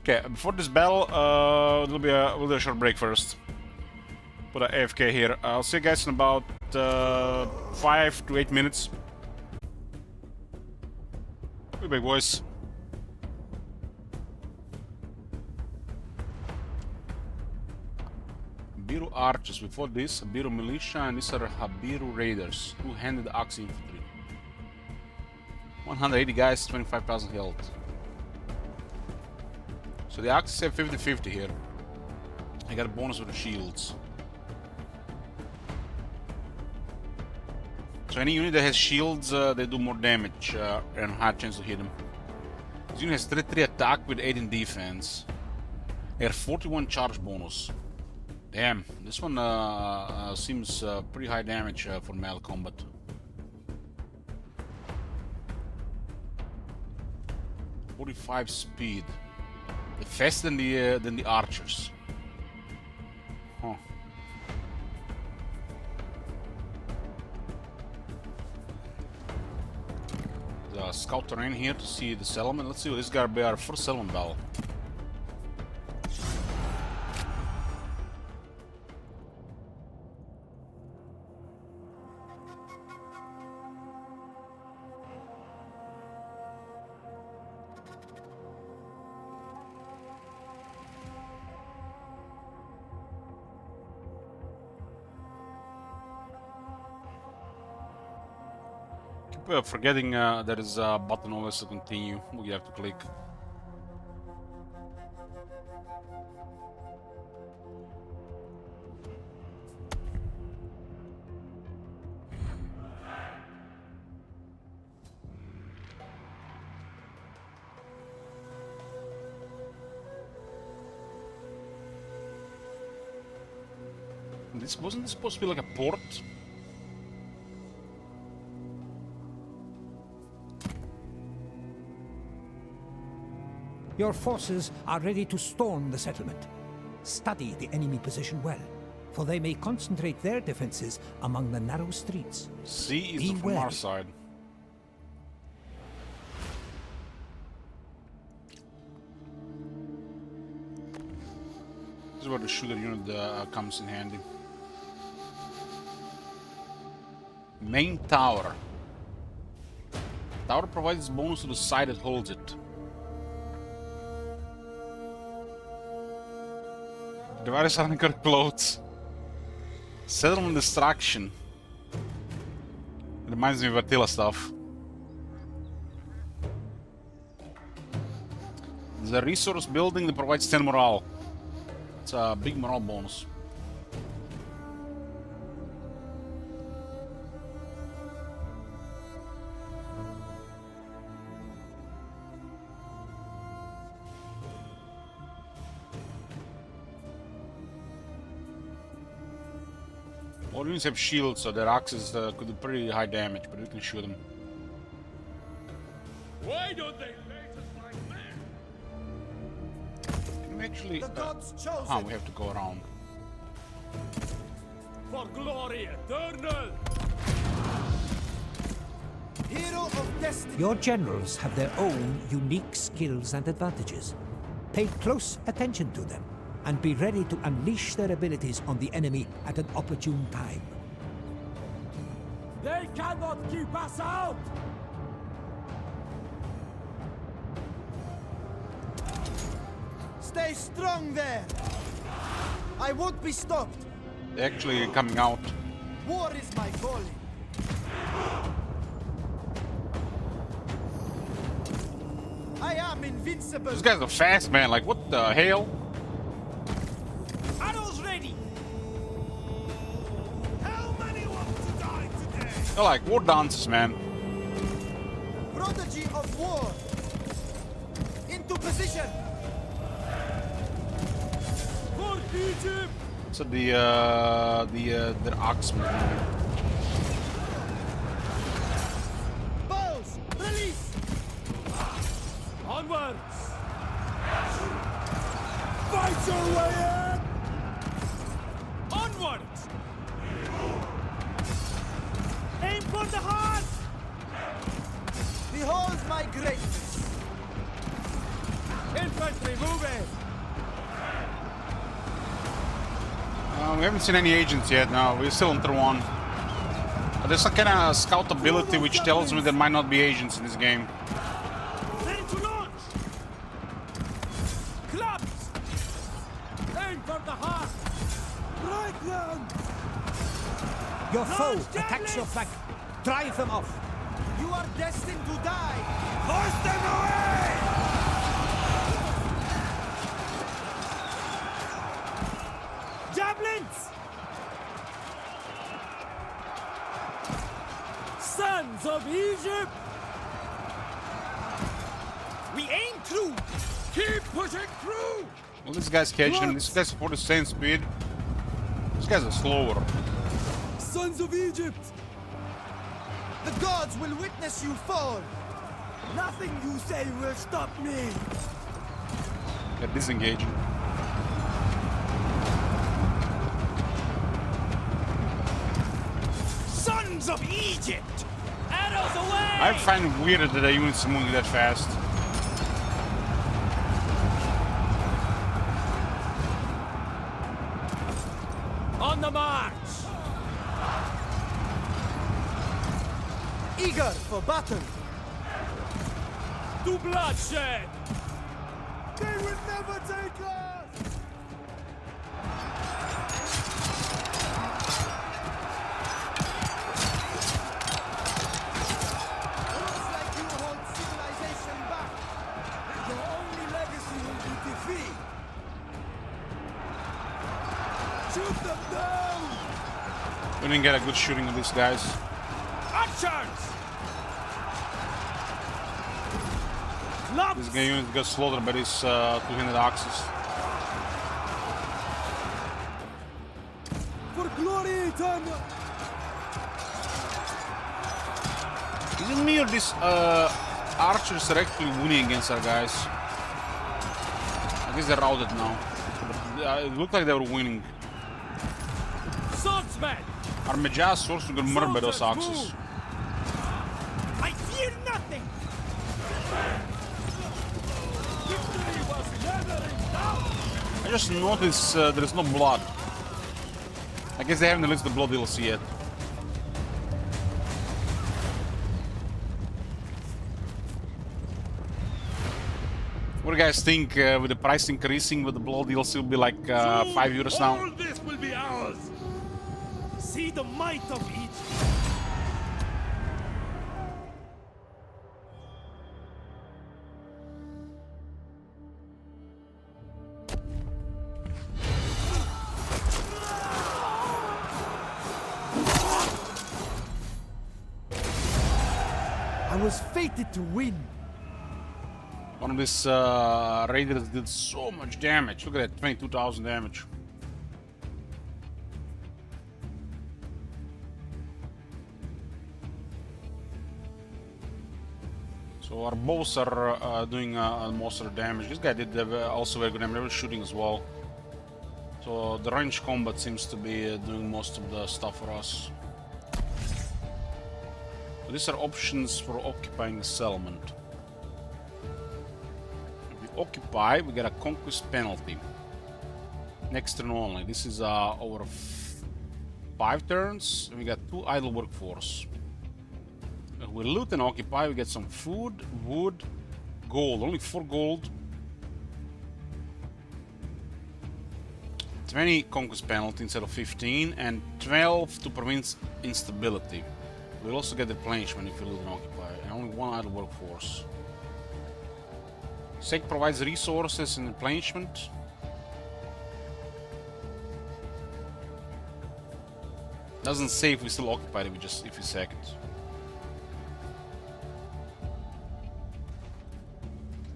Okay, before this battle, we'll do a short break first. Put a AFK here. I'll see you guys in about 5 to 8 minutes. Be big boys. Habiru archers. Before this, Habiru militia, and these are Habiru raiders, two-handed ox infantry. 180 guys, 25,000 health. So the axes have 50-50 here. I got a bonus with the shields. So any unit that has shields, they do more damage and higher chance to hit them. This unit has 3 attack with 8 in defense. They have 41 charge bonus. Damn, this one seems pretty high damage for melee combat. .45 speed. They're faster than the archers. Huh. There's a scout terrain here to see the settlement. Let's see what this guy be our first settlement battle. Forgetting there is a button always to continue. We have to click. Wasn't this supposed to be like a port? Your forces are ready to storm the settlement. Study the enemy position well. for they may concentrate their defenses among the narrow streets. Sea is Be from our wary. side. This is where the shooter unit comes in handy. Main tower. Tower provides bonus to the side that holds it. Device anchor clothes. Settlement distraction. It reminds me of Attila stuff. The resource building that provides 10 morale. It's a big morale bonus. All units have shields, so their axes could do pretty high damage, but we can shoot them. Why don't they make us like men? Can we actually... The gods chose we it. have to go around. For glory eternal! Hero of destiny. Your generals have their own unique skills and advantages. Pay close attention to them, and be ready to unleash their abilities on the enemy at an opportune time. They cannot keep us out! Stay strong there. I won't be stopped. They're actually coming out. War is my calling. I am invincible. These guys are fast, man. Like, what the hell? Arrows ready! How many want to die today? They're like war dances, man. Prodigy of war. Into position. For Egypt! So their oxmen. Bows. Release. Onwards! Fight your way in! Onwards! Aim for the heart! Behold my greatness. Infantry moving! We haven't seen any agents yet. No, we're still on turn 1. But there's some kind of scout ability which tells me there might not be agents in this game. Ready to launch! Clubs! Aim for the heart! Right round! Your foe Launch attacks your flank. Drive them off. You are destined to die. Force them away! Javelins! Sons of Egypt! We aim through! Keep pushing through! Well, this guy's catching him. This guy's for the same speed. These guys are slower. Sons of Egypt! The gods will witness you fall. Nothing you say will stop me! They're disengaging. Sons of Egypt! Arrows away! I find it weird that the units are moving that fast. On the march! Eager for battle. To bloodshed! They will never take us! Looks like you hold civilization back. Your only legacy will be defeat! Shoot them down! We didn't get a good shooting of these guys. Archers! This guy unit got slaughtered by these two-handed axes. For glory eternal! Is it me or these archers are actually winning against our guys? I guess they're routed now. But, it looked like they were winning. swordsman! Armeja source gonna murder those Soldiers, axes. move! I fear nothing! Victory was never in doubt! I just noticed there is no blood. I guess they haven't released the blood DLC yet. What do you guys think with the price increasing with the blood DLC will be like €5 now? All this will be ours. See the might of Egypt! I was fated to win. One of these raiders did so much damage. Look at that, 22,000 damage. So our bows are doing most of the damage. This guy did also very good damage. They were shooting as well. So the range combat seems to be doing most of the stuff for us. So these are options for occupying a settlement. If we occupy, we get a conquest penalty. Next turn only. This is over 5 turns, and we got 2 idle workforce. If we loot and occupy, we get some food, wood, gold. Only 4 gold. 20 conquest penalty instead of 15, and 12 to prevent instability. We'll also get replenishment if we loot and occupy, and only 1 idle workforce. SEC provides resources and replenishment. Doesn't say if we still occupy it, if we sack it.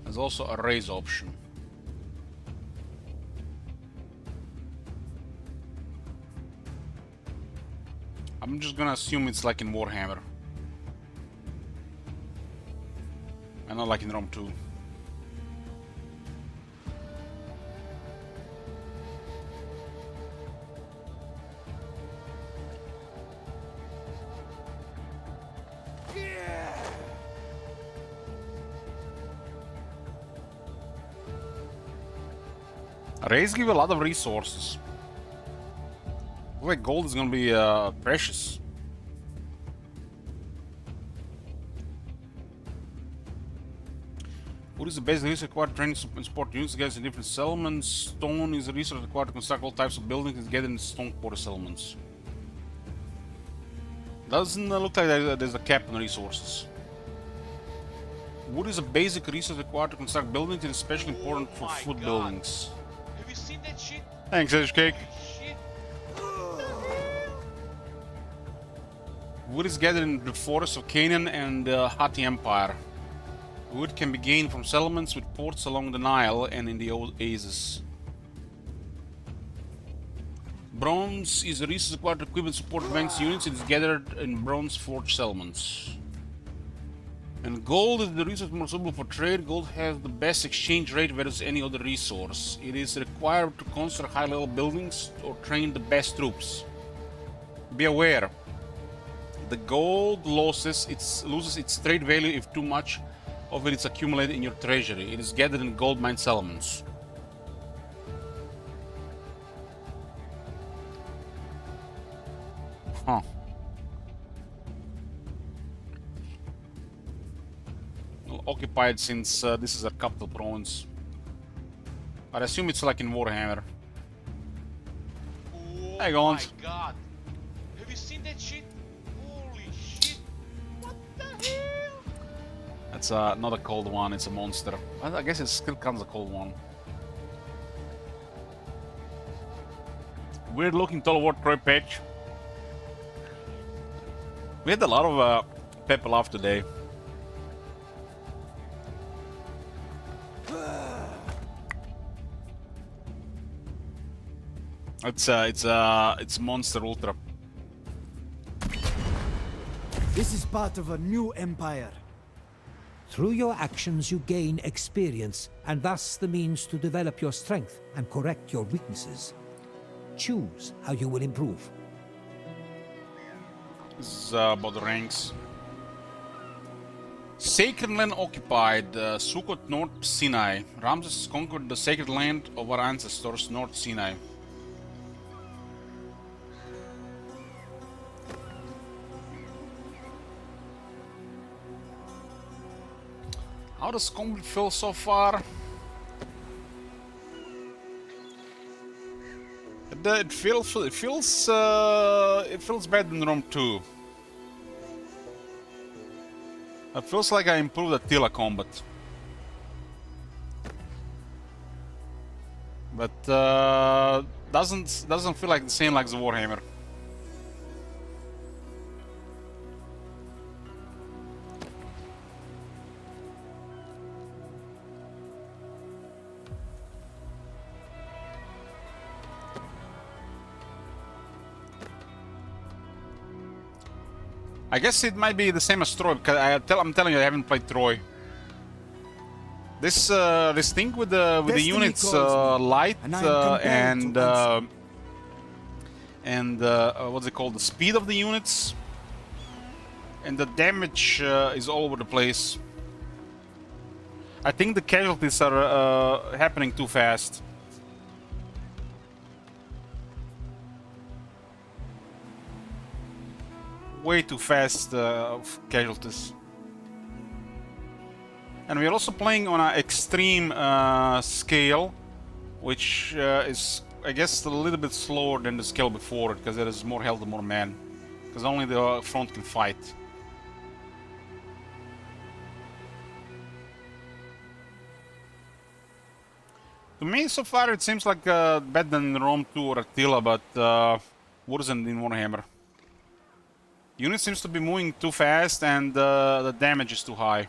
There's also a raise option. I'm just gonna assume it's like in Warhammer. And not like in Rome 2. Rays give a lot of resources. Looks like gold is gonna be precious. Wood is the basic resource required to train and support units against the different settlements. Stone is a resource required to construct all types of buildings and get in stone quarter settlements. Doesn't look like there's a cap on resources. Wood is a basic resource required to construct buildings and is especially important for food buildings. Have you seen that shit? Thanks, Edge Cake. Shit. Wood is gathered in the forests of Canaan and the Hatti Empire. Wood can be gained from settlements with ports along the Nile and in the oases. Bronze is a resource required to equip and support advanced units. It is gathered in bronze forged settlements. And gold is the resource more suitable for trade. Gold has the best exchange rate versus any other resource. It is required to construct high-level buildings or train the best troops. Be aware, the gold loses its trade value if too much of it is accumulated in your treasury. It is gathered in gold mine settlements. Huh. Well, occupied since this is a capital province. I assume it's like in Warhammer. Oh Hey, go on. my god. Have you seen that shit? Holy shit. What the hell? That's not a cold one, it's a monster. I guess it still counts a cold one. Weird looking Total War Troy patch. We had a lot of people off today. It's Monster Ultra. This is part of a new empire. Through your actions, you gain experience, and thus the means to develop your strength and correct your weaknesses. Choose how you will improve. This is about the ranks. Sacred land occupied, Sukkot, North Sinai. Ramses conquered the sacred land of our ancestors, North Sinai. How does combat feel so far? It feels better than Rome 2. It feels like I improved Attila combat. But doesn't feel like the same like the Warhammer. I guess it might be the same as Troy, because I'm telling you, I haven't played Troy. This thing with the units light and what's it called? The speed of the units and the damage is all over the place. I think the casualties are happening too fast. Way too fast casualties. And we're also playing on an extreme scale, which is, I guess, a little bit slower than the scale before, because there is more health and more men. Because only the front can fight. To me, so far, it seems like better than Rome 2 or Attila, but worse than in Warhammer. Unit seems to be moving too fast and the damage is too high.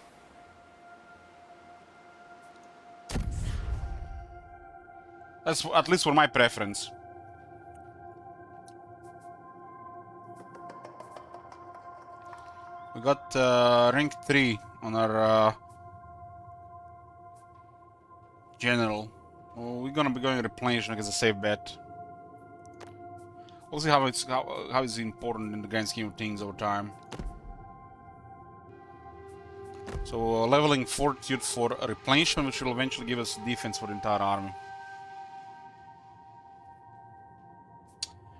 That's at least for my preference. We got rank 3 on our general. Well, we're gonna be going replenishment as a safe bet. We'll see how it's important in the grand scheme of things over time. So leveling fortitude for a replenishment, which will eventually give us defense for the entire army.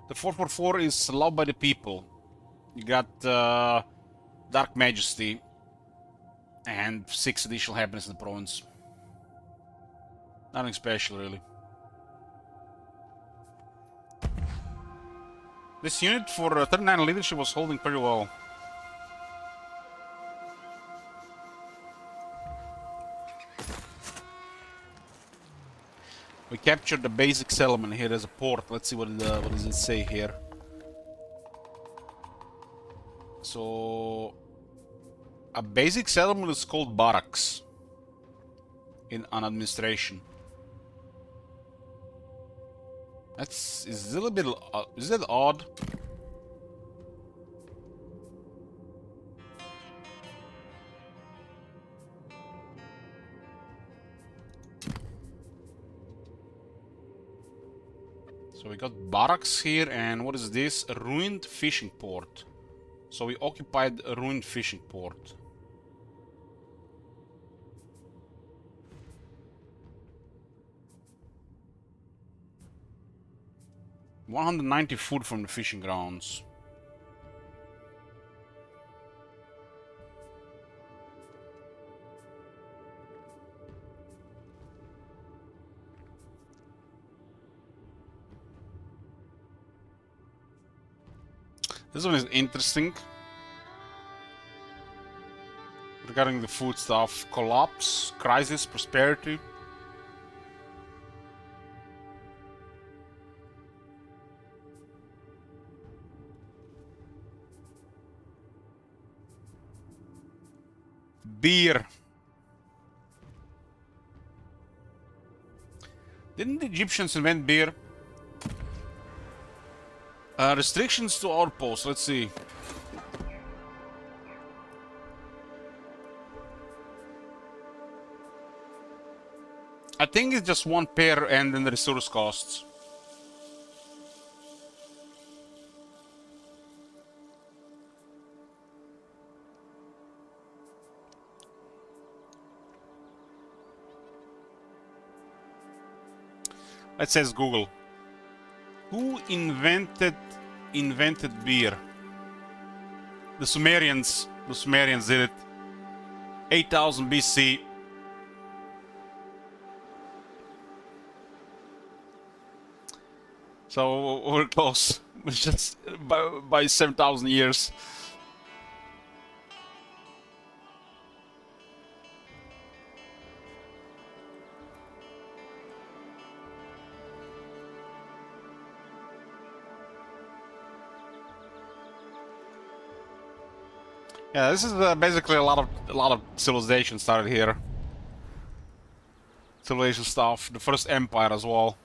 The 444 is loved by the people. You got Dark Majesty and 6 additional happiness in the province. Nothing special, really. This unit for 39 leadership was holding pretty well. We captured the basic settlement here as a port. Let's see what does it say here. So a basic settlement is called barracks in an administration. Is a little bit is that odd? So we got barracks here, and what is this? A ruined fishing port. So we occupied a ruined fishing port. $190 food from the fishing grounds. This one is interesting. Regarding the food stuff, collapse, crisis, prosperity. Beer. Didn't the Egyptians invent beer? Restrictions to outposts, let's see. I think it's just one pair and then the resource costs. Let's says Google. Who invented beer? The Sumerians. The Sumerians did it. 8000 BC. So we're close. It's just by 7,000 years. Yeah, this is basically a lot of civilization started here. Civilization stuff. The first empire as well.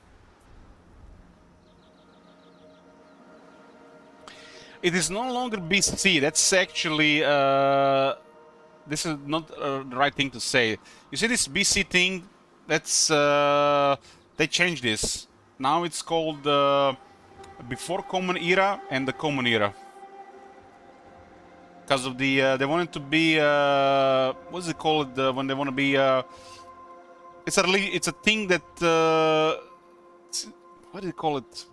It is no longer BC. That's actually this is not the right thing to say. You see this BC thing? That's they changed this. Now it's called before Common Era and the Common Era. Because of the they want it to be what's it called when they want to be it's a thing that what do you call it?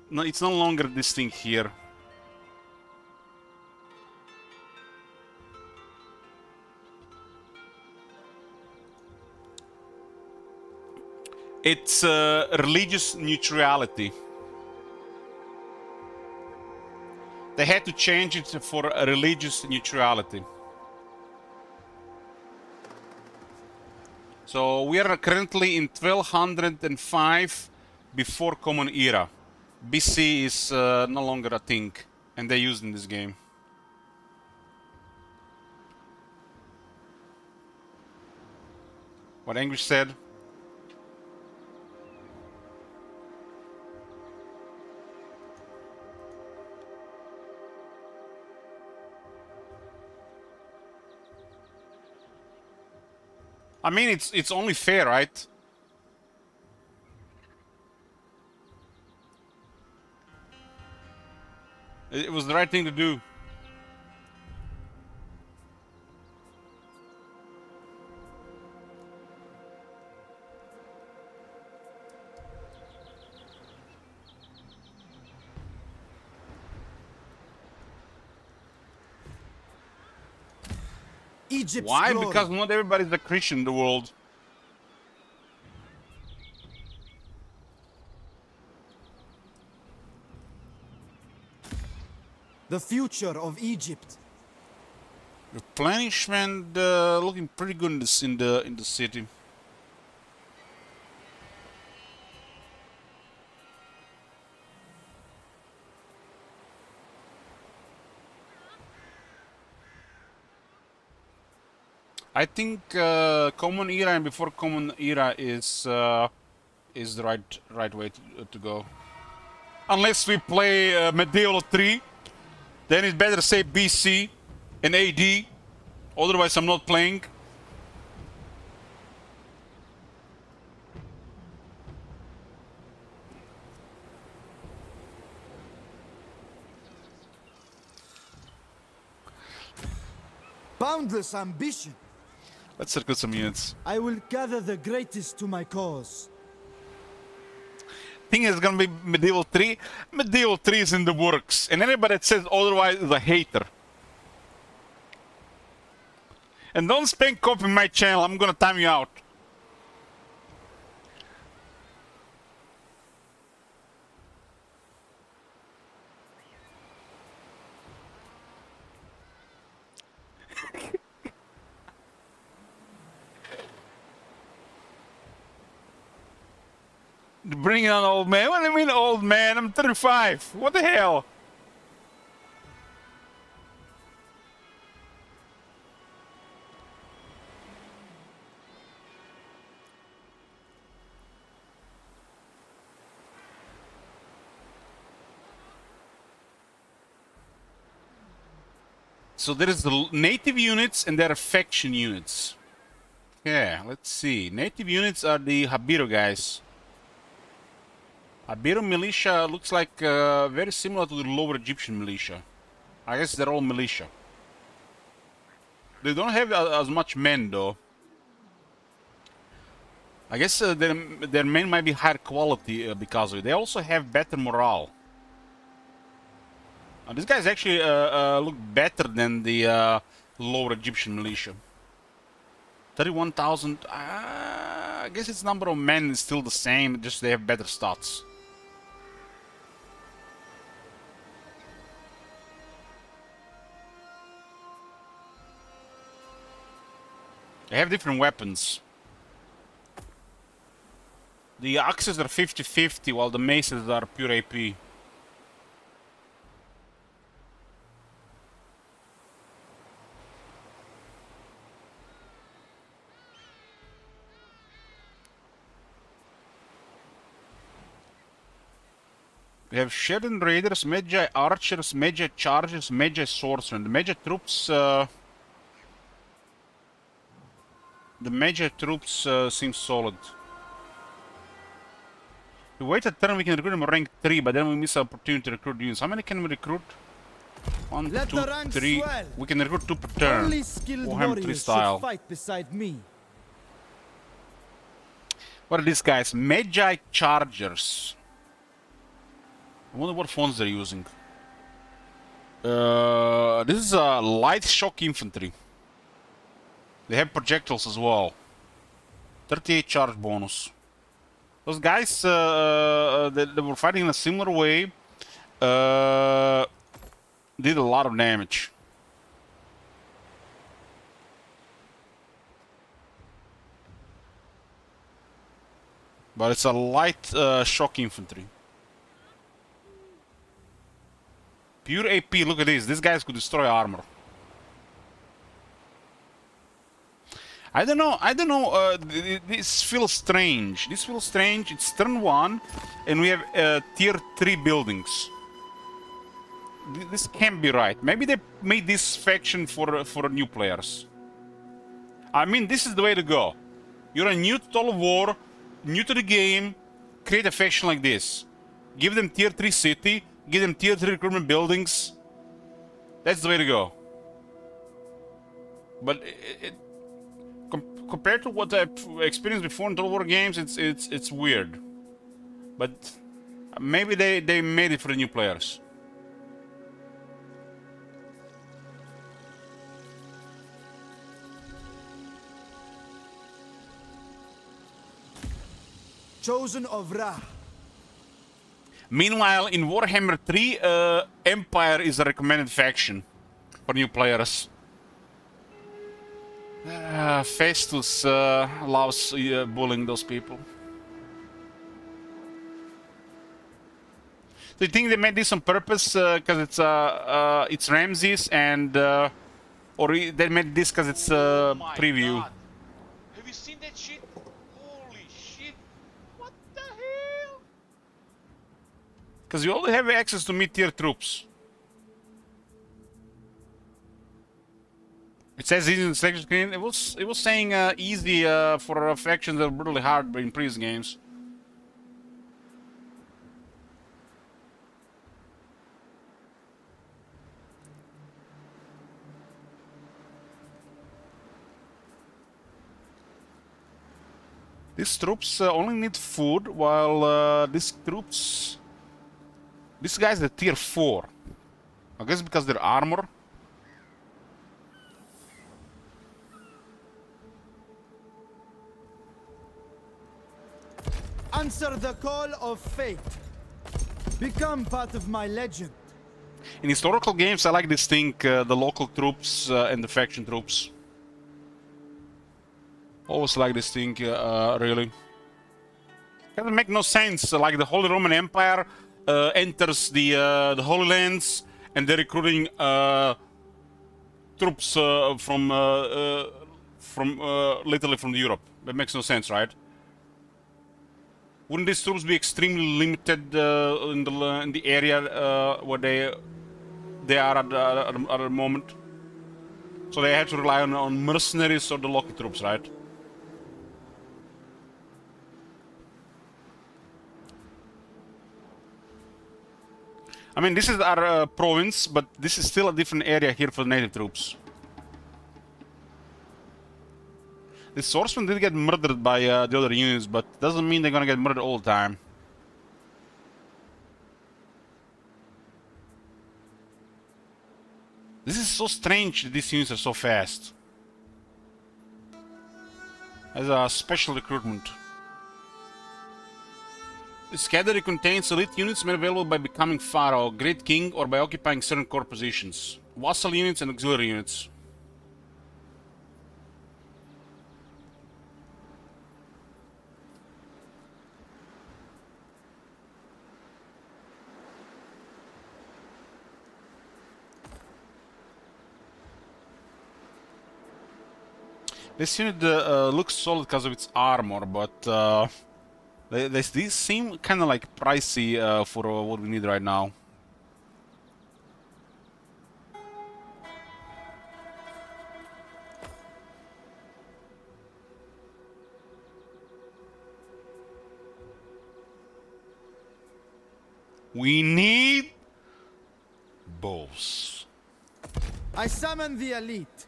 No, it's no longer this thing here. It's religious neutrality. They had to change it for religious neutrality. So we are currently in 1205 before Common Era. BC is no longer a thing, and they use in this game. What English said. I mean, it's only fair, right? It was the right thing to do. Egypt's Why? glory. Because not everybody's a Christian in the world. The future of Egypt. Replenishment looking pretty good in the city. I think Common Era and before Common Era is the right way to go. Unless we play Medieval 3, then it's better to say BC and AD. Otherwise, I'm not playing. Boundless ambition. Let's circle some units. I will gather the greatest to my cause. Think it's gonna be Medieval 3. Medieval 3 is in the works, and anybody that says otherwise is a hater. And don't spam copy my channel, I'm gonna time you out. Bring it on, old man. What do you mean, old man? I'm 35. What the hell? So there is the native units and there are faction units. Yeah, let's see. Native units are the Habiro guys. Habiro militia looks like very similar to the lower Egyptian militia. I guess they're all militia. They don't have as much men though. I guess their men might be higher quality because of it. They also have better morale. These guys actually look better than the lower Egyptian militia. 31,000. I guess its number of men is still the same, just they have better stats. They have different weapons. The axes are 50-50, while the maces are pure AP. We have Sheridan Raiders, Magi Archers, Magi Chargers, Magi Swordsmen. The Magi troops seem solid. We wait a turn, we can recruit them rank 3, but then we miss the opportunity to recruit units. How many can we recruit? 1, 2, 3. We can recruit 2 per turn. Only skilled Warhammer 3 warriors style. should fight beside me. What are these guys? Magi Chargers. I wonder what phones they're using. This is light shock infantry. They have projectiles as well. 38 charge bonus. Those guys, they were fighting in a similar way. Did a lot of damage. But it's a light shock infantry. Pure AP, look at this. These guys could destroy armor. I don't know, this feels strange. It's turn 1, and we have tier 3 buildings. This can't be right. Maybe they made this faction for new players. I mean, this is the way to go. You're a new to Total War, new to the game, create a faction like this. Give them tier 3 city, give them tier 3 recruitment buildings. That's the way to go. But compared to what I've experienced before in Total War games, it's weird. But maybe they made it for the new players. Chosen of Ra. Meanwhile, in Warhammer 3, Empire is a recommended faction for new players. Festus loves bullying those people. Do you think they made this on purpose because it's Ramses and or they made this because it's Oh my preview? God. Have you seen that shit? Holy shit! What the hell? Because you only have access to mid-tier troops. It says easy in the selection screen. It was saying easy for factions that were brutally hard in previous games. These troops only need food, while these guys are tier 4. I guess because they're armor. Answer the call of fate. Become part of my legend. In historical games, I like distinct the local troops and the faction troops. Always like this thing, really. Doesn't make no sense. Like the Holy Roman Empire enters the Holy Lands, and they're recruiting troops from literally from Europe. That makes no sense, right? Wouldn't these troops be extremely limited in the area where they are at the moment? So they have to rely on mercenaries or the local troops, right? I mean, this is our province, but this is still a different area here for the native troops. The swordsmen did get murdered by the other units, but doesn't mean they're gonna get murdered all the time. This is so strange that these units are so fast. As a special recruitment. This category contains elite units made available by becoming Pharaoh, Great King, or by occupying certain core positions. Vassal units and auxiliary units. This unit looks solid because of its armor, but these seem kind of like pricey for what we need right now. We need bows. I summon the elite.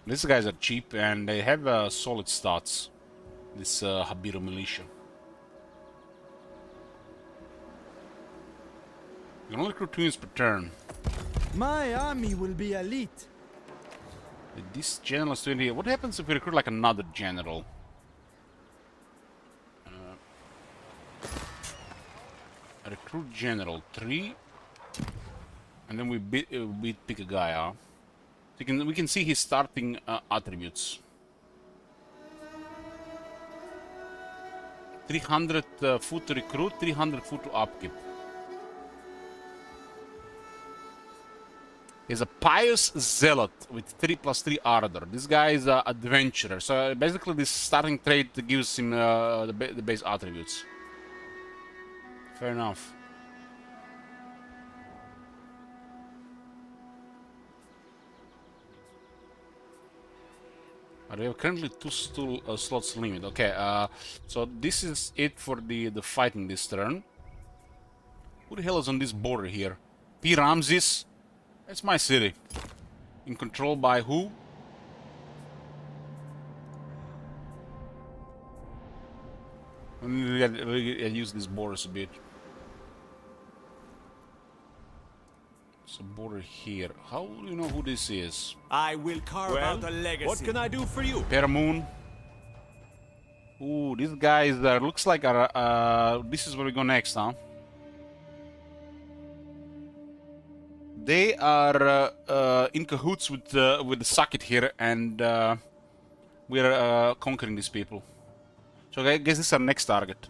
These guys are cheap and they have solid stats. This Habiro militia. You can only recruit 2 units per turn. My army will be elite. This general is 20. What happens if we recruit like another general? Recruit general 3, and then we pick a guy. So we can see his starting attributes. 300 food to recruit, 300 food to upkeep. He's a pious zealot with 3+3 ardor. This guy is an adventurer. So basically, this starting trait gives him the base attributes. Fair enough. We have currently 2 slots limit. Okay, so this is it for the fighting this turn. Who the hell is on this border here? P. Ramses. That's my city. In control by who? I use these borders a bit. There's a border here. How do you know who this is? I will carve out a legacy. What can I do for you? Paramoon. Ooh, these guys looks like this is where we go next, huh? They are in cahoots with the Sakit here, and we are conquering these people. So I guess this is our next target.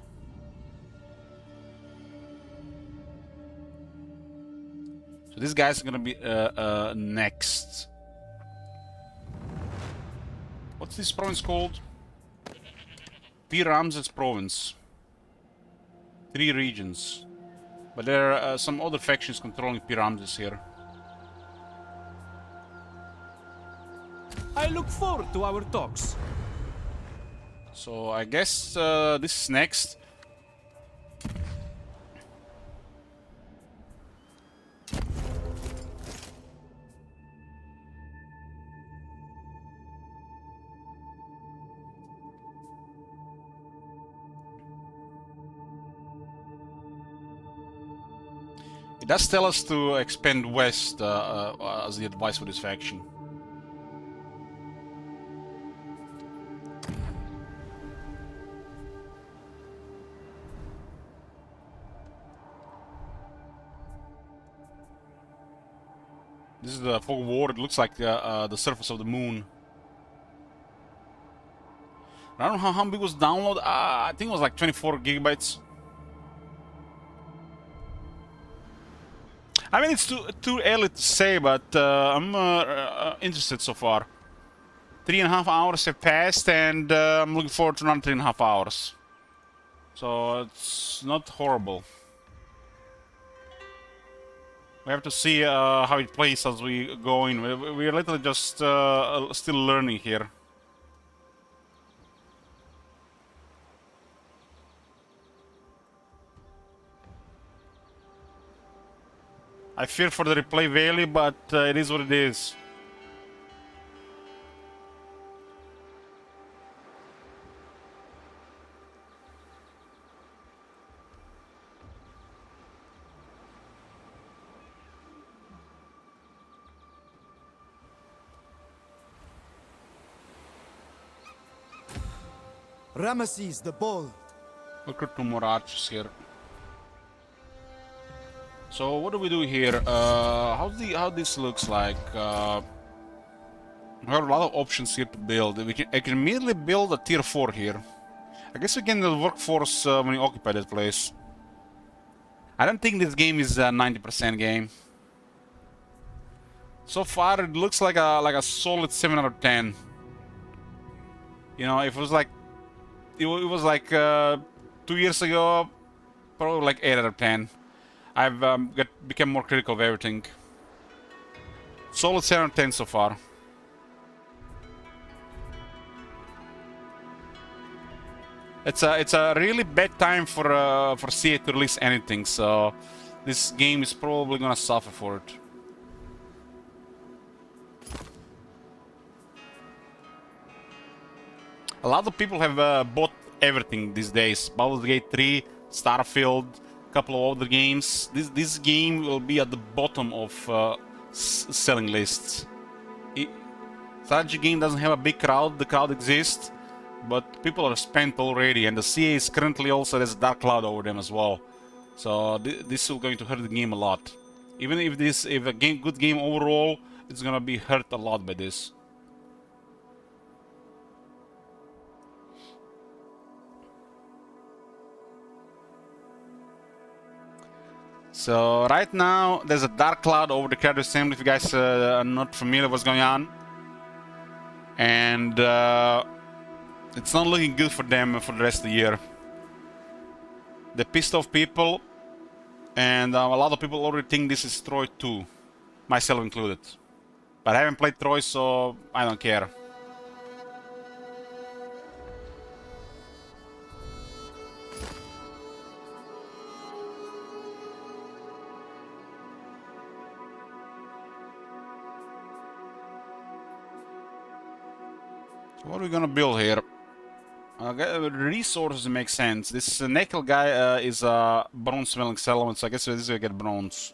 So this guy's gonna be next. What's this province called? P. Ramses province. 3 regions. But there are some other factions controlling P. Ramses here. I look forward to our talks. So I guess this is next. It does tell us to expand west as the advice for this faction. This is the fog of war. It looks like the surface of the moon. I don't know how big was download. I think it was like 24 gigabytes. I mean, it's too early to say, but I'm interested so far. 3.5 hours have passed, and I'm looking forward to another 3.5 hours. So it's not horrible. We have to see how it plays as we go in. We're literally just still learning here. I fear for the replay value, but it is what it is. Ramesses the Bold. Recruit 2 more archers here. So what do we do here? How this looks like? We have a lot of options here to build. I can immediately build a tier 4 here. I guess we can the workforce when we occupy that place. I don't think this game is a 90% game. So far, it looks like a solid 7 out of 10. You know, if it was like it was like 2 years ago, probably like 8 out of 10. I've become more critical of everything. Solid 7 out of 10 so far. It's a really bad time for CA to release anything, so this game is probably gonna suffer for it. A lot of people have bought everything these days. Baldur's Gate 3, Starfield, a couple of other games. This game will be at the bottom of selling lists. Strategy game doesn't have a big crowd. The crowd exists, but people are spent already, and the CA is currently also has a dark cloud over them as well. So this is going to hurt the game a lot. Even if a good game overall, it's gonna be hurt a lot by this. So right now there's a dark cloud over the Creative Assembly. If you guys are not familiar with what's going on, and it's not looking good for them for the rest of the year. They pissed off people, and a lot of people already think this is Troy 2, myself included. But I haven't played Troy, so I don't care. What are we gonna build here? Resources make sense. This nickel guy is a bronze smelling settlement, so I guess this is gonna get bronze.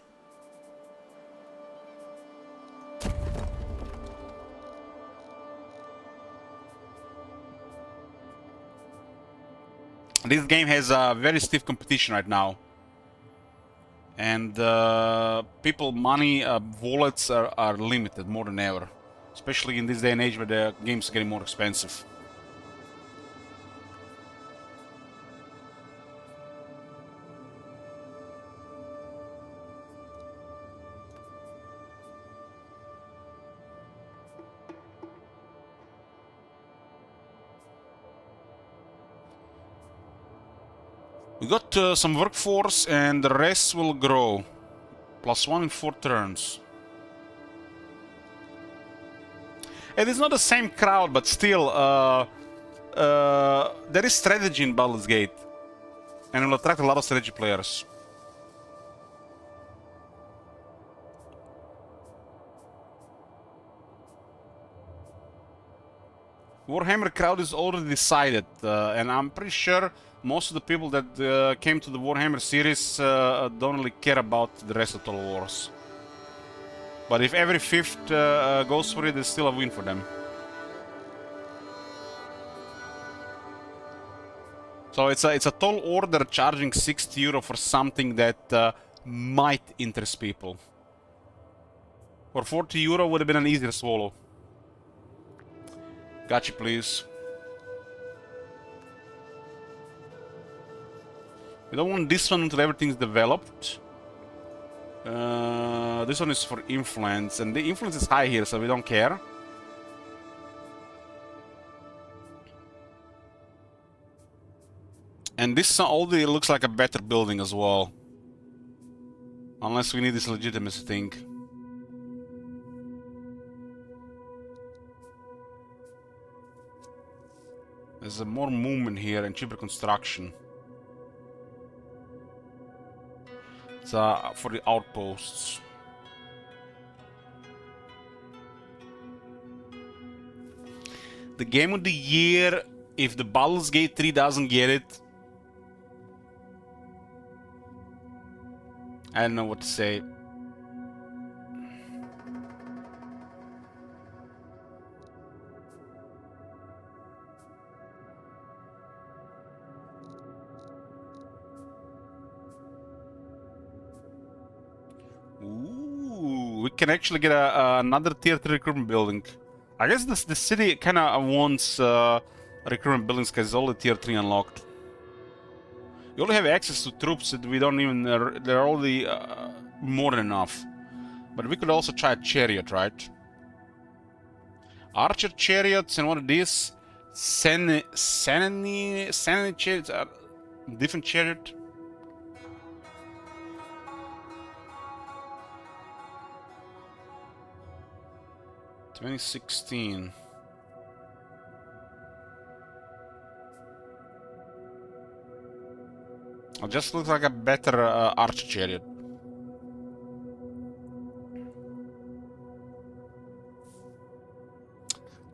This game has a very stiff competition right now. And people, money, wallets are limited more than ever. Especially in this day and age where the games are getting more expensive. We got some workforce and the rest will grow. +1 in 4 turns. It is not the same crowd, but still, there is strategy in Baldur's Gate. And it will attract a lot of strategy players. Warhammer crowd is already decided, and I'm pretty sure most of the people that came to the Warhammer series don't really care about the rest of Total Wars. But if every 5th goes for it, it's still a win for them. So it's a tall order charging €60 for something that might interest people. For €40 would have been an easier swallow. Gotcha, please. We don't want this one until everything's developed. This one is for influence, and the influence is high here, so we don't care. And this already looks like a better building as well. Unless we need this legitimacy thing. There's more movement here and cheaper construction. It's for the outposts. the game of the year if the Baldur's Gate 3 doesn't get it. I don't know what to say. Ooh, we can actually get another tier 3 recruitment building. I guess the city kind of wants recruitment buildings because all the tier 3 unlocked. We only have access to troops that we don't even... they're already more than enough. But we could also try a chariot, right? Archer chariots and what are these? Sanity chariots are different chariot. $2016. It just looks like a better archer chariot.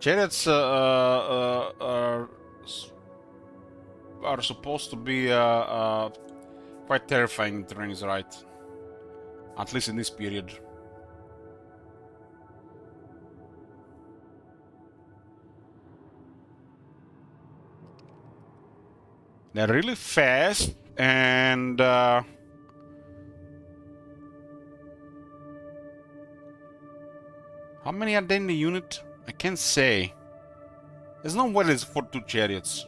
Chariots are supposed to be quite terrifying if the terrain is right. At least in this period. They're really fast and how many are there in the unit? I can't say. There's no way there's 42 chariots.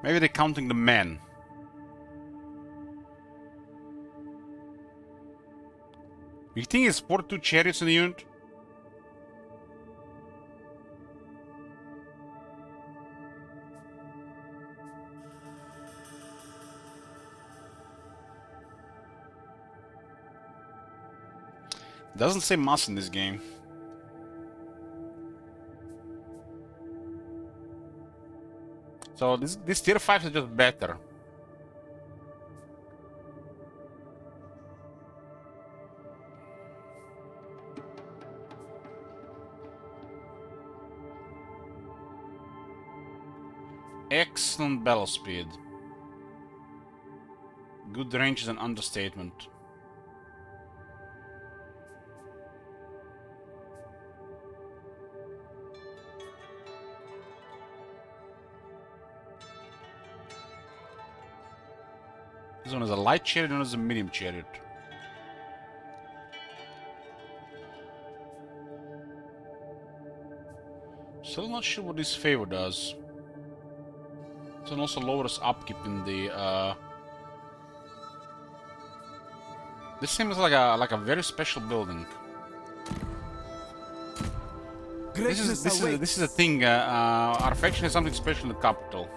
Maybe they're counting the men. You think it's 42 chariots in the unit? Doesn't say mass in this game. So this tier 5 is just better. Excellent battle speed. Good range is an understatement. This one is a light chariot and this is a medium chariot. Still not sure what this favor does. This one also lowers upkeep in the This seems like a very special building. This is a thing. Our faction has something special in the capital.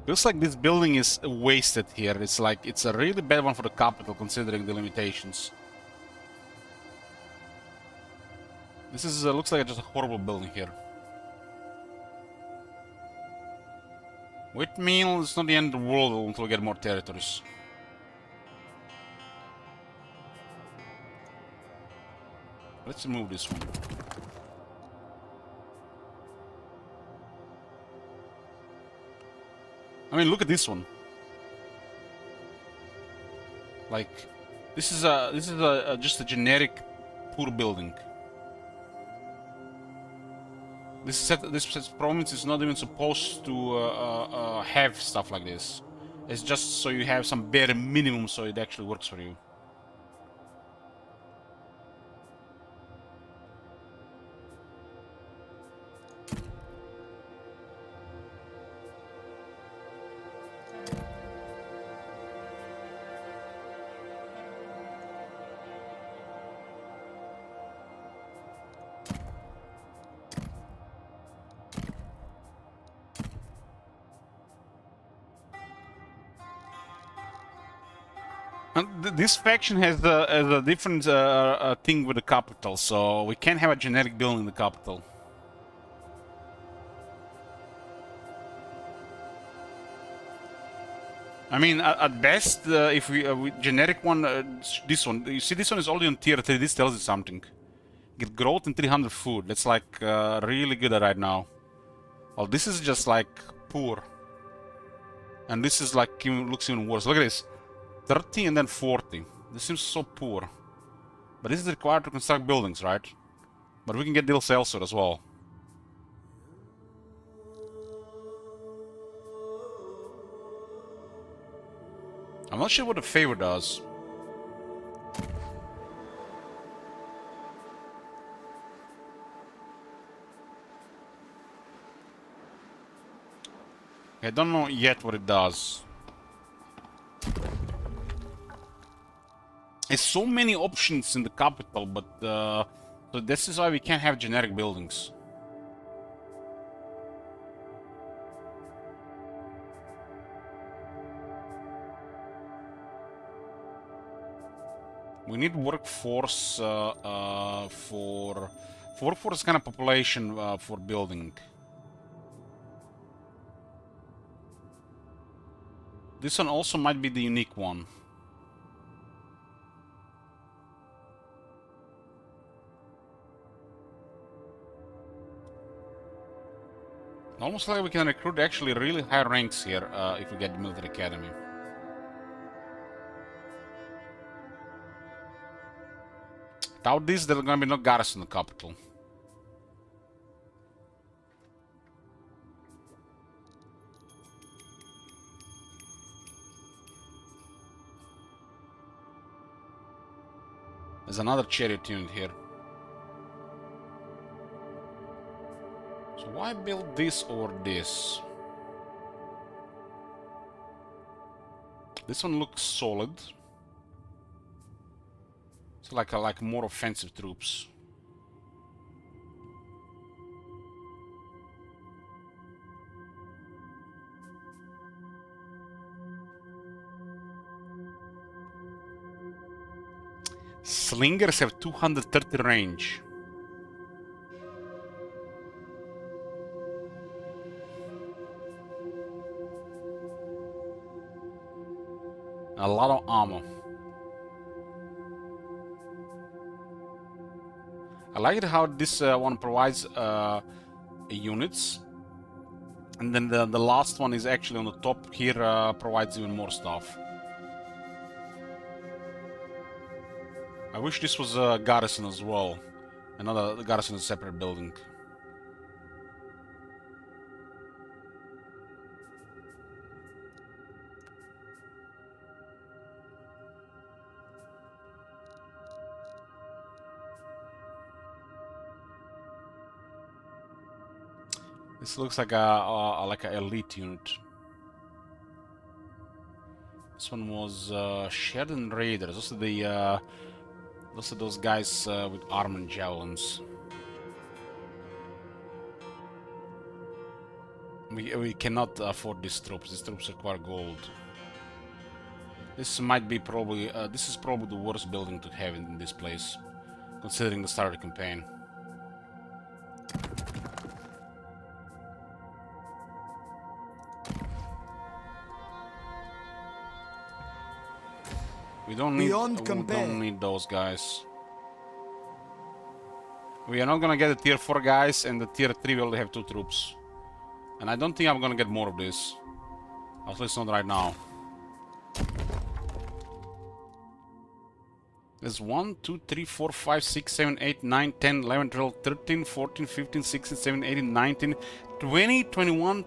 Feels like this building is wasted here. It's like it's a really bad one for the capital considering the limitations. This is looks like just a horrible building here. Which means it's not the end of the world until we get more territories. Let's remove this one. I mean, look at this one. Like, this is just a generic poor building. This province is not even supposed to have stuff like this. It's just so you have some bare minimum so it actually works for you. this faction has a different thing with the capital, so we can't have a generic building in the capital. I mean, at best, if we generic one, this one, you see, this one is only on tier 3. This tells you something. Get growth and 300 food. That's like really good right now. Well, this is just like poor, and this is like looks even worse. Look at this, 30 and then 40. This seems so poor. But this is required to construct buildings, right? But we can get deals elsewhere as well. I'm not sure what the favor does. I don't know yet what it does. There's so many options in the capital, but so this is why we can't have generic buildings. We need workforce for workforce kind of population for building. This one also might be the unique one. Almost like we can recruit actually really high ranks here if we get the military academy. Without this, there's gonna be no garrison in the capital. There's another chariot unit here. So why build this or this? This one looks solid. It's like more offensive troops. Slingers have 230 range. A lot of armor. I like it how this one provides units, and then the last one is actually on the top here, provides even more stuff. I wish this was a garrison as well. Another garrison is a separate building. This looks like an elite unit. This one was Sheridan Raiders. Those are those guys with armor and javelins. We cannot afford these troops. These troops require gold. This might be probably this is probably the worst building to have in this place, considering the start of the campaign. We don't need those guys. We are not gonna get the tier 4 guys, and the tier 3 we only have 2 troops. And I don't think I'm gonna get more of this. At least not right now. There's 1, 2, 3, 4, 5, 6, 7, 8, 9, 10, 11, 12, 13, 14, 15, 16, 17, 18, 19, 20, 21,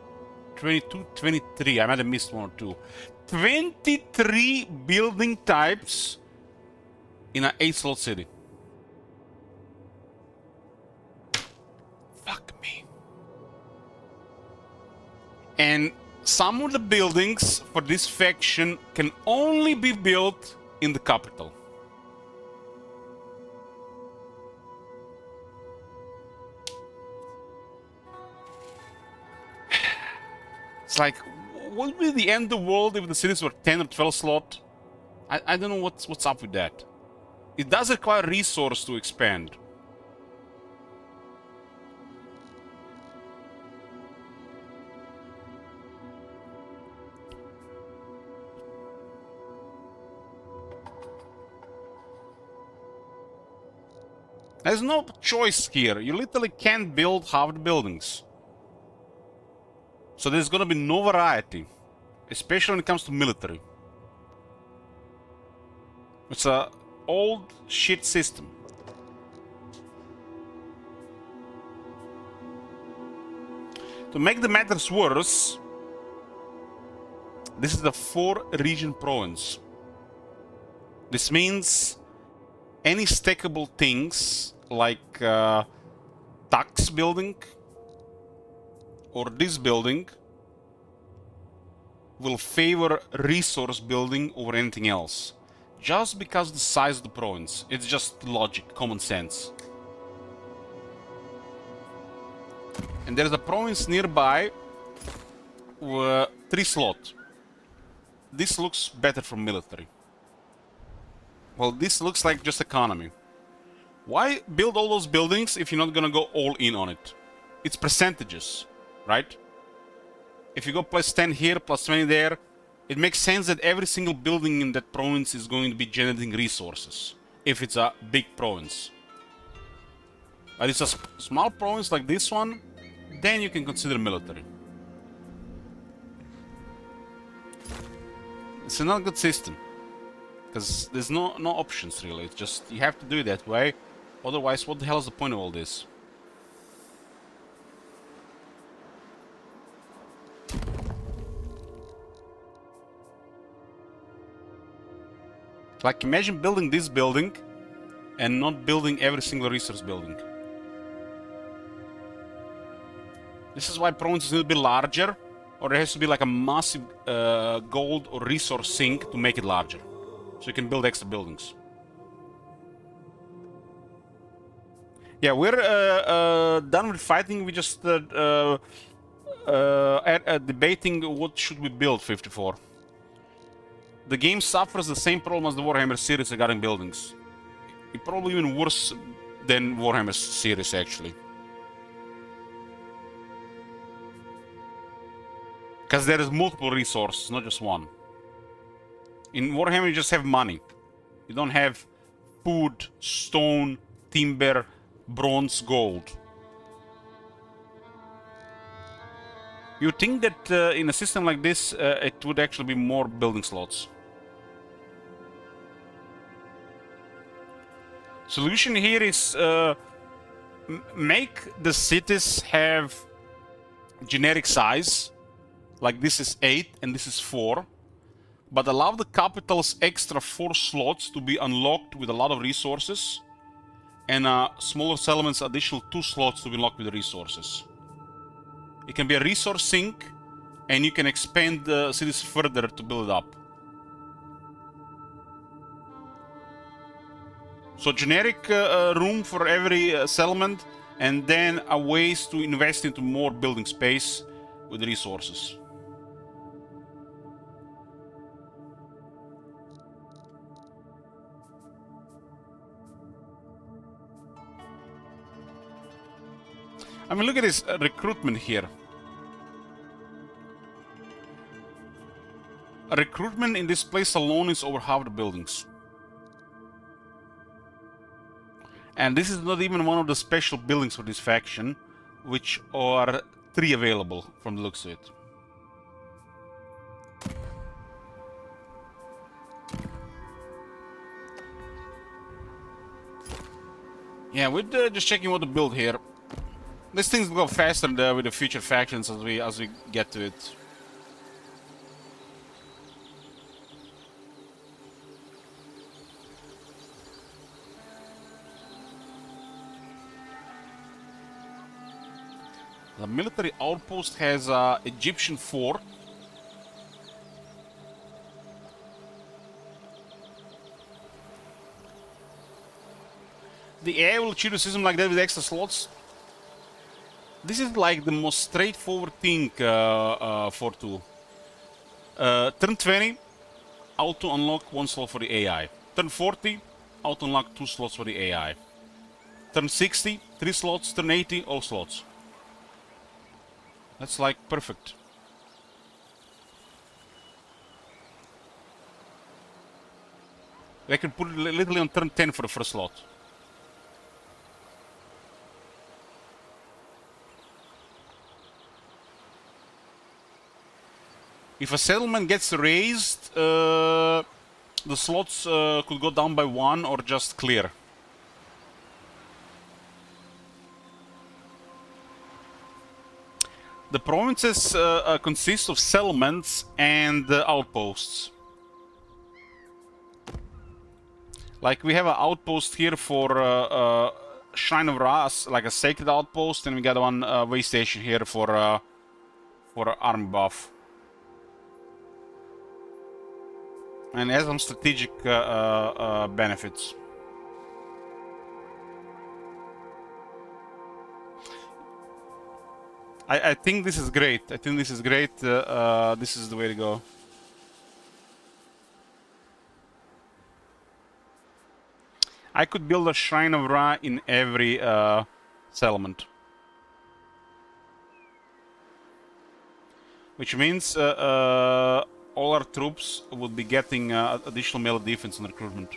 22, 23. I might have missed 1 or 2. 23 building types in an 8-slot city. Fuck me. And some of the buildings for this faction can only be built in the capital. It's like, what would be the end of the world if the cities were 10 or 12 slot? I don't know what's up with that. It does require resource to expand. There's no choice here. You literally can't build half the buildings. So there's gonna be no variety, especially when it comes to military. It's a old shit system. To make the matters worse, this is a 4-region province. This means any stackable things like tax building or this building will favor resource building over anything else. Just because of the size of the province. It's just logic, common sense. And there's a province nearby with 3 slots. This looks better for military. Well, this looks like just economy. Why build all those buildings if you're not gonna go all in on it? It's percentages, right? If you go plus 10 here, plus 20 there, it makes sense that every single building in that province is going to be generating resources, if it's a big province. But it's a small province like this one, then you can consider military. It's a not good system, because there's no options really. It's just you have to do it that way. Otherwise, what the hell is the point of all this? Like, imagine building this building and not building every single resource building. This is why provinces need to be larger, or there has to be like a massive gold or resource sink to make it larger, so you can build extra buildings. Yeah, we're done with fighting. We just debating what should we build. 54. The game suffers the same problem as the Warhammer series regarding buildings. It's probably even worse than Warhammer series, actually. Because there is multiple resources, not just one. In Warhammer, you just have money. You don't have food, stone, timber, bronze, gold. You think that in a system like this, it would actually be more building slots. Solution here is make the cities have generic size, like this is 8 and this is 4, but allow the capital's extra 4 slots to be unlocked with a lot of resources, and smaller settlements additional 2 slots to be unlocked with the resources. It can be a resource sink, and you can expand the cities further to build it up. So generic room for every settlement, and then a ways to invest into more building space with resources. I mean, look at this recruitment here. Recruitment in this place alone is over half the buildings. And this is not even one of the special buildings for this faction, which are 3 available from the looks of it. Yeah, we're just checking what to build here. These things will go faster with the future factions as we get to it. The military outpost has an Egyptian fort. The AI will choose a system like that with extra slots. This is like the most straightforward thing for 2. Turn 20, auto unlock 1 slot for the AI. Turn 40, auto unlock 2 slots for the AI. Turn 60, 3 slots. Turn 80, all slots. That's like perfect. I can put it literally on turn 10 for the first slot. If a settlement gets raised, the slots could go down by 1 or just clear. The provinces consist of settlements and outposts. Like we have an outpost here for Shrine of Ra, like a sacred outpost, and we got one way station here for army buff. And it has some strategic benefits. I think this is great. I think this is great. This is the way to go. I could build a Shrine of Ra in every settlement. Which means all our troops would be getting additional melee defense and recruitment.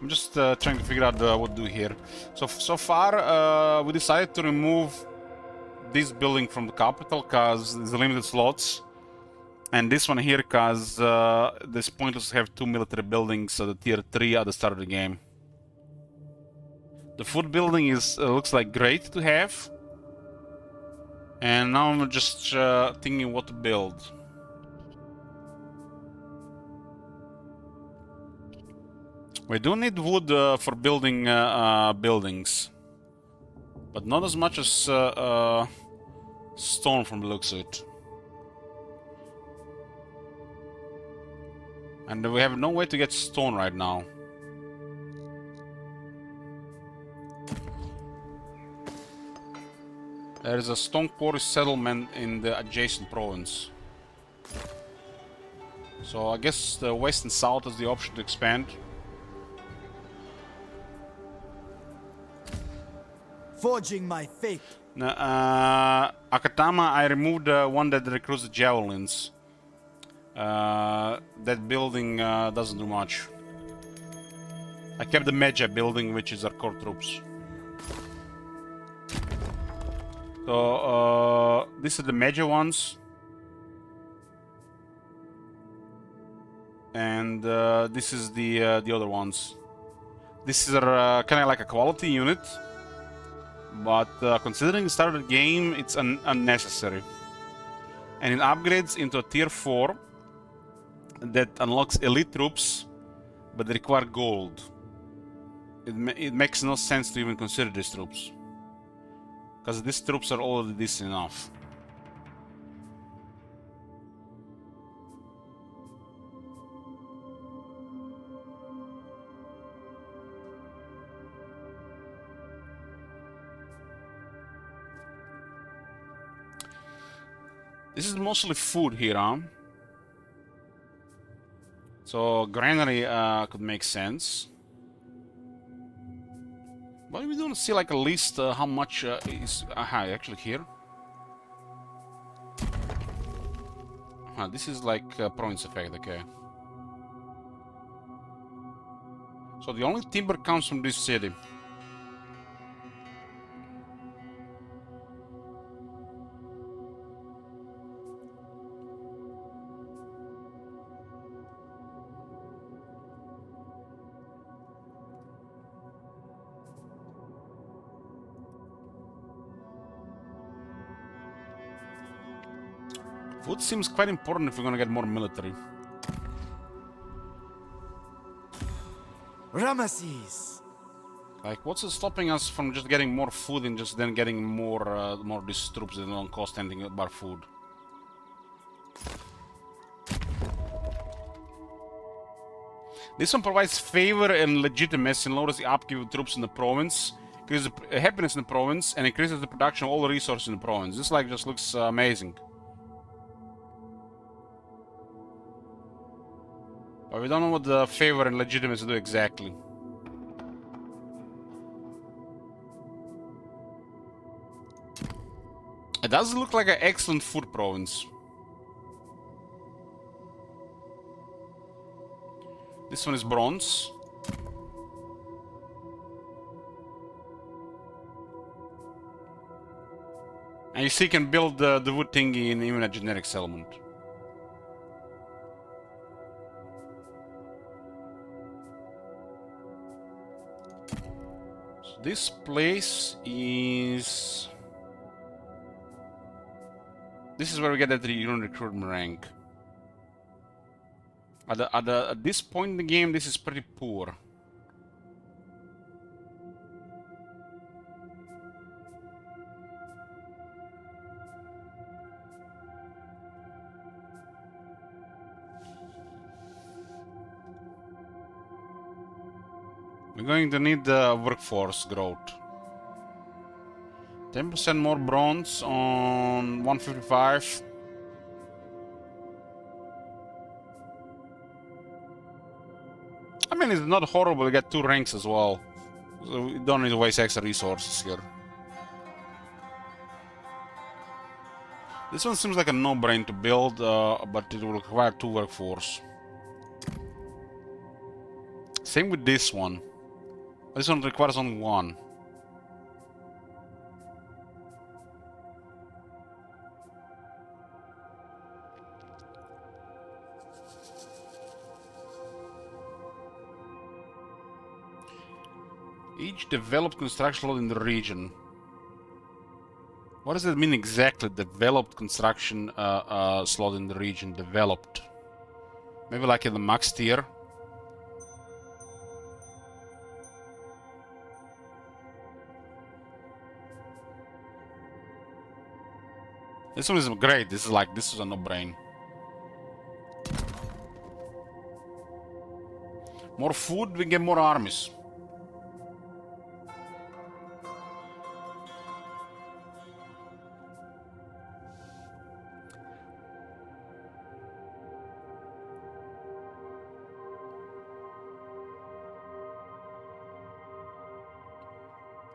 I'm just trying to figure out what to do here. So far, we decided to remove this building from the capital because there's limited slots, and this one here because this pointless to have 2 military buildings at the tier 3 at the start of the game. The food building is looks like great to have, and now I'm just thinking what to build. We do need wood for building buildings, but not as much as stone from the looks of it. And we have no way to get stone right now. There is a stone quarry settlement in the adjacent province. So I guess the west and south is the option to expand. Forging my fate. Akatama, I removed the one that recruits the javelins. That building doesn't do much. I kept the Meja building, which is our core troops. So these are the Meja ones. And this is the other ones. This is kind of like a quality unit. But considering the start of the game, it's unnecessary. And it upgrades into a tier 4 that unlocks elite troops, but they require gold. It makes no sense to even consider these troops, because these troops are already decent enough. This is mostly food here, huh? So granary could make sense. But we don't see like at least how much is actually here. This is like province effect, okay. So the only timber comes from this city. Food seems quite important if we're gonna get more military. Ramesses. Like, what's stopping us from just getting more food and just then getting more more of these troops that don't cost anything but food? This one provides favor and legitimacy and lowers the upkeep of troops in the province, increases the happiness in the province, and increases the production of all the resources in the province. This like just looks amazing. But we don't know what the favor and legitimacy do exactly. It does look like an excellent food province. This one is bronze. And you see you can build the wood thingy in even a generic settlement. So this place is... This is where we get that unit recruitment rank. At this point in the game, this is pretty poor. We're going to need workforce growth. 10% more bronze on 155. I mean, it's not horrible to get 2 ranks as well. So we don't need to waste extra resources here. This one seems like a no-brain to build, but it will require 2 workforce. Same with this one. This one requires only 1. Each developed construction slot in the region. What does that mean exactly? Developed construction slot in the region. Developed. Maybe like in the max tier. This one is great. This is a no-brain. More food, we get more armies.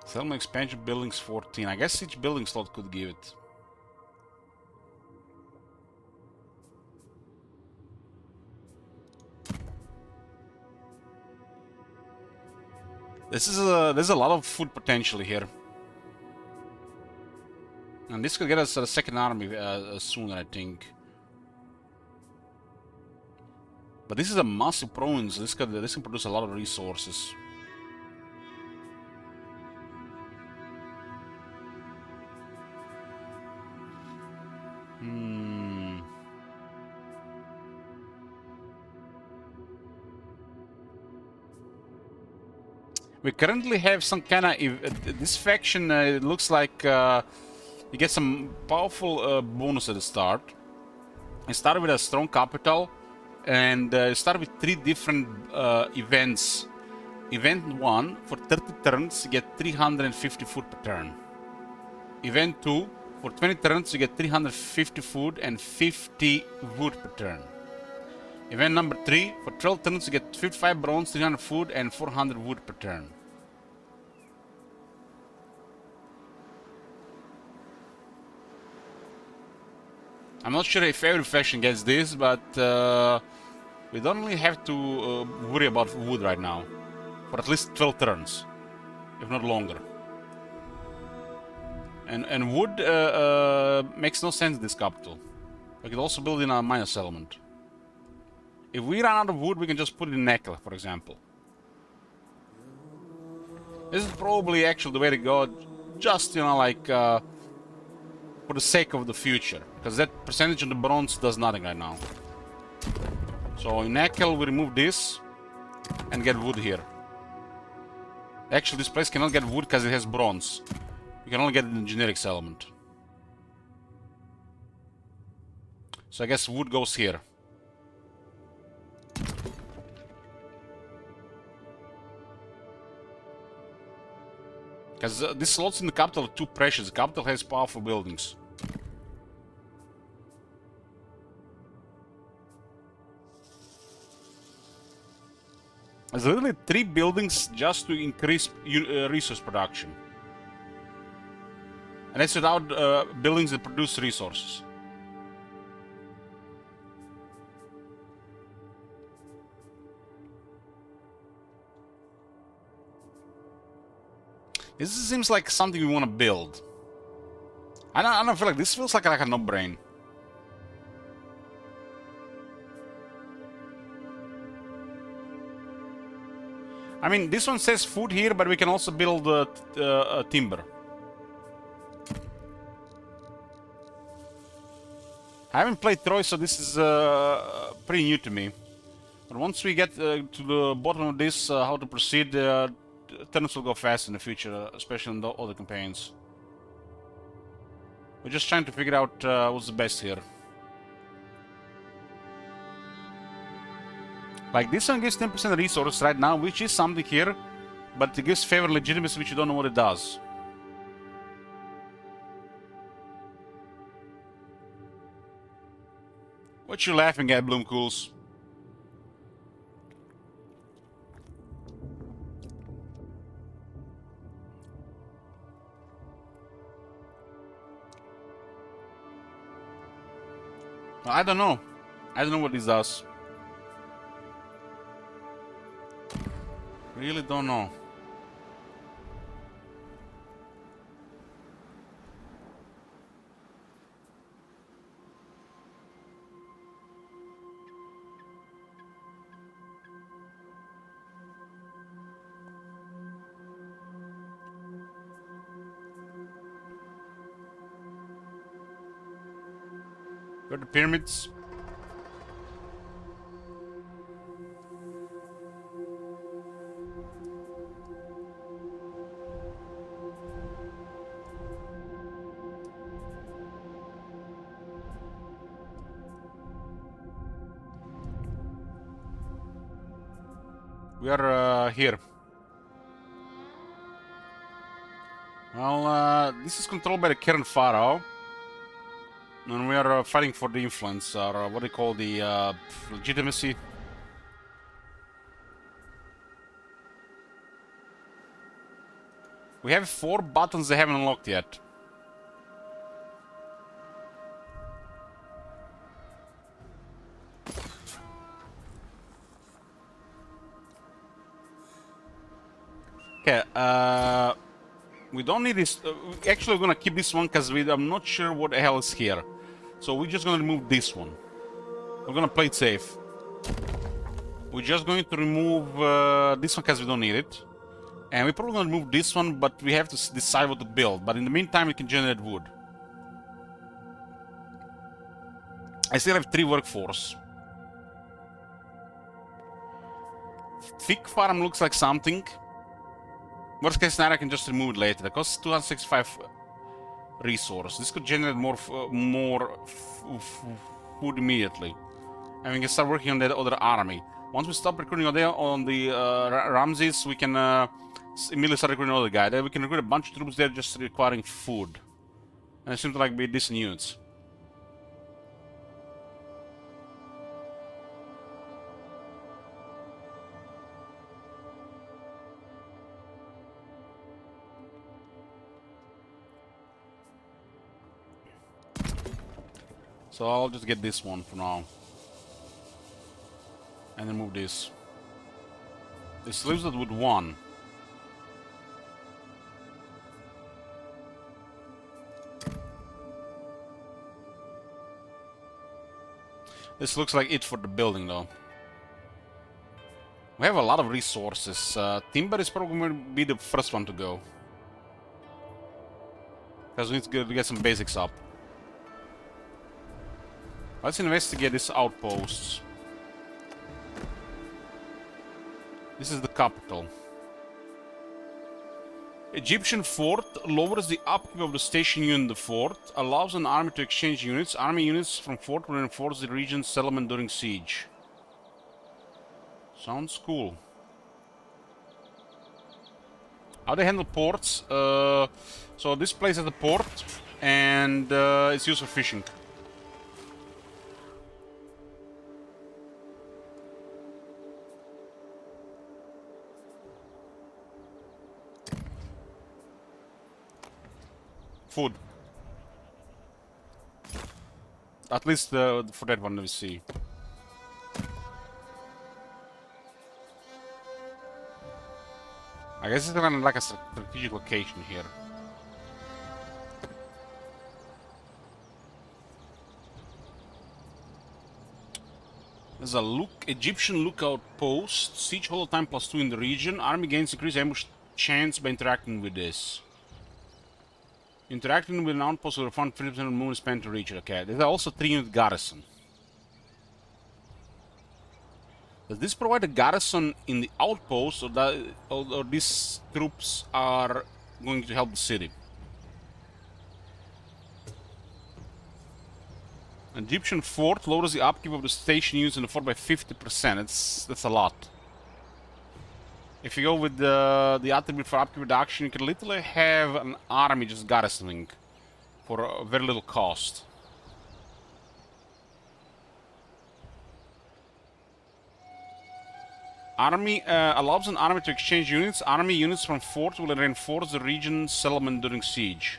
Settlement expansion buildings 14. I guess each building slot could give it. There's a lot of food potential here. And this could get us a second army sooner, I think. But this is a massive province. This can produce a lot of resources. We currently have some kind of... this faction, it looks like you get some powerful bonus at the start. It started with a strong capital, and it started with 3 different events. Event 1, for 30 turns, you get 350 food per turn. Event 2, for 20 turns, you get 350 food and 50 wood per turn. Event number 3, for 12 turns you get 55 bronze, 300 food and 400 wood per turn. I'm not sure if every faction gets this, but we don't really have to worry about wood right now. For at least 12 turns, if not longer. And wood makes no sense in this capital. We could also build in a minor settlement. If we run out of wood, we can just put it in Neckel, for example. This is probably actually the way to go, just, you know, like, for the sake of the future. Because that percentage on the bronze does nothing right now. So in Neckel, we remove this and get wood here. Actually, this place cannot get wood because it has bronze. You can only get the generics element. So I guess wood goes here. Because these slots in the capital are too precious. The capital has powerful buildings. There's literally 3 buildings just to increase resource production. And that's without buildings that produce resources. This seems like something we want to build. I don't feel like this feels like a no-brain. I mean, this one says food here, but we can also build timber. I haven't played Troy, so this is pretty new to me. But once we get to the bottom of this, how to proceed, turns will go fast in the future, especially in the other campaigns. We're just trying to figure out what's the best here. Like, this one gives 10% resource right now, which is something here, but it gives favor legitimacy, which you don't know what it does. What you laughing at, Bloomcools? I don't know. I don't know what this does. Really don't know. Go to the pyramids. We are here. Well, this is controlled by the current Pharaoh. And we are fighting for the influence, or what they call the legitimacy. We have 4 buttons they haven't unlocked yet. Okay, we don't need this. Actually, we're gonna keep this one because I'm not sure what the hell is here. So we're just gonna remove this one. We're gonna play it safe. We're just going to remove this one because we don't need it. And we're probably gonna remove this one, but we have to decide what to build. But in the meantime, we can generate wood. I still have 3 workforce. Fig farm looks like something. Worst case scenario, I can just remove it later. That costs 265 resource. This could generate more food immediately. And we can start working on that other army. Once we stop recruiting on the Ramses, we can immediately start recruiting another guy. Then we can recruit a bunch of troops there just requiring food. And it seems to like be decent units. So I'll just get this one for now. And then move this. This leaves it with 1. This looks like it for the building though. We have a lot of resources. Timber is probably going to be the first one to go. Because we need to get some basics up. Let's investigate these outposts. This is the capital. Egyptian fort lowers the upkeep of the station unit in the fort, allows an army to exchange units. Army units from fort will reinforce the region's settlement during siege. Sounds cool. How they handle ports? So this place has a port, and it's used for fishing. Food. At least for that one we see. I guess it's kind of like a strategic location here. There's a Egyptian lookout post. Siege hold time +2 in the region. Army gains increased ambush chance by interacting with this. Interacting with an outpost will refund 50% of movement spent to reach it. Okay, there's also 3-unit garrison. Does this provide a garrison in the outpost, or these troops are going to help the city? Egyptian fort lowers the upkeep of the station units in the fort by 50%. That's a lot. If you go with the attribute for upkeep reduction, you can literally have an army just garrisoning for a very little cost. Army allows an army to exchange units. Army units from fort will reinforce the region's settlement during siege.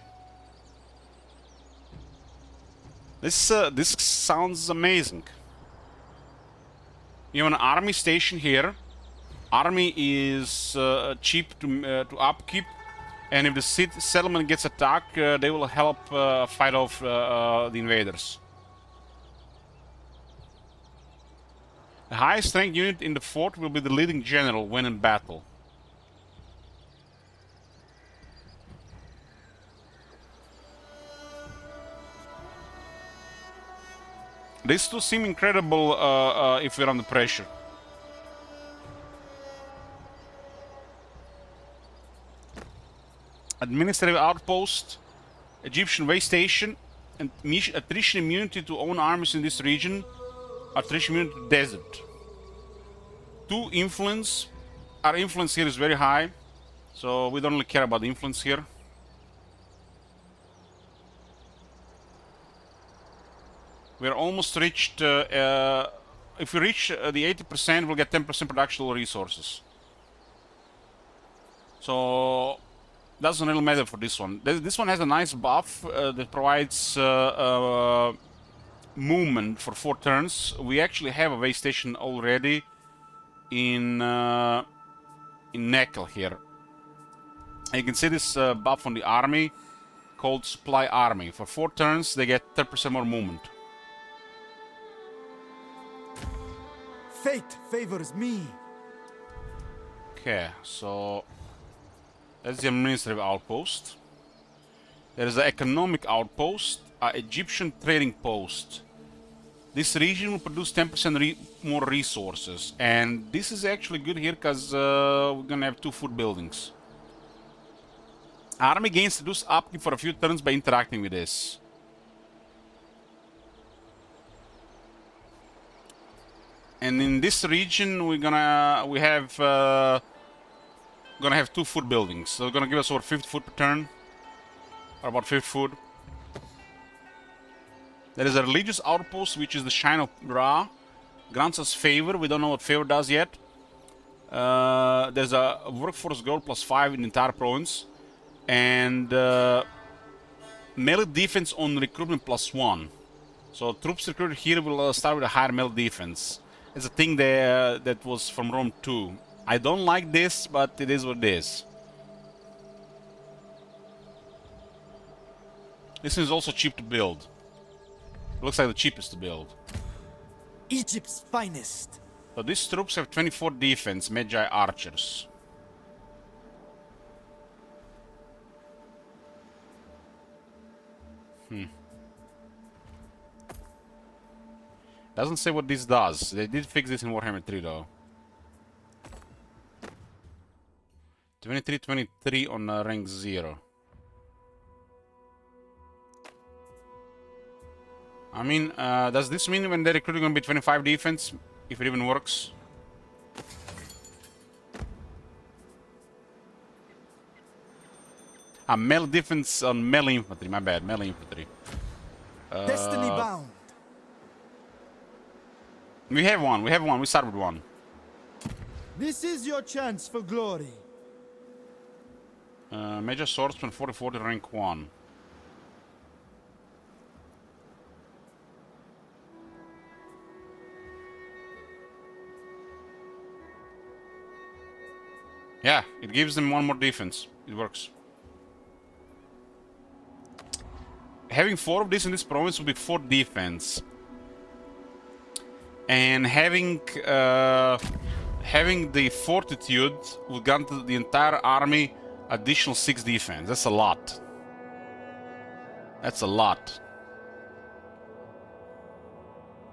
This sounds amazing. You have an army station here. Army is cheap to upkeep, and if the settlement gets attacked, they will help fight off the invaders. The highest strength unit in the fort will be the leading general when in battle. These two seem incredible if we're under pressure. Administrative outpost, Egyptian way station, and attrition immunity to own armies in this region. Attrition immunity to desert. 2 influence. Our influence here is very high, so we don't really care about the influence here. We're almost reached. If we reach the 80%, we'll get 10% production resources. So doesn't really matter for this one. This one has a nice buff that provides movement for 4 turns. We actually have a way station already in Neckel here. And you can see this buff on the army called Supply Army. For 4 turns, they get 30% more movement. Fate favors me. Okay, so that's the administrative outpost. There is an economic outpost, an Egyptian trading post. This region will produce 10% more resources, and this is actually good here because we're gonna have 2 food buildings. Army gains reduced upkeep for a few turns by interacting with this. And in this region, we have 2 food buildings. So they're gonna give us over 50 food per turn, or about 50 food. There is a religious outpost, which is the Shrine of Ra. Grants us favor. We don't know what favor does yet. There's a workforce growth +5 in the entire province, and melee defense on recruitment +1. So troops recruited here will start with a higher melee defense. It's a thing that was from Rome 2. I don't like this, but it is what it is. This is also cheap to build. It looks like the cheapest to build. Egypt's finest. So these troops have 24 defense, Magi archers. Doesn't say what this does. They did fix this in Warhammer 3 though. 23, 23 on rank 0. I mean, does this mean when they're recruiting gonna be 25 defense, if it even works? Melee defense on melee infantry, my bad, melee infantry. Destiny bound. We have one, we start with one. This is your chance for glory. Major swordsman 40-40 rank 1. Yeah, it gives them one more defense. It works. Having 4 of this in this province will be 4 defense. And having the fortitude will grant the entire army additional 6 defense. That's a lot. That's a lot.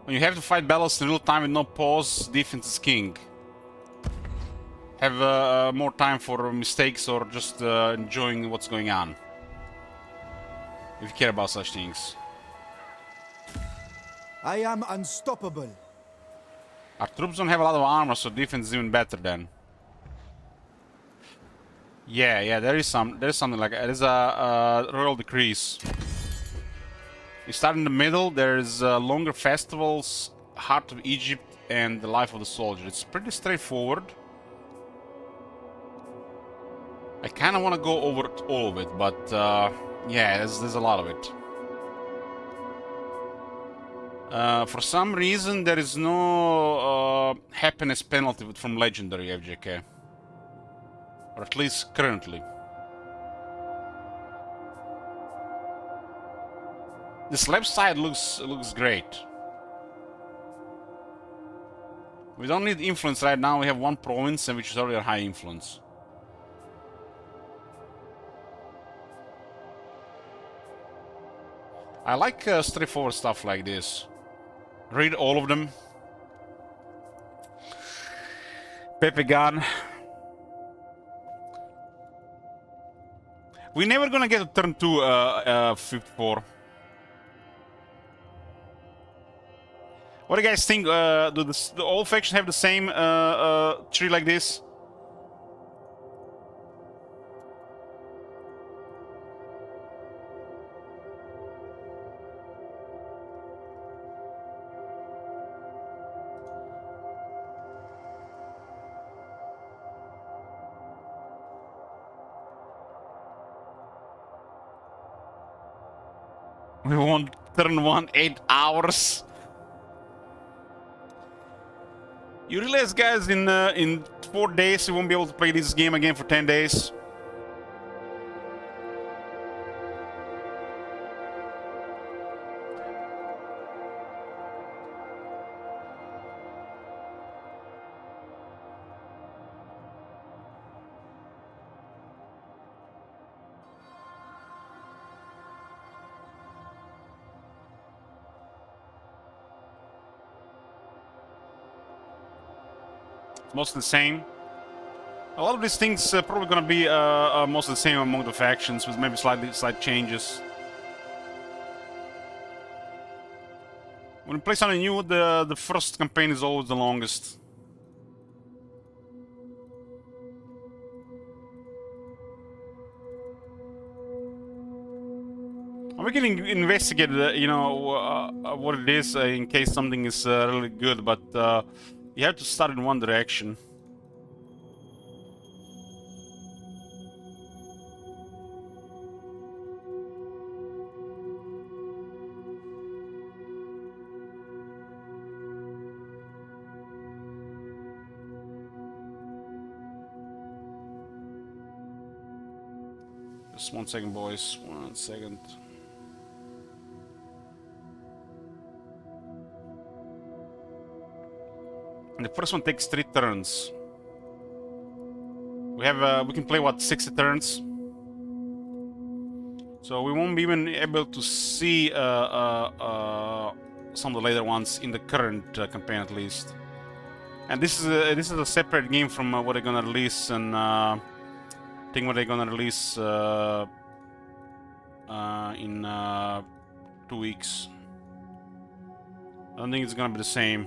When you have to fight battles in real time with no pause, defense is king. Have more time for mistakes or just enjoying what's going on. If you care about such things. I am unstoppable. Our troops don't have a lot of armor, so defense is even better then. Yeah, there's something like that. There's a royal decrease. You start in the middle, there's longer festivals, Heart of Egypt, and the life of the soldier. It's pretty straightforward. I kind of want to go over all of it, but yeah, there's a lot of it. For some reason, there is no happiness penalty from legendary FJK, or at least currently. This left side looks great. We don't need influence right now. We have one province, and which is already a high influence. I like straightforward stuff like this. Read all of them. Pepe gun. We're never gonna get to turn 2 54. What do you guys think? Do all factions have the same tree like this? We won't turn 1 8 hours. You realize, guys, in 4 days you won't be able to play this game again for 10 days. Mostly the same. A lot of these things are probably gonna be mostly the same among the factions, with maybe slight changes. When you play something new, the first campaign is always the longest. And we can investigate, you know, what it is in case something is really good, but you have to start in one direction. Just 1 second, boys. 1 second. And the first one takes 3 turns. We can play what, 60 turns. So we won't be even able to see some of the later ones in the current campaign, at least. And this is a separate game from what they're gonna release in think what they're gonna release in 2 weeks. I don't think it's gonna be the same.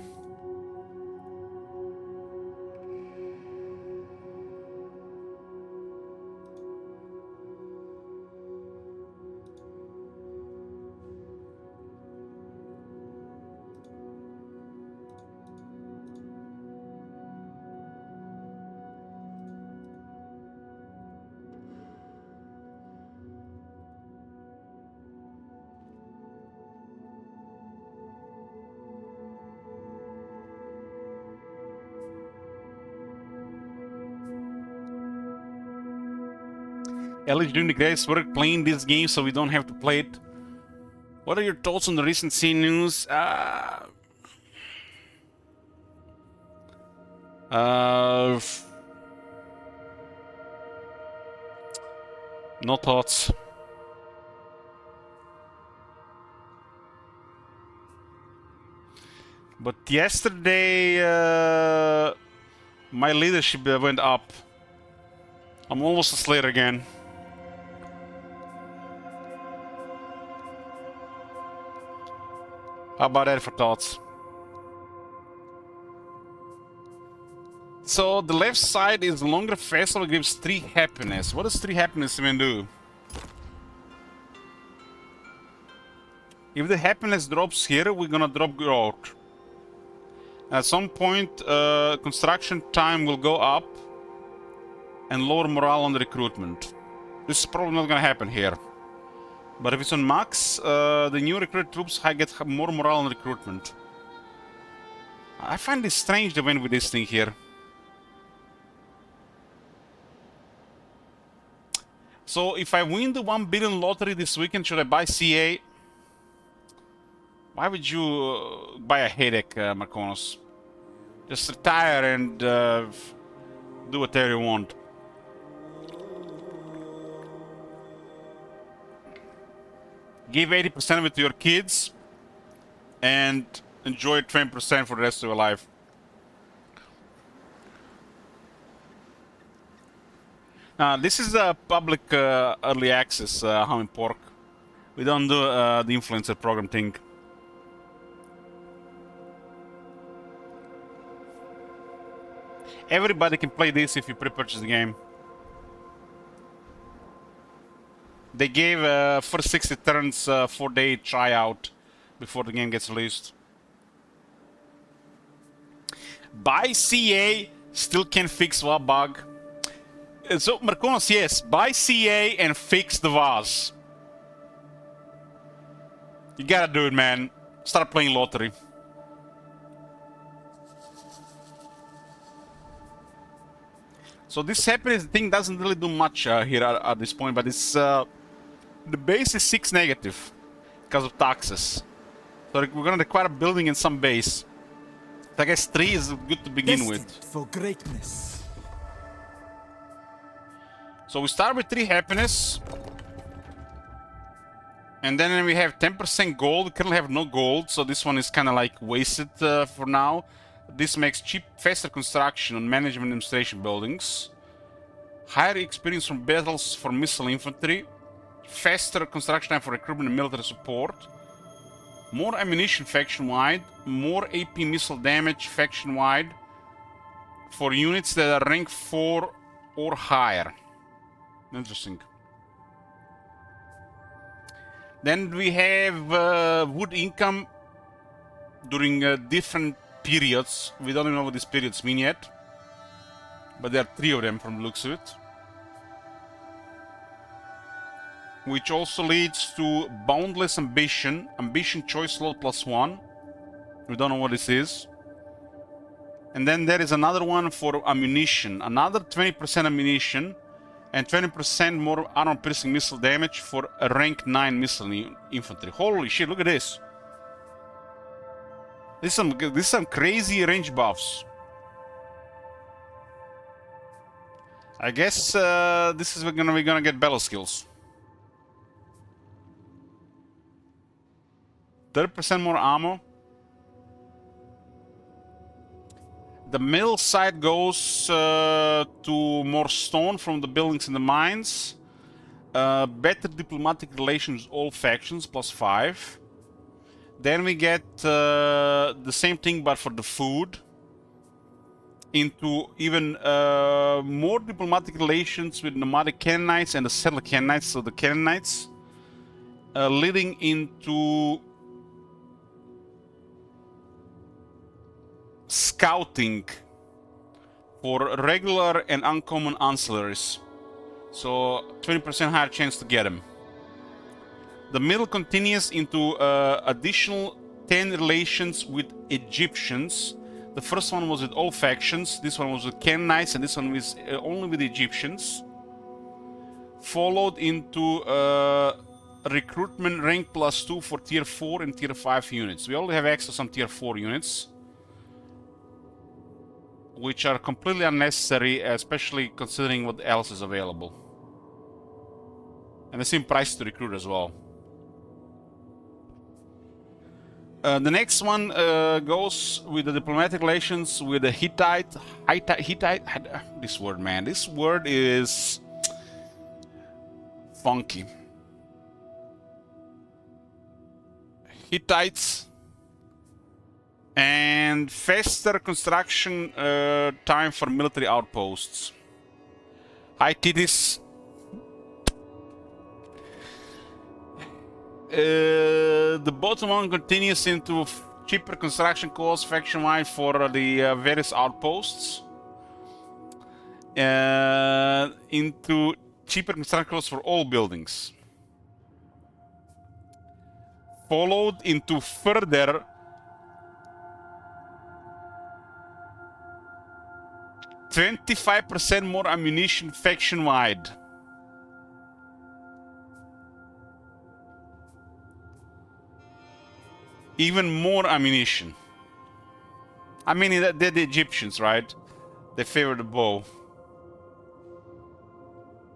Ellie's doing the greatest work playing this game so we don't have to play it. What are your thoughts on the recent scene news? No thoughts. But yesterday, my leadership went up. I'm almost a Slayer again. How about that for thoughts? So the left side is longer festival gives 3 happiness. What does 3 happiness even do? If the happiness drops here, we're gonna drop growth. At some point, construction time will go up and lower morale on the recruitment. This is probably not gonna happen here. But if it's on max, the new recruit troops get more morale on recruitment. I find this strange to win with this thing here. So if I win the 1 billion lottery this weekend, should I buy CA? Why would you buy a headache, Marconos? Just retire and do whatever you want. Give 80% of it to your kids and enjoy 20% for the rest of your life. This is a public early access ham and pork. We don't do the influencer program thing. Everybody can play this if you pre-purchase the game. They gave first 60 turns 4-day tryout before the game gets released. Buy CA, still can't fix what bug. So Marconos, yes, buy CA and fix the vase. You gotta do it, man. Start playing lottery. So this happiness thing doesn't really do much here at this point, but it's the base is 6 negative because of taxes. So we're gonna require a building and some base. So I guess 3 is good to begin Destined with. for greatness. So we start with 3 happiness. And then we have 10% gold. We currently have no gold, so this one is kind of like wasted for now. This makes cheap, faster construction on management administration buildings. Higher experience from battles for missile infantry. Faster construction time for recruitment and military support. More ammunition faction-wide. More AP missile damage faction-wide. For units that are rank 4 or higher. Interesting. Then we have wood income during different periods. We don't even know what these periods mean yet. But there are 3 of them from the looks of it. Which also leads to boundless ambition. Ambition choice slot +1. We don't know what this is. And then there is another one for ammunition. Another 20% ammunition. And 20% more armor-piercing missile damage for a rank 9 missile infantry. Holy shit, look at this. This is some crazy range buffs. I guess this is we're gonna get battle skills. 30% more ammo. The middle side goes to more stone from the buildings and the mines. Better diplomatic relations with all factions, +5. Then we get the same thing but for the food. Into even more diplomatic relations with nomadic Canaanites and the settler Canaanites, so the Canaanites. Leading into scouting for regular and uncommon ancillaries. So 20% higher chance to get them. The middle continues into additional 10 relations with Egyptians. The first one was with all factions, this one was with Canaanites, and this one was only with Egyptians. Followed into recruitment rank +2 for tier 4 and tier 5 units. We only have access to some tier 4 units, which are completely unnecessary, especially considering what else is available. And the same price to recruit as well. The next one goes with the diplomatic relations with the Hittite. This word, man. This word is funky. Hittites. And faster construction time for military outposts. Hittites. The bottom one continues into cheaper construction costs faction-wide for the various outposts. Into cheaper construction costs for all buildings. Followed into further 25% more ammunition faction-wide. Even more ammunition. I mean, they're the Egyptians, right? They favor the bow.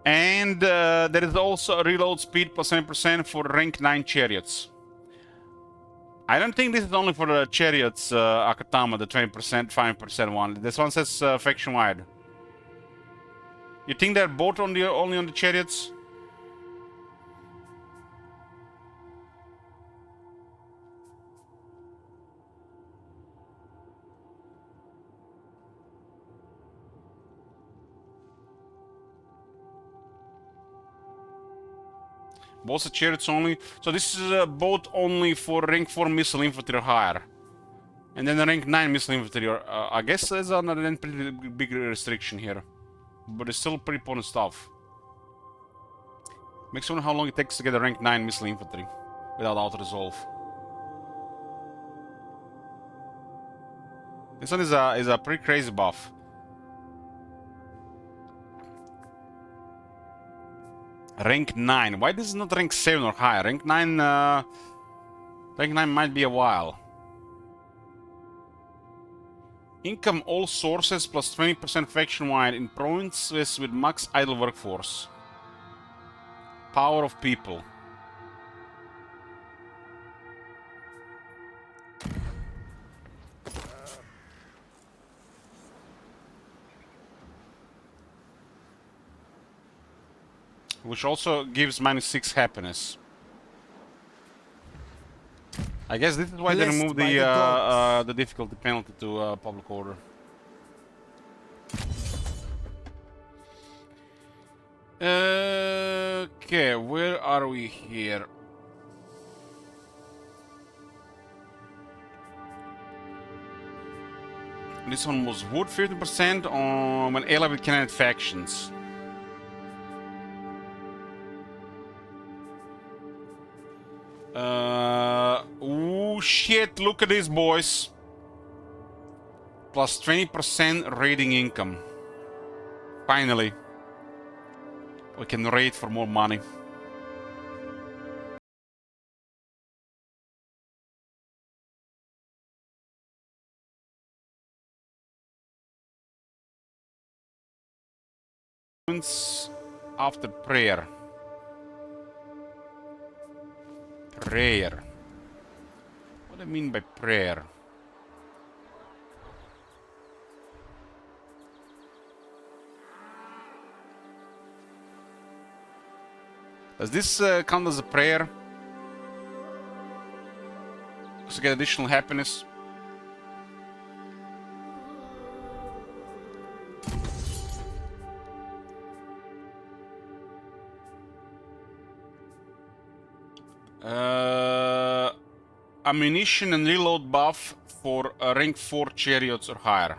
And there is also a reload speed +7% for rank 9 chariots. I don't think this is only for the chariots, Akatama, the 20%, 5% one. This one says faction-wide. You think they're both on the only on the chariots? Both the chariots only. So this is a boat only for rank 4 missile infantry or higher. And then the rank 9 missile infantry. Or, I guess there's another pretty big restriction here. But it's still pretty important stuff. Makes me wonder how long it takes to get a rank 9 missile infantry without auto-resolve. This one is a pretty crazy buff. Rank 9. Why this is not rank 7 or higher? Rank 9 might be a while. Income all sources plus 20% faction-wide in provinces with max idle workforce. Power of people. Which also gives -6 happiness. I guess this is why they removed the difficulty penalty to public order. Okay, where are we here? This one was wood 50% on when allied with Canaanite factions. Oh shit, look at this, boys. Plus 20% raiding income. Finally. We can raid for more money. After prayer. Prayer. What do I mean by prayer? Does this count as a prayer? To get additional happiness? Ammunition and reload buff for rank 4 chariots or higher.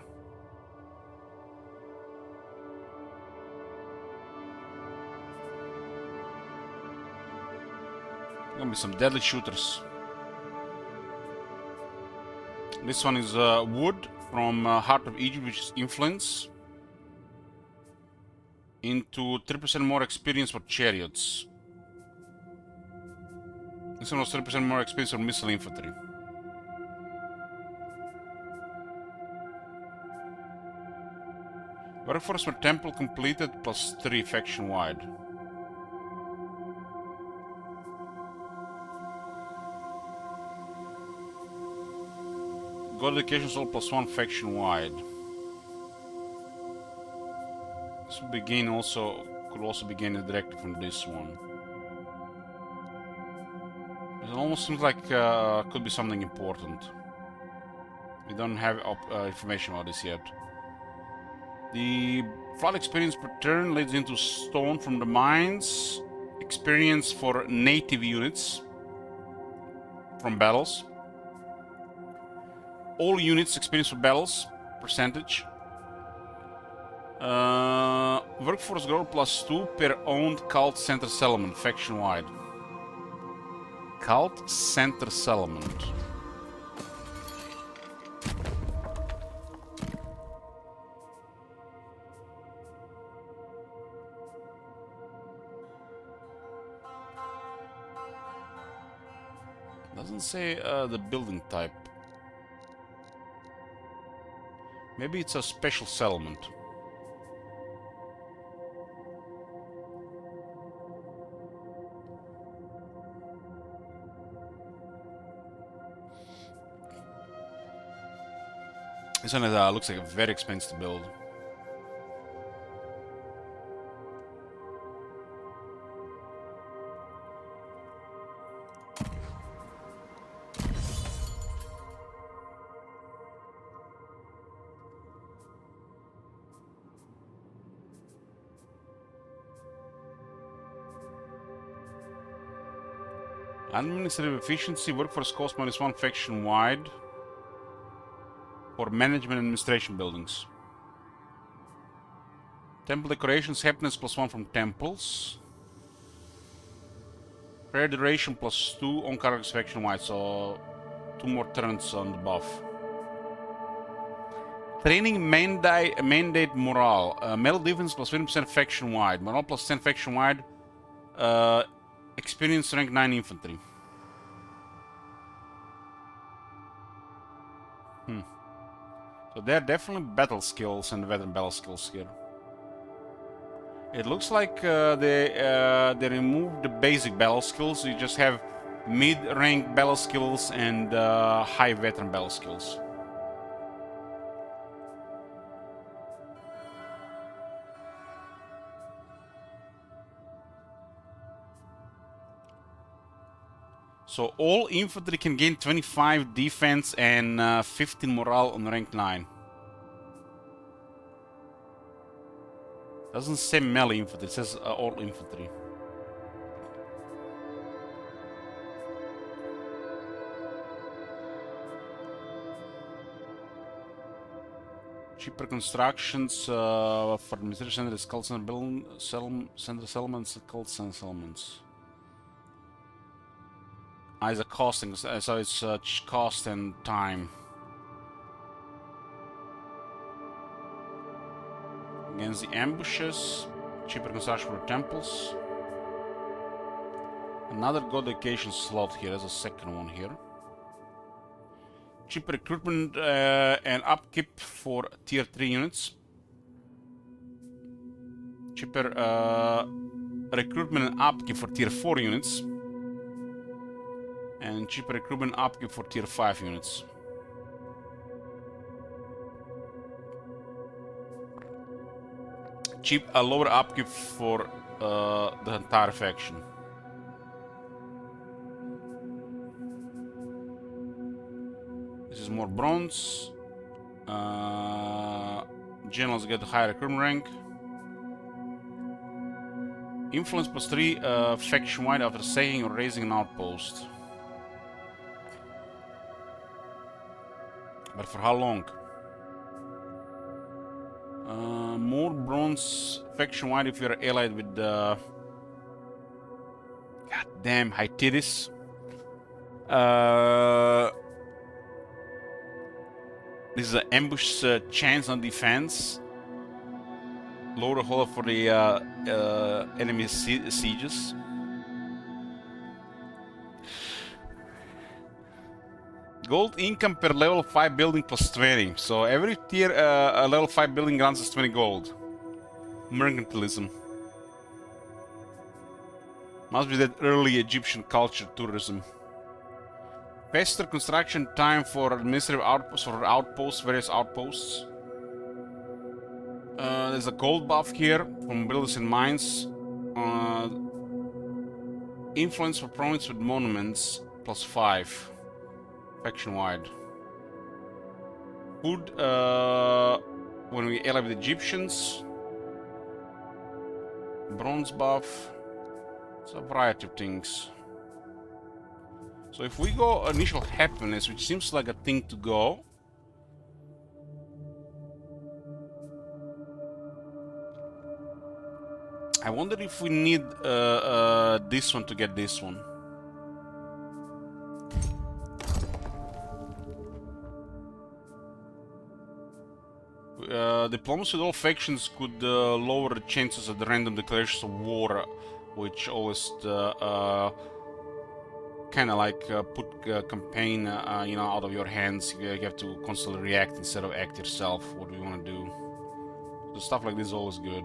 Gonna be some deadly shooters. This one is wood from Heart of Egypt, which is influence. Into 3% more experience for chariots. This one was 3% more experience for missile infantry. Workforce for temple completed +3 faction wide. God education soul +1 faction wide. This will begin also could also be gained directly from this one. It almost seems like could be something important. We don't have information about this yet. The flight experience per turn leads into stone from the mines. Experience for native units from battles. All units experience for battles percentage. Workforce growth +2 per owned cult center settlement faction wide. Cult center settlement. Doesn't say the building type. Maybe it's a special settlement. This one looks like a very expensive to build. Administrative efficiency, workforce cost -1 faction wide for management and administration buildings. Temple decorations, happiness +1 from temples. Prayer duration +2 on characters faction wide, so 2 more turns on the buff. Training mandate morale. Metal defense +20% faction wide. Morale +10 faction wide. Experience rank 9 infantry. So they're definitely battle skills and veteran battle skills here. It looks like they removed the basic battle skills. You just have mid-rank battle skills and high veteran battle skills. So all infantry can gain 25 defense and 15 morale on rank 9. Doesn't say melee infantry, it says all infantry. Cheaper constructions for administration centers, cult center building, center settlements, cult center settlements. It's a costing, so it's cost and time. Against the ambushes, cheaper construction for temples. Another god education slot here, there's a second one here. Cheaper recruitment and upkeep for tier 3 units. Cheaper recruitment and upkeep for tier 4 units. And cheaper recruitment upkeep for tier 5 units. Lower upkeep for the entire faction. more bronze. Generals get a higher recruitment rank. Influence plus 3 faction wide after sacking or raising an outpost. But for how long? More bronze faction wide if you're allied with the goddamn Hytidis. This is an ambush chance on defense. Lower the hull for the enemy sieges. Gold income per level 5 building plus 20. So every tier a level 5 building grants us 20 gold. Mercantilism. Must be that early Egyptian culture tourism. Faster construction time for administrative outposts, various outposts. There's a gold buff here from builders and mines. Influence for province with monuments plus 5. Faction wide. Food when we ally with Egyptians. Bronze buff. It's a variety of things. So if we go initial happiness, which seems like a thing to go. I wonder if we need this one to get this one. Diplomacy with all factions could lower the chances of the random declarations of war, which always kind of like put campaign you know, out of your hands. You have to constantly react instead of act yourself. What do we want to do? So stuff like this is always good.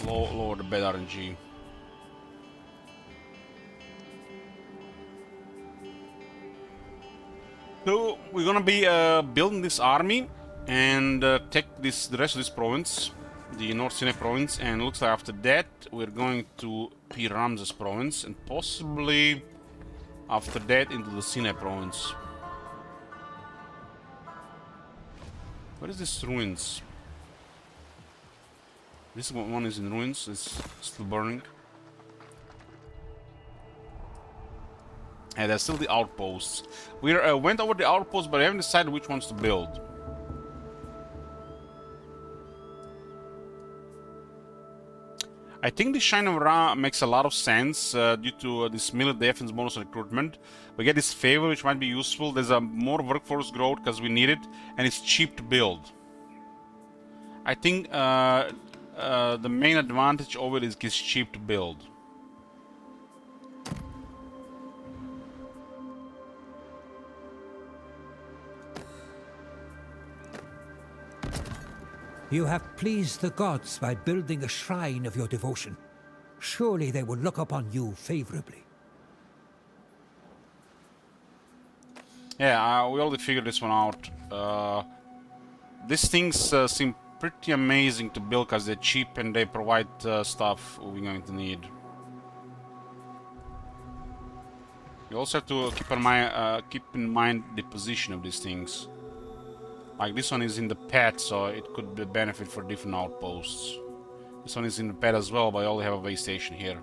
Lower the bad RNG. So we're gonna be building this army and take the rest of this province, the North Sinai province, and looks like after that we're going to P. Ramses province and possibly after that into the Sinai province. What is this ruins? This one is in ruins, it's still burning. And there's still the outposts. We went over the outposts, but I haven't decided which ones to build. I think the Shrine of Ra makes a lot of sense due to this military defense bonus recruitment. We get this favor, which might be useful. There's a more workforce growth because we need it, and it's cheap to build. I think the main advantage of it is it's cheap to build. You have pleased the gods by building a shrine of your devotion. Surely they will look upon you favorably. Yeah, we already figured this one out. These things seem pretty amazing to build because they're cheap and they provide stuff we're going to need. You also have to keep in mind the position of these things. Like this one is in the pad, so it could be a benefit for different outposts. This one is in the pad as well, but I only have a way station here.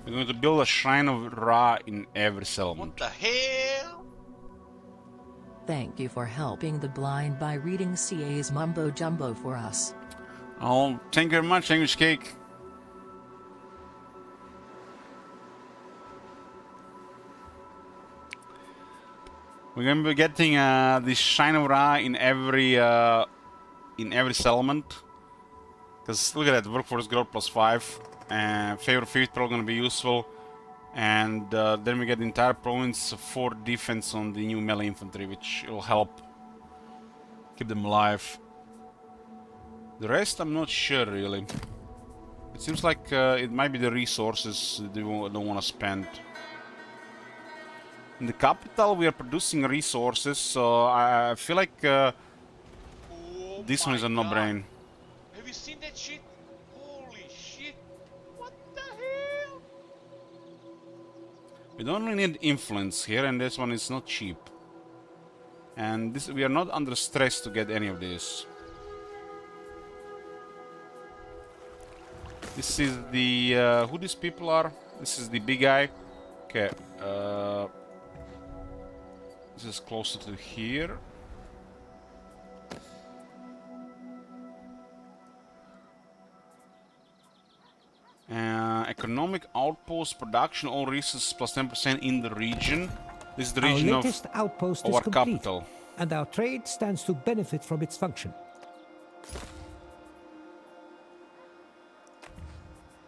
We're going to build a Shrine of Ra in every settlement. What the hell? Thank you for helping the blind by reading CA's Mumbo Jumbo for us. Oh, thank you very much, English Cake. We're gonna be getting this Shrine of Ra in every settlement. Cause look at that, workforce growth plus 5, and favor feat probably gonna be useful. And then we get the entire province for defense on the new melee infantry, which will help keep them alive. The rest, I'm not sure really. It seems like it might be the resources they don't want to spend. In the capital, we are producing resources, so I feel like this one is a no-brainer. Have you seen that shit? Holy shit! What the hell? We don't really need influence here, and this one is not cheap. And this, we are not under stress to get any of this. This is the who these people are. This is the big guy. Okay. This is closer to here. Economic outpost production, all resources plus 10% in the region. This is the region our of latest outpost is our complete, capital. and our trade stands to benefit from its function.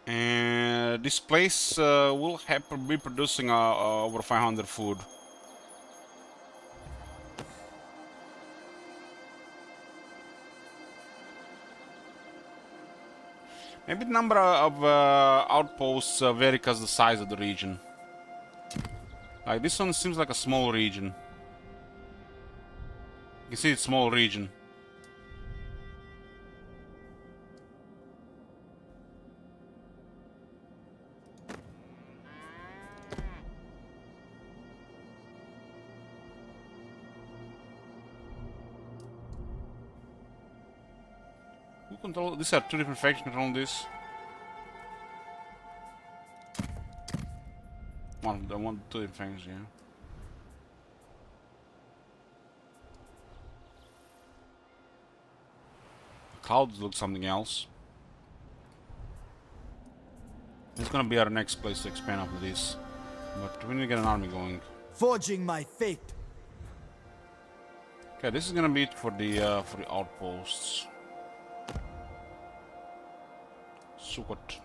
And this place will be producing over 500 food. Maybe the number of outposts vary because of the size of the region. Like this one seems like a small region. You can see it's a small region. Who control? These are two different factions controlling this. One, two different factions, yeah. Clouds look something else. It's gonna be our next place to expand after this. But we need to get an army going. Forging my fate. Okay, this is gonna be it for the outposts. Sukot.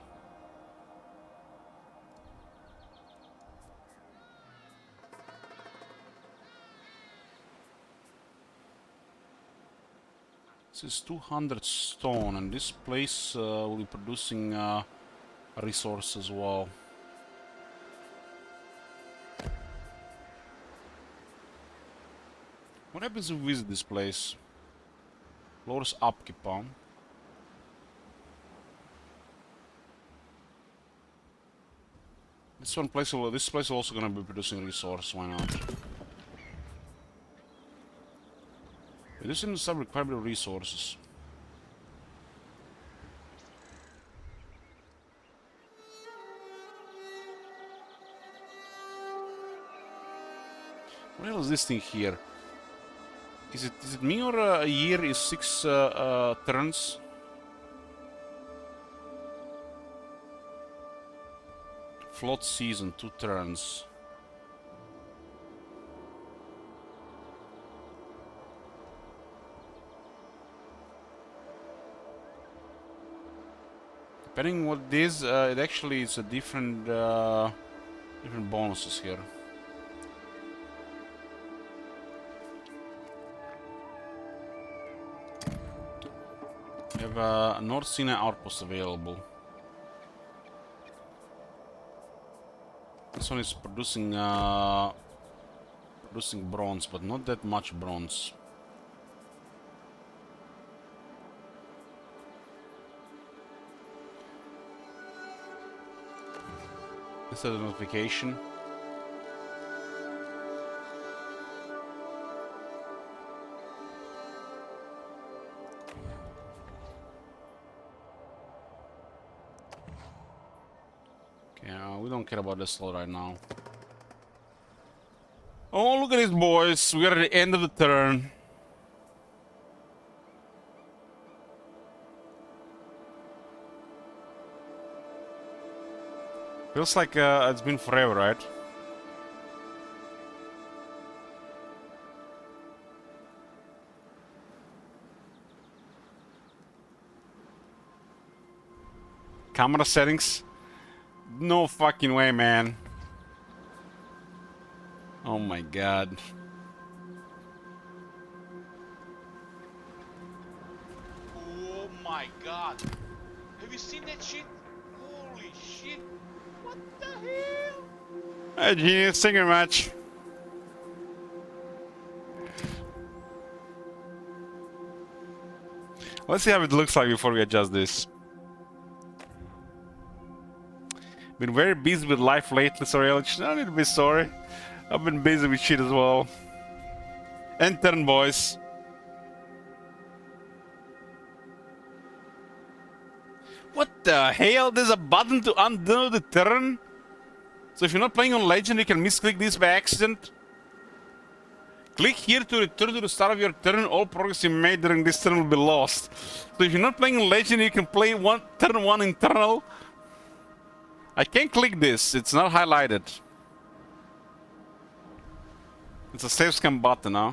This is 200 stone, and this place will be producing a resource as well. What happens if we visit this place? Lowers upkeep, huh? This place is also gonna be producing resource. Why not? This is some requirement of resources. What the hell is this thing here? Is it me or a year is 6 turns? Flood season, 2 turns. Depending what it is, it actually is a different different bonuses here. We have a North Sinai outpost available. This one is producing bronze, but not that much bronze. This is a notification. Okay, we don't care about this slot right now. Oh, look at this, boys. We are at the end of the turn. Feels like it's been forever, right? Camera settings? No fucking way, man. Oh my god. Oh my god. Have you seen that shit? Holy shit. What the hell? Hey, genius, singer match. Let's see how it looks like before we adjust this. Been very busy with life lately, sorry Alex. No need to be sorry. I've been busy with shit as well. And turn, boys. What the hell? There's a button to undo the turn? So if you're not playing on Legend, you can misclick this by accident. Click here to return to the start of your turn. All progress you made during this turn will be lost. So if you're not playing on Legend, you can play turn 1 internal. I can't click this. It's not highlighted. It's a save scan button, huh?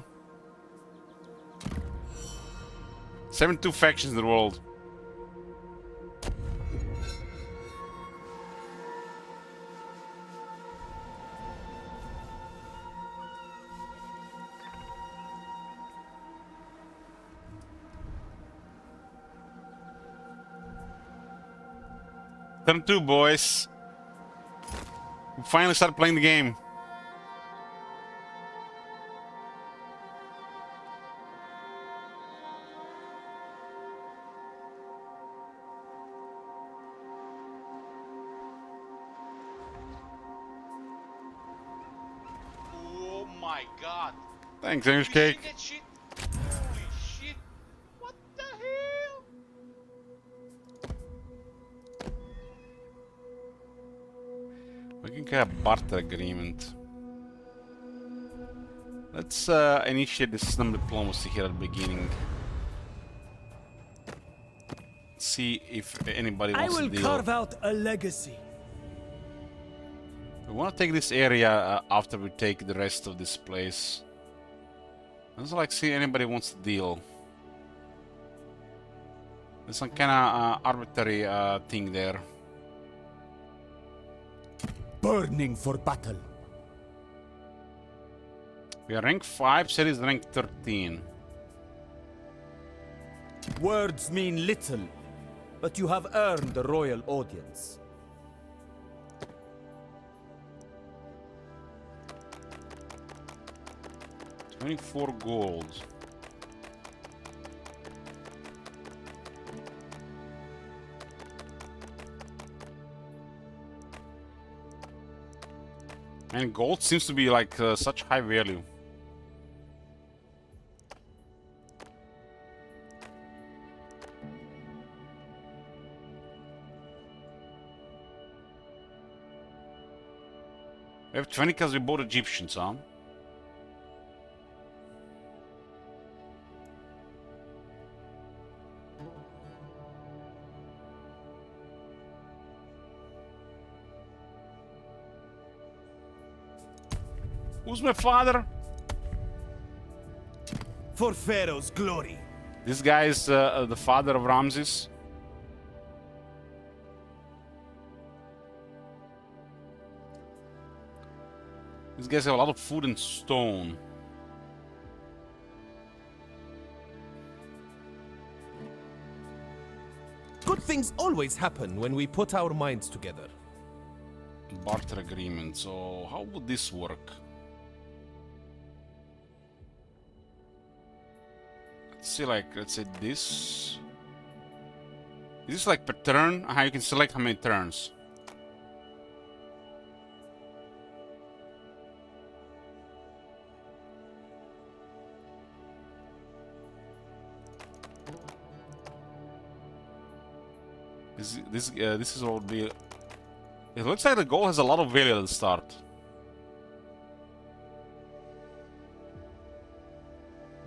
72 factions in the world. Turn 2, boys. We finally started playing the game. Oh my god. Thanks, Have English you Cake. seen that shit? Holy shit. What the hell? We can get a barter agreement. Let's initiate the system diplomacy here at the beginning. See if anybody I wants will to deal. carve out a legacy. We want to take this area after we take the rest of this place. Doesn't like see anybody wants to deal. There's some kind of arbitrary thing there. Burning for battle. We are rank 5, Series rank 13. Words mean little, but you have earned the royal audience. $24 gold. And gold seems to be like such high value. We have 20 because we bought Egyptians, huh? Who's my father? For Pharaoh's glory. This guy is the father of Ramses. These guys have a lot of food and stone. Good things always happen when we put our minds together. Barter agreement. So how would this work? Let's see, like, let's say this. Is this like per turn? How you can select how many turns? This is what would be. It looks like the goal has a lot of value at the start.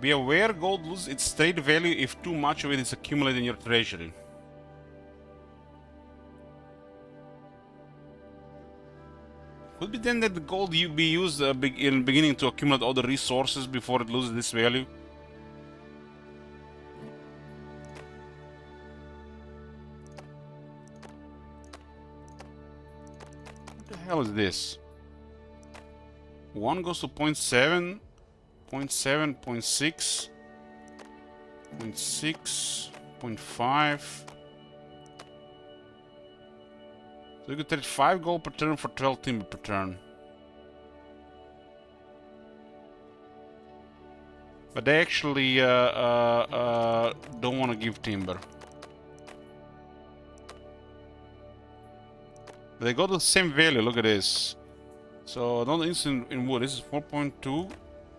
Be aware, gold loses its trade value if too much of it is accumulated in your treasury. Could be then that the gold be used in the beginning to accumulate all the resources before it loses this value. What the hell is this? 1 goes to 0.7, 0.7, 0.6, 0.6, 0.5. So you could trade 5 gold per turn for 12 timber per turn. But they actually don't want to give timber. They got the same value, look at this. So not instant in wood, this is 4.2,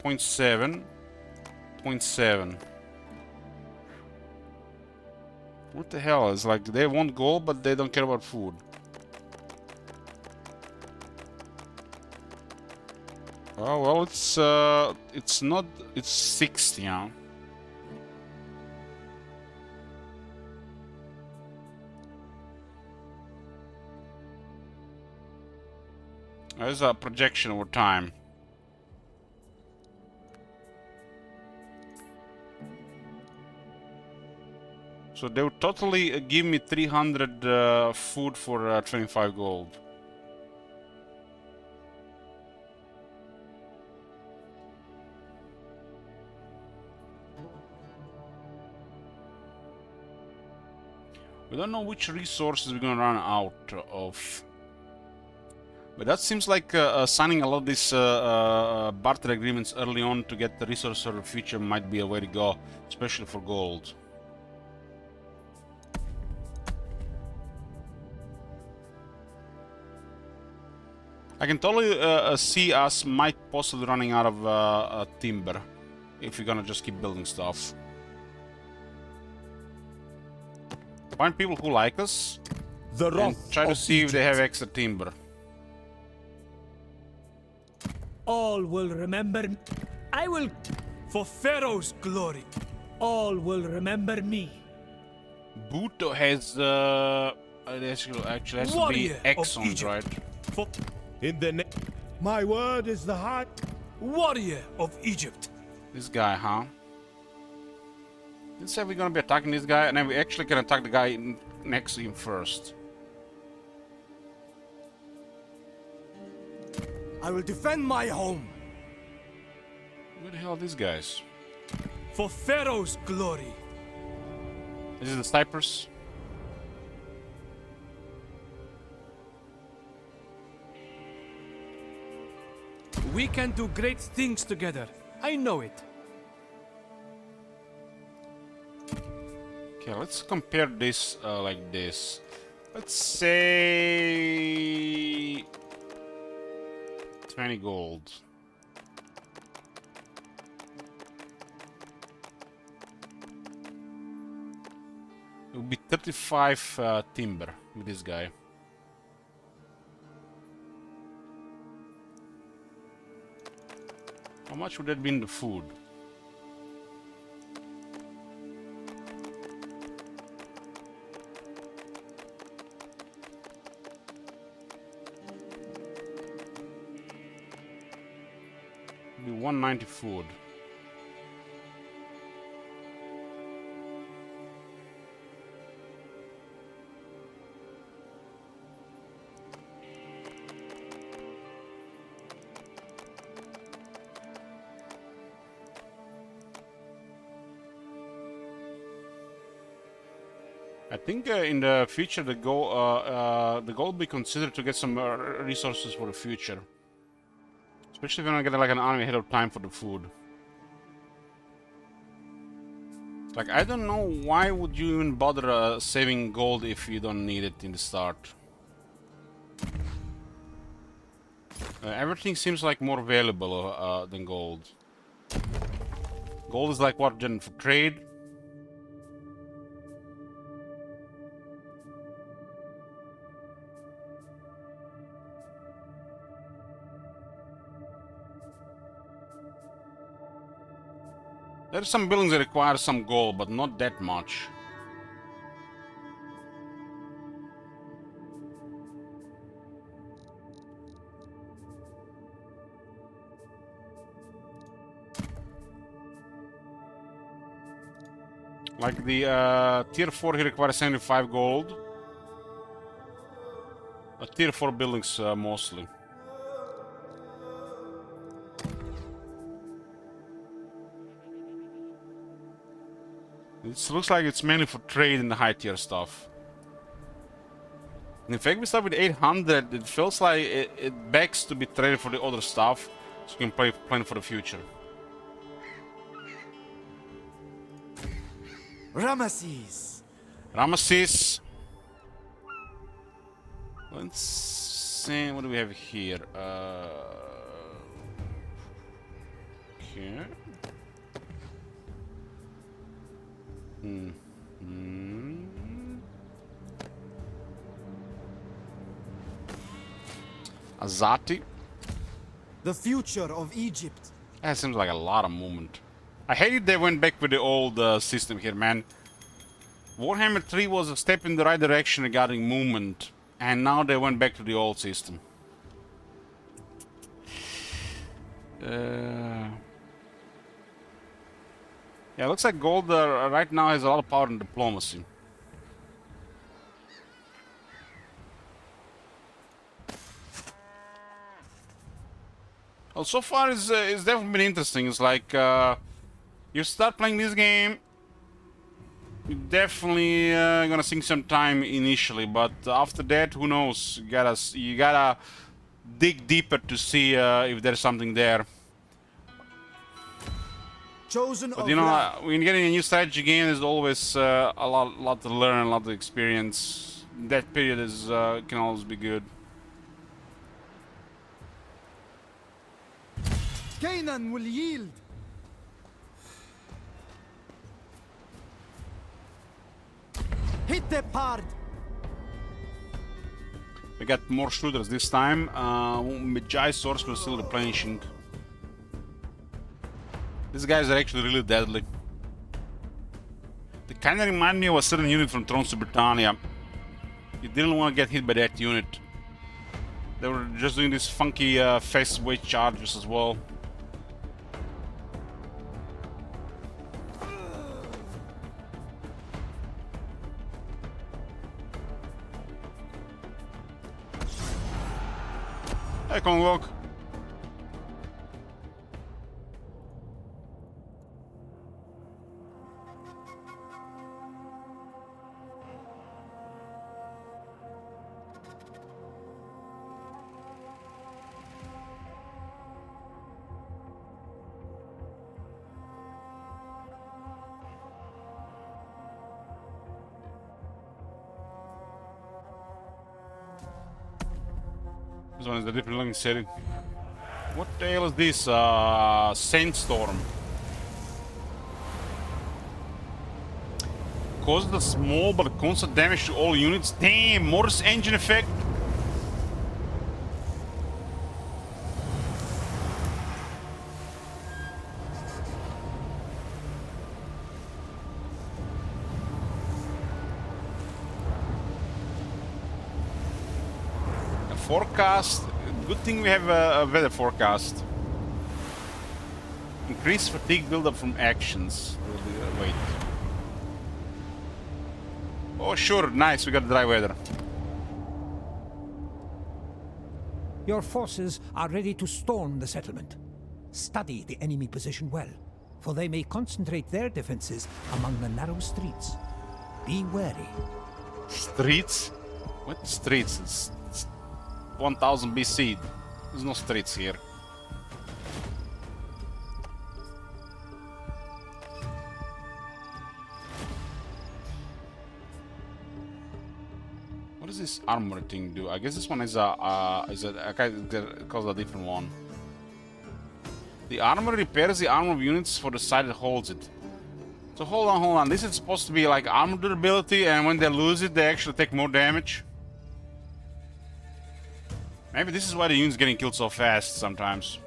0.7, 0.7. What the hell? It's like they want gold, but they don't care about food. Oh well, it's not. It's 60, huh? There's a projection over time. So they would totally give me 300 food for 25 gold. We don't know which resources we're gonna run out of. But that seems like signing a lot of these barter agreements early on to get the resource for the future might be a way to go, especially for gold. I can totally see us might possibly running out of timber if we're gonna just keep building stuff. Find people who like us and try to see if they have extra timber. All will remember. I will. For Pharaoh's glory. All will remember me. Buto has actually has to be Exxons, right? For In the My word is the heart. warrior of Egypt. This guy, huh? Let's say we're gonna be attacking this guy, and then we actually can attack the guy next to him first. I will defend my home. Where the hell are these guys? For Pharaoh's glory. This is the snipers. We can do great things together. I know it. Okay, let's compare this like this. Let's say 20 gold. It would be 35 timber with this guy. How much would that be in the food? It'd be 190 food. I think in the future the goal will be considered to get some resources for the future, especially if you're gonna get like an army ahead of time for the food. Like, I don't know why would you even bother saving gold if you don't need it in the start. Everything seems like more valuable than gold. Gold is like what, then for trade? There are some buildings that require some gold, but not that much. Like the tier 4 here requires 75 gold. Tier 4 buildings mostly. It looks like it's mainly for trade in the high tier stuff. And in fact, we start with 800. It feels like it begs to be traded for the other stuff, so you can plan for the future. Ramesses. Ramesses. Let's same. What do we have here? Here. Azati. The future of Egypt. That seems like a lot of movement. I hated they went back with the old system here, man. Warhammer 3 was a step in the right direction regarding movement, and now they went back to the old system. Yeah, looks like Gold right now has a lot of power in diplomacy. Well, so far it's definitely been interesting. It's like you start playing this game, you're definitely gonna sink some time initially, but after that, who knows? You gotta dig deeper to see if there's something there. But you know, when you're getting a new strategy game, there's always a lot to learn, a lot to experience. That period is can always be good. Canaan will yield. Hit the hard. We got more shooters this time. Magi source was still replenishing. These guys are actually really deadly. They kind of remind me of a certain unit from Thrones of Britannia. You didn't want to get hit by that unit. They were just doing these funky fast weight charges as well. Hey, Conlog. This one is the different looking setting. What the hell is this? Sandstorm. Causes the small but constant damage to all units. Damn, Morris engine effect. Forecast. Good thing we have a weather forecast. Increase fatigue buildup from actions. Wait. Oh sure, nice. We got dry weather. Your forces are ready to storm the settlement. Study the enemy position well, for they may concentrate their defenses among the narrow streets. Be wary. Streets? What streets? It's 1000 BC. There's no streets here. What does this armor thing do? I guess this one is it calls a different one. The armor repairs the armor of units for the side that holds it. So hold on. This is supposed to be like armor durability, and when they lose it, they actually take more damage. Maybe this is why the unit's getting killed so fast sometimes.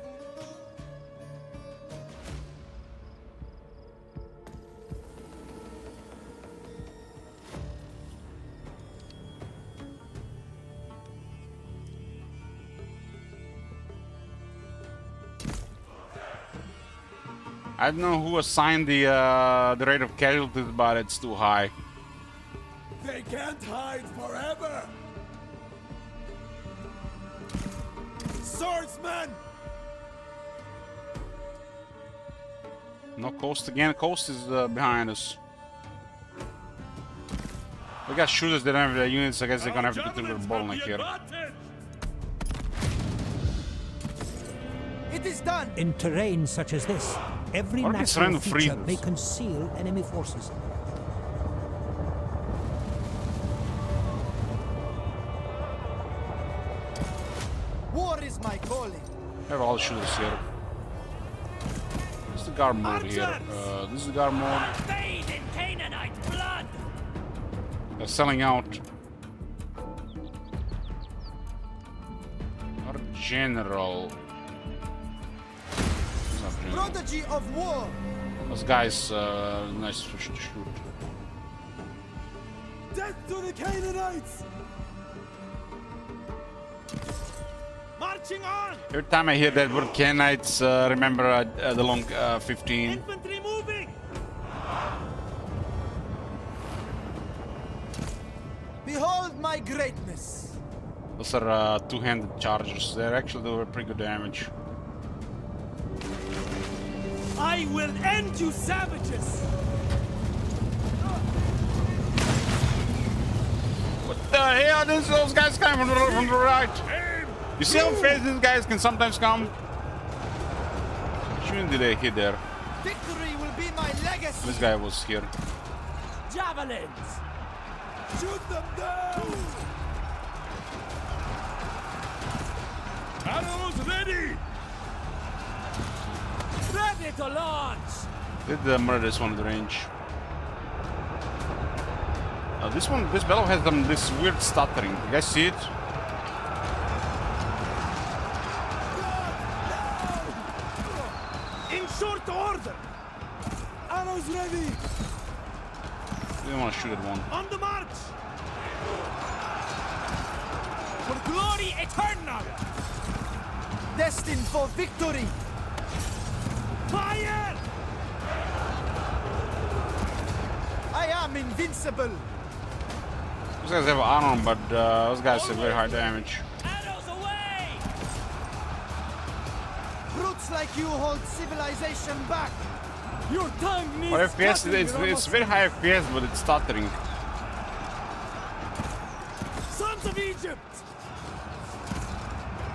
I don't know who assigned the rate of casualties, but it's too high. They can't hide forever! Swordsman! No coast again. Coast is behind us. We got shooters that don't have their units. I guess they're gonna have to get through the bottleneck here. It is done! In terrain such as this, every What are these natural random feature freedoms? may conceal enemy forces. We have all the shooters here. This is the guard mode here. This is the guard mode. Bathe in Canaanite blood! They're selling out. Our general. He's not general. Prodigy of war! Those guys, nice to shoot. Death to the Canaanites! Marching on! Every time I hear that word Canaanites, remember the long 15. Infantry moving! Behold my greatness! Those are two-handed chargers. They're actually doing pretty good damage. I will end you savages! What the hell? Those guys coming from the right. You see how fast these guys can sometimes come? Which one did they hit there? Victory will be my legacy! This guy was here. Javelins! Shoot them down! Arrows ready! Ready to launch! Did murder this one at the range. This bellow has this weird stuttering. You guys see it? In short order! Arrows ready! Didn't want to shoot at one. On the march! For glory eternal! Destined for victory! Fire! I am invincible! Those guys have armor, but those guys have very high damage. Arrows away! Brutes like you hold civilization back! Your tongue needs But FPS, cutting, it's very high FPS, but it's stuttering. Sons of Egypt!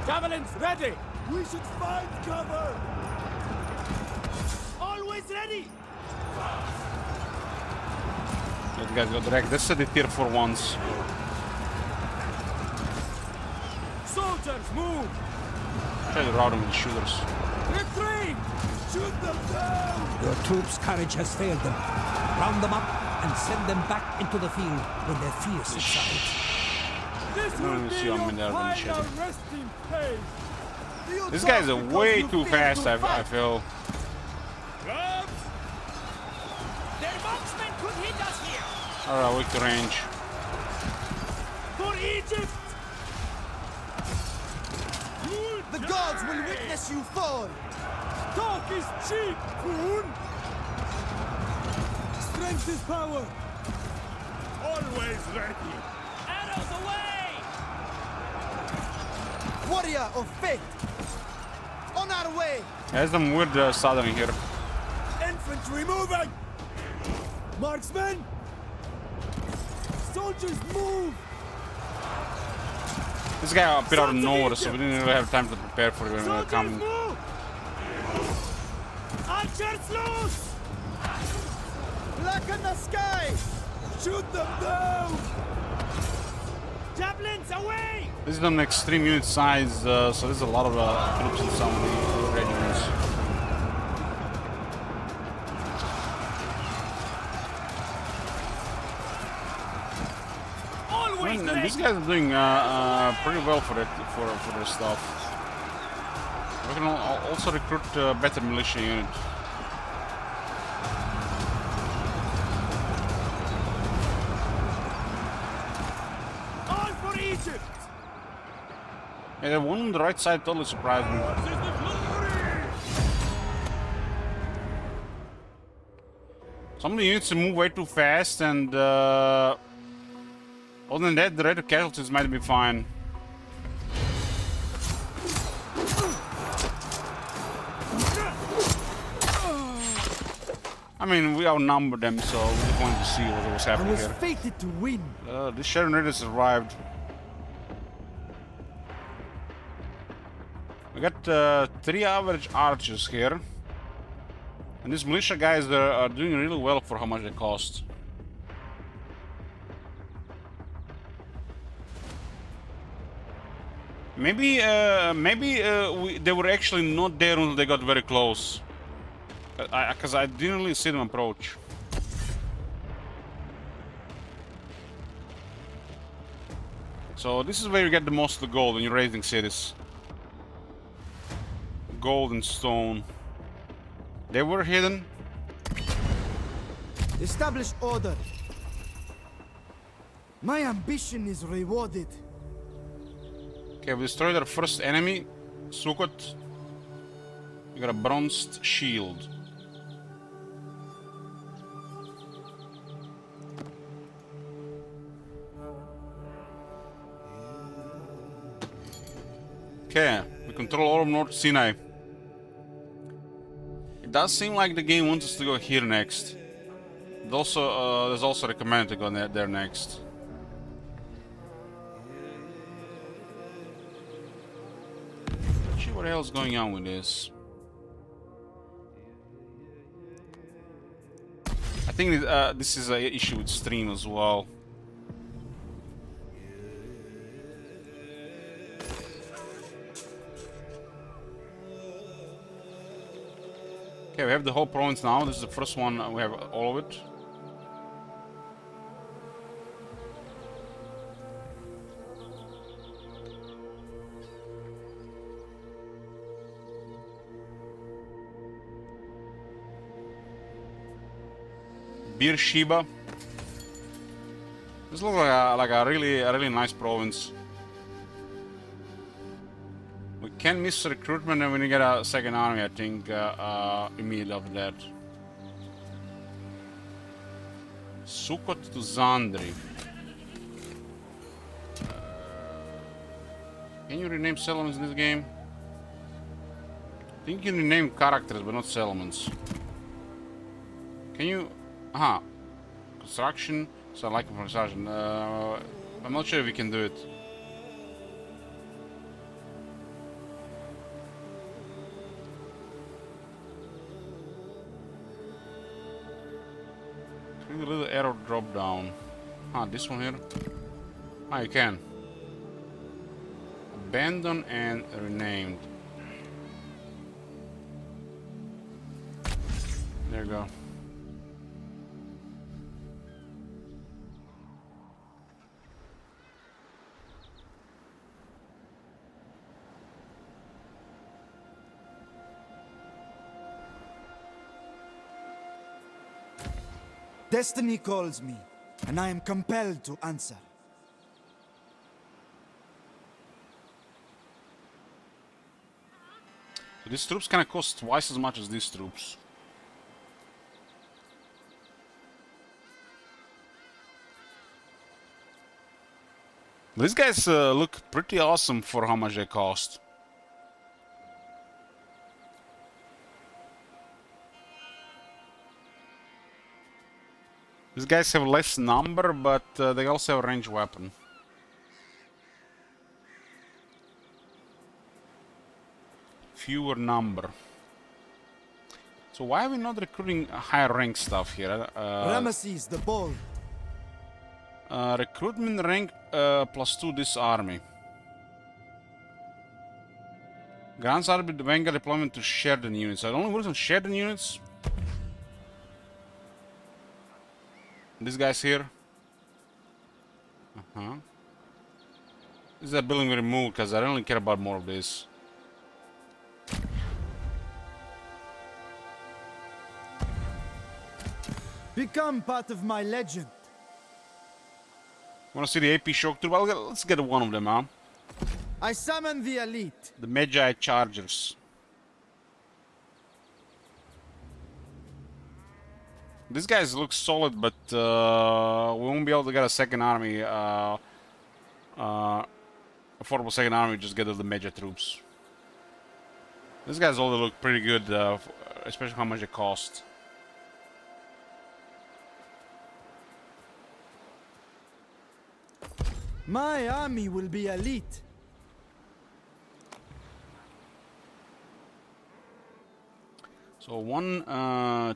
Javelins ready! We should find cover! Always ready! Those guys go direct. This is the tier 4 ones. Soldiers, move! Try to route them with the shooters. Retreat! Shoot them down! Your troops' courage has failed them. Round them up and send them back into the field when their fear subsides. This I don't will even be see your how many are gonna final shoot. resting place! You These talk guys are because way you too fail fast, to I fight. feel. Clubs! Their marksmen could hit us here! Alright, weak to range. For Egypt! The gods will witness you fall! Talk is cheap, fool! Strength is power! Always ready! Arrows away! Warrior of fate! On our way! There's some weird stuttering here. Infantry moving! Marksmen! Soldiers move! This guy appeared out of Sons of nowhere, so we Egypt! didn't really have time to prepare for him Soldiers coming. move! Archers loose! Black in the sky! Shoot them down! Javelins away! This is an extreme unit size, so there's a lot of troops in some of the regiments. I mean, these guys are doing pretty well for their stuff. We can also recruit a better militia unit. All for Egypt! Yeah, the one on the right side totally surprised me. Some of the units move way too fast, and other than that, the rate of casualties might be fine. I mean, we outnumbered them, so we just wanted to see what was I happening was here. fated to win. The Sharon Raiders arrived. We got 3 average archers here. And these militia guys are doing really well for how much they cost. Maybe, they were actually not there until they got very close. Because I didn't really see them approach. So this is where you get the most of the gold when you're raising cities. Gold and stone. They were hidden. Establish order. My ambition is rewarded. Okay, we destroyed our first enemy, Sukkot. We got a bronzed shield. Okay, we control all of North Sinai. It does seem like the game wants us to go here next. There's also recommended to go there next. Gee, what the hell is going on with this? I think this is an issue with stream as well. Okay, we have the whole province now. This is the first one. We have all of it. Beersheba. This looks like a really nice province. We can miss recruitment and when you get a second army, I think, immediately after that. Sukkot to Zandri. Can you rename settlements in this game? I think you can rename characters, but not settlements. Can you... Aha. Construction. So I like construction. I'm not sure if we can do it. A little arrow drop down. Ah, this one here. Ah, you can. Abandoned and renamed. There you go. Destiny calls me, and I am compelled to answer. So these troops kind of cost twice as much as these troops. These guys look pretty awesome for how much they cost. These guys have less number, but they also have a ranged weapon. Fewer number. So why are we not recruiting higher rank stuff here? Ramesses the Bold. Recruitment rank +2 this army. Grants army the vanguard deployment to shared units. I only works on shared units. These guys here. This is a building we removed because I don't really care about more of this. Become part of my legend. Wanna see the AP shock troop? Let's get one of them, huh? I summon the elite. The Magi Chargers. These guys look solid, but we won't be able to get a second army, affordable second army, just get the major troops. These guys all look pretty good, especially how much it cost. My army will be elite. So one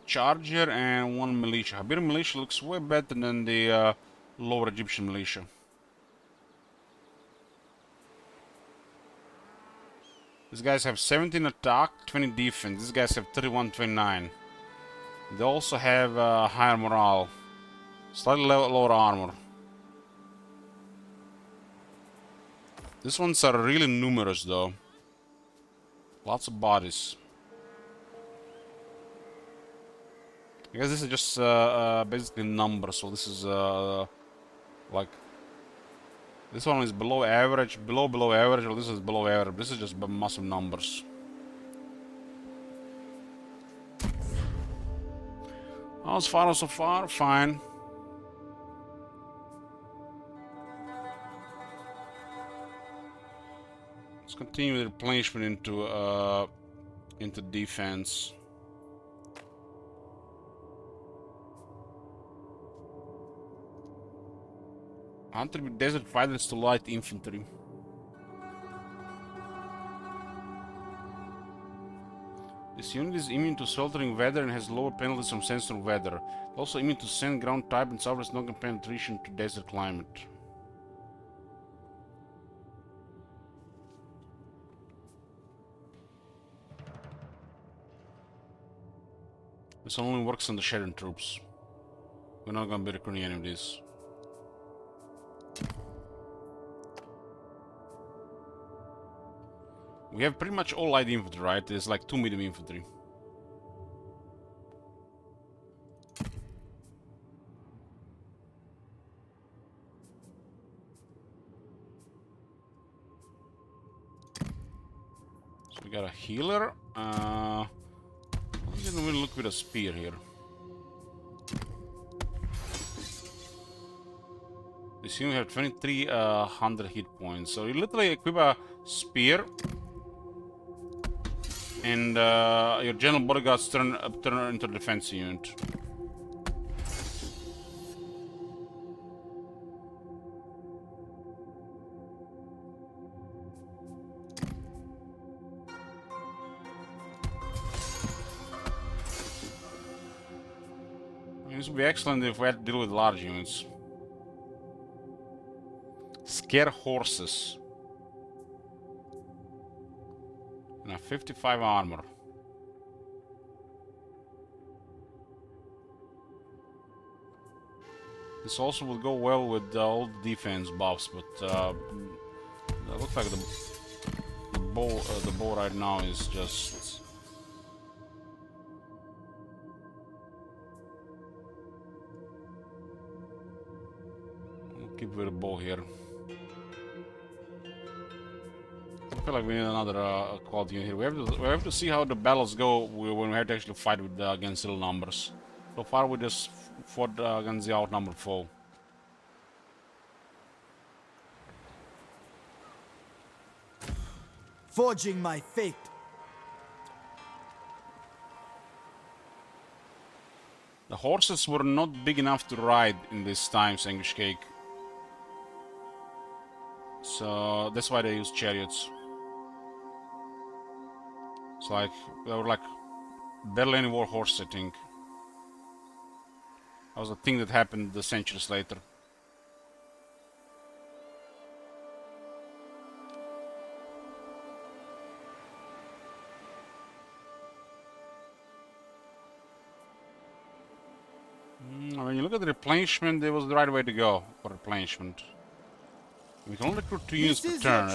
charger and one militia. Habir militia looks way better than the lower Egyptian militia. These guys have 17 attack, 20 defense. These guys have 31, 29. They also have higher morale. Slightly lower armor. These ones are really numerous though. Lots of bodies. I guess this is just basically numbers, so this is like... This one is below average, below average, or this is below average. This is just massive numbers. How's Pharaoh so far? Fine. Let's continue the replenishment into defense. Hunter with desert fighters to light infantry. This unit is immune to sweltering weather and has lower penalties from sandstorm weather. Also immune to sand, ground type, and suffers no penetration to desert climate. This only works on the Sharon troops. We're not gonna be recruiting any of these. We have pretty much all light infantry, right? There's like 2 medium infantry. So we got a healer. Let's look with a spear here. This unit have 2300 hit points. So you literally equip a spear. And your general bodyguards turn into a defense unit. I mean, this would be excellent if we had to deal with large units. Scare horses. And a 55 armor. This also will go well with all the defense buffs, but it looks like the bow right now is just... We'll keep with the bow here. I feel like we need another quality unit here. We have to see how the battles go when we have to actually fight with against little numbers. So far we just fought against the outnumbered foe. Forging my fate. The horses were not big enough to ride in this times, English Cake. So that's why they used chariots. It's like, they were like barely any war horse, I think. That was a thing that happened the centuries later. When you look at the replenishment, it was the right way to go for replenishment. We can only recruit 2 units per turn.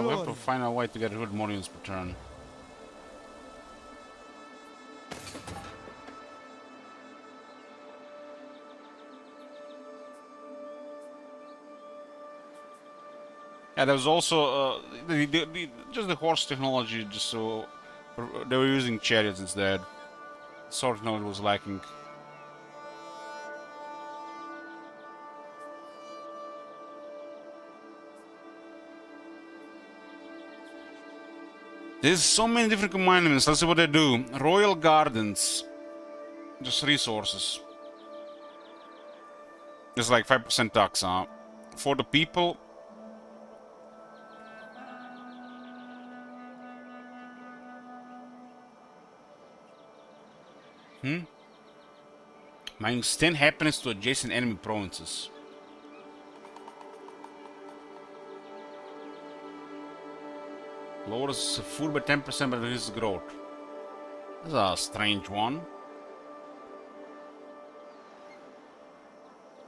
We have to find a way to get rid more units per turn. Yeah, there was also just the horse technology. Just so they were using chariots instead. Sword technology was lacking. There's so many different commandments. Let's see what they do. Royal Gardens. Just resources. There's like 5% tax, huh? For the people. Minus 10 happiness to adjacent enemy provinces. Lowers food by 10% but increases growth. That's a strange one.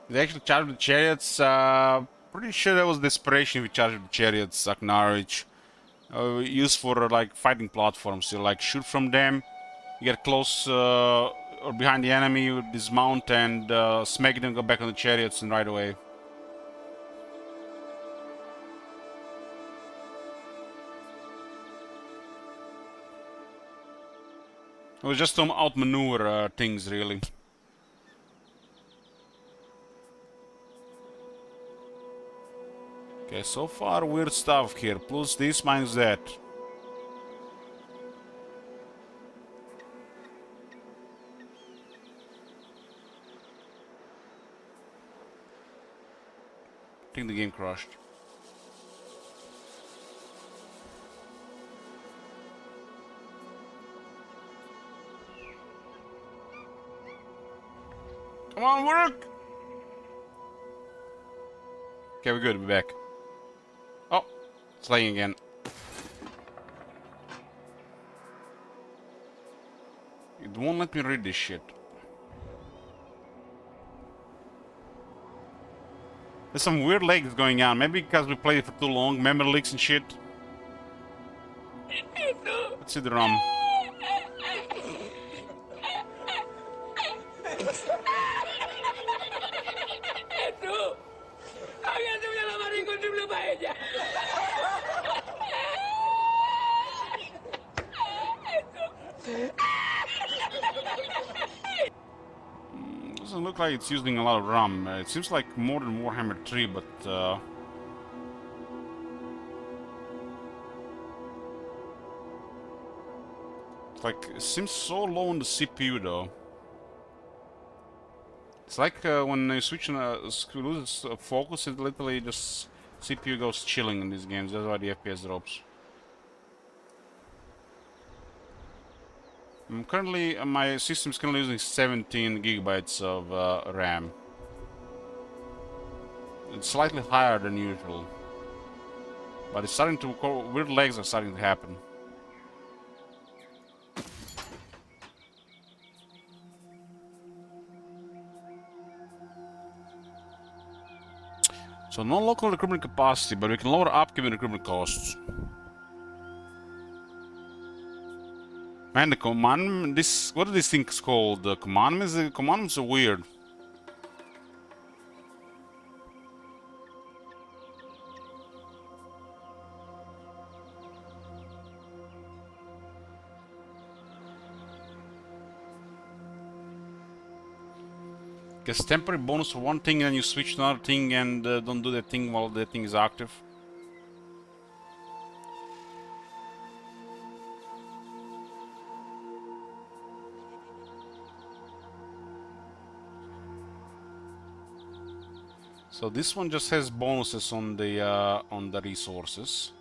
They actually charged with chariots. Pretty sure that was desperation if you charged with chariots, Aknarich. Used for like fighting platforms. You like shoot from them, you get close or behind the enemy, you dismount and smack them, go back on the chariots and right away. It was just to outmaneuver things, really. Okay, so far weird stuff here. Plus this, minus that. I think the game crashed. Come on, work! Okay, we're good, we're back. Oh, it's laying again. It won't let me read this shit. There's some weird legs going on. Maybe because we played it for too long, memory leaks and shit. Let's see the ROM. Doesn't look like it's using a lot of RAM. It seems like more than Warhammer 3, but it's like it seems so low on the CPU though. It's like when you switch on loses focus, it literally just CPU goes chilling in these games. That's why the FPS drops. Currently, my system is currently using 17 gigabytes of RAM. It's slightly higher than usual, but it's starting to weird lags are starting to happen. So no local recruitment capacity, but we can lower upkeep and recruitment costs. Man, the command, what are these things called? The commandments? The commandments are weird. Gets temporary bonus for one thing and then you switch to another thing and don't do that thing while that thing is active. So this one just has bonuses on the resources.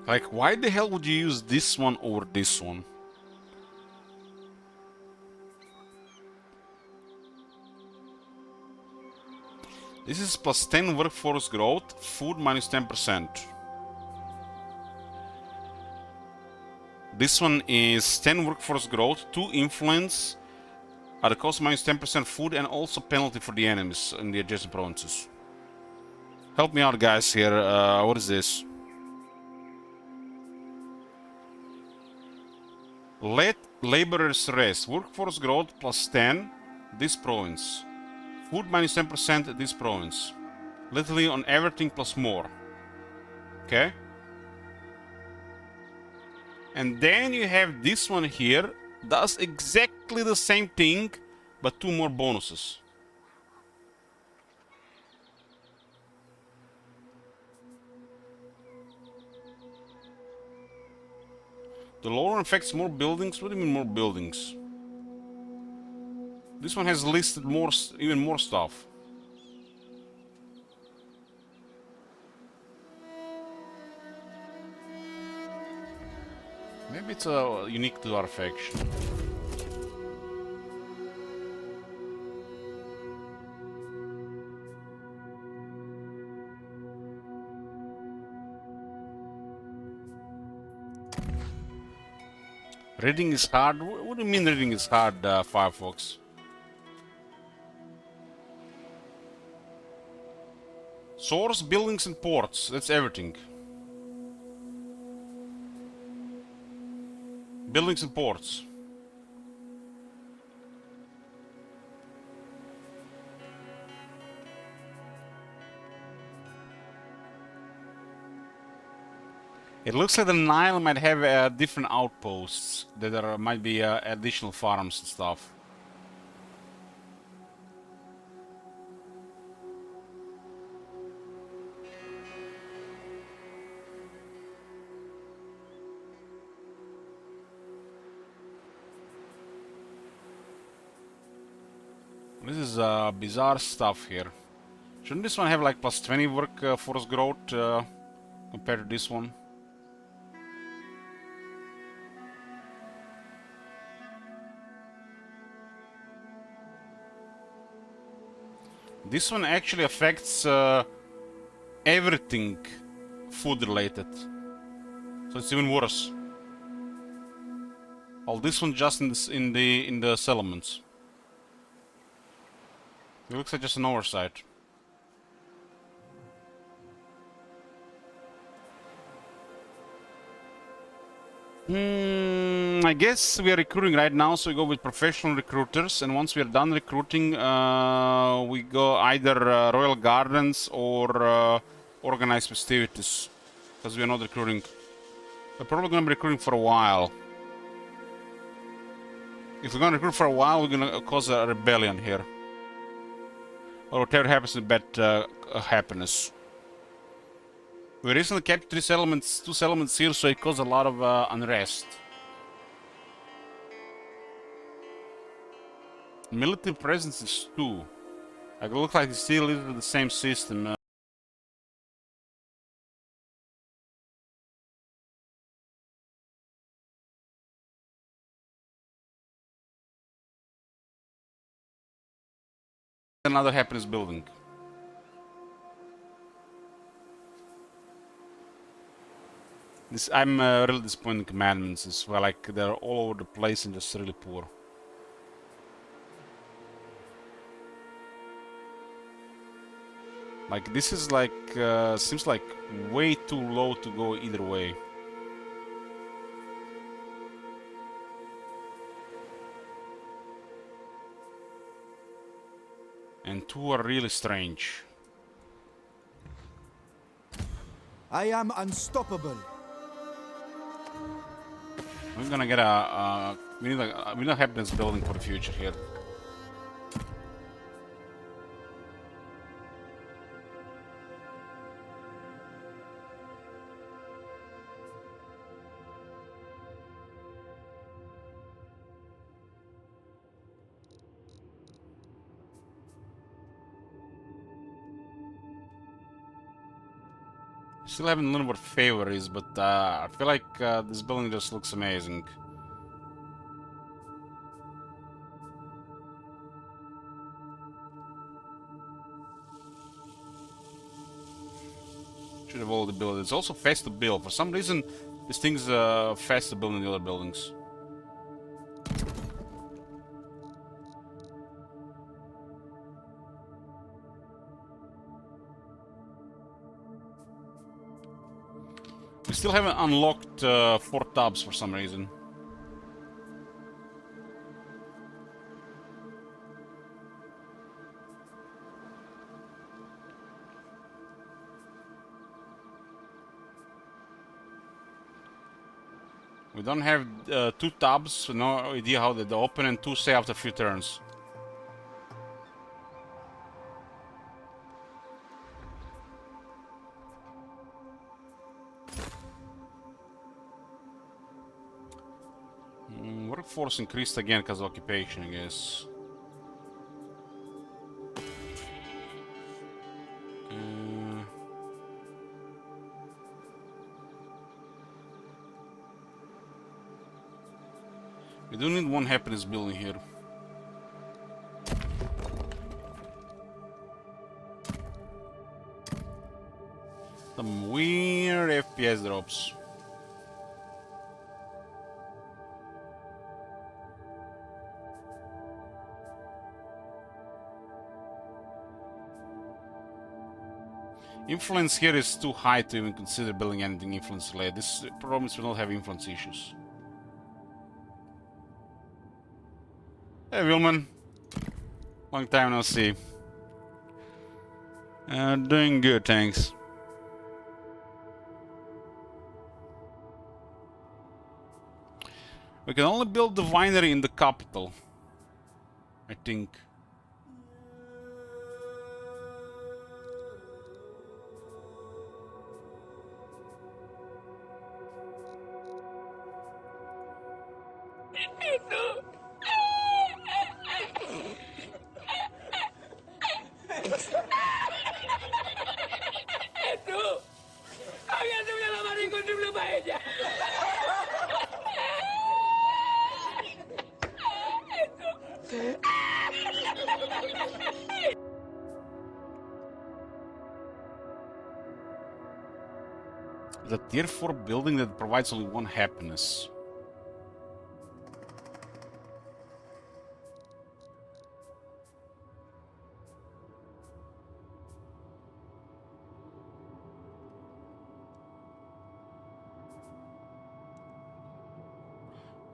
Like, why the hell would you use this one over this one? This is plus 10 workforce growth, food minus 10%. This one is 10 workforce growth, 2 influence, at a cost minus 10% food, and also penalty for the enemies in the adjacent provinces. Help me out, guys, here. What is this? Let laborers rest. Workforce growth plus 10, this province. Food minus 10%, this province. Literally on everything plus more. Okay? And then you have this one here, does exactly the same thing, but 2 more bonuses. The lower affects more buildings. What do you mean more buildings? This one has listed more, even more stuff. Maybe it's unique to our faction. Reading is hard? What do you mean reading is hard, Firefox? Source, buildings and ports. That's everything. Buildings and ports. It looks like the Nile might have different outposts. That there might be additional farms and stuff. This is bizarre stuff here. Shouldn't this one have like plus 20 workforce growth compared to this one? This one actually affects everything food related. So it's even worse. All this one just in the settlements. It looks like just an oversight. I guess we are recruiting right now, so we go with professional recruiters, and once we are done recruiting, we go either Royal Gardens or organized festivities, because we are not recruiting. We're probably going to be recruiting for a while. If we're going to recruit for a while, we're going to cause a rebellion here. Or whatever happens in bad happiness. We recently captured two settlements here, so it caused a lot of unrest. Military presence is 2. It looks like it's still the same system. Another happiness building. I'm really disappointed in commandments as well. Like they're all over the place and just really poor. Like this is like seems like way too low to go either way. And 2 are really strange. I am unstoppable. We're gonna get we need a happiness building for the future here. Still haven't learned what favor is, but I feel like this building just looks amazing. Should have all the build. It's also fast to build. For some reason, this thing's fast to build than the other buildings. We still haven't unlocked 4 tubs for some reason. We don't have 2 tubs, so no idea how they open, and 2 stay after a few turns. Workforce increased again because of occupation, I guess. We do need 1 happiness building here. Some weird FPS drops. Influence here is too high to even consider building anything influence related. This province will not have influence issues. Hey Wilman, long time no see. Doing good, thanks. We can only build the winery in the capital, I think. The tier 4 building that provides only 1 happiness.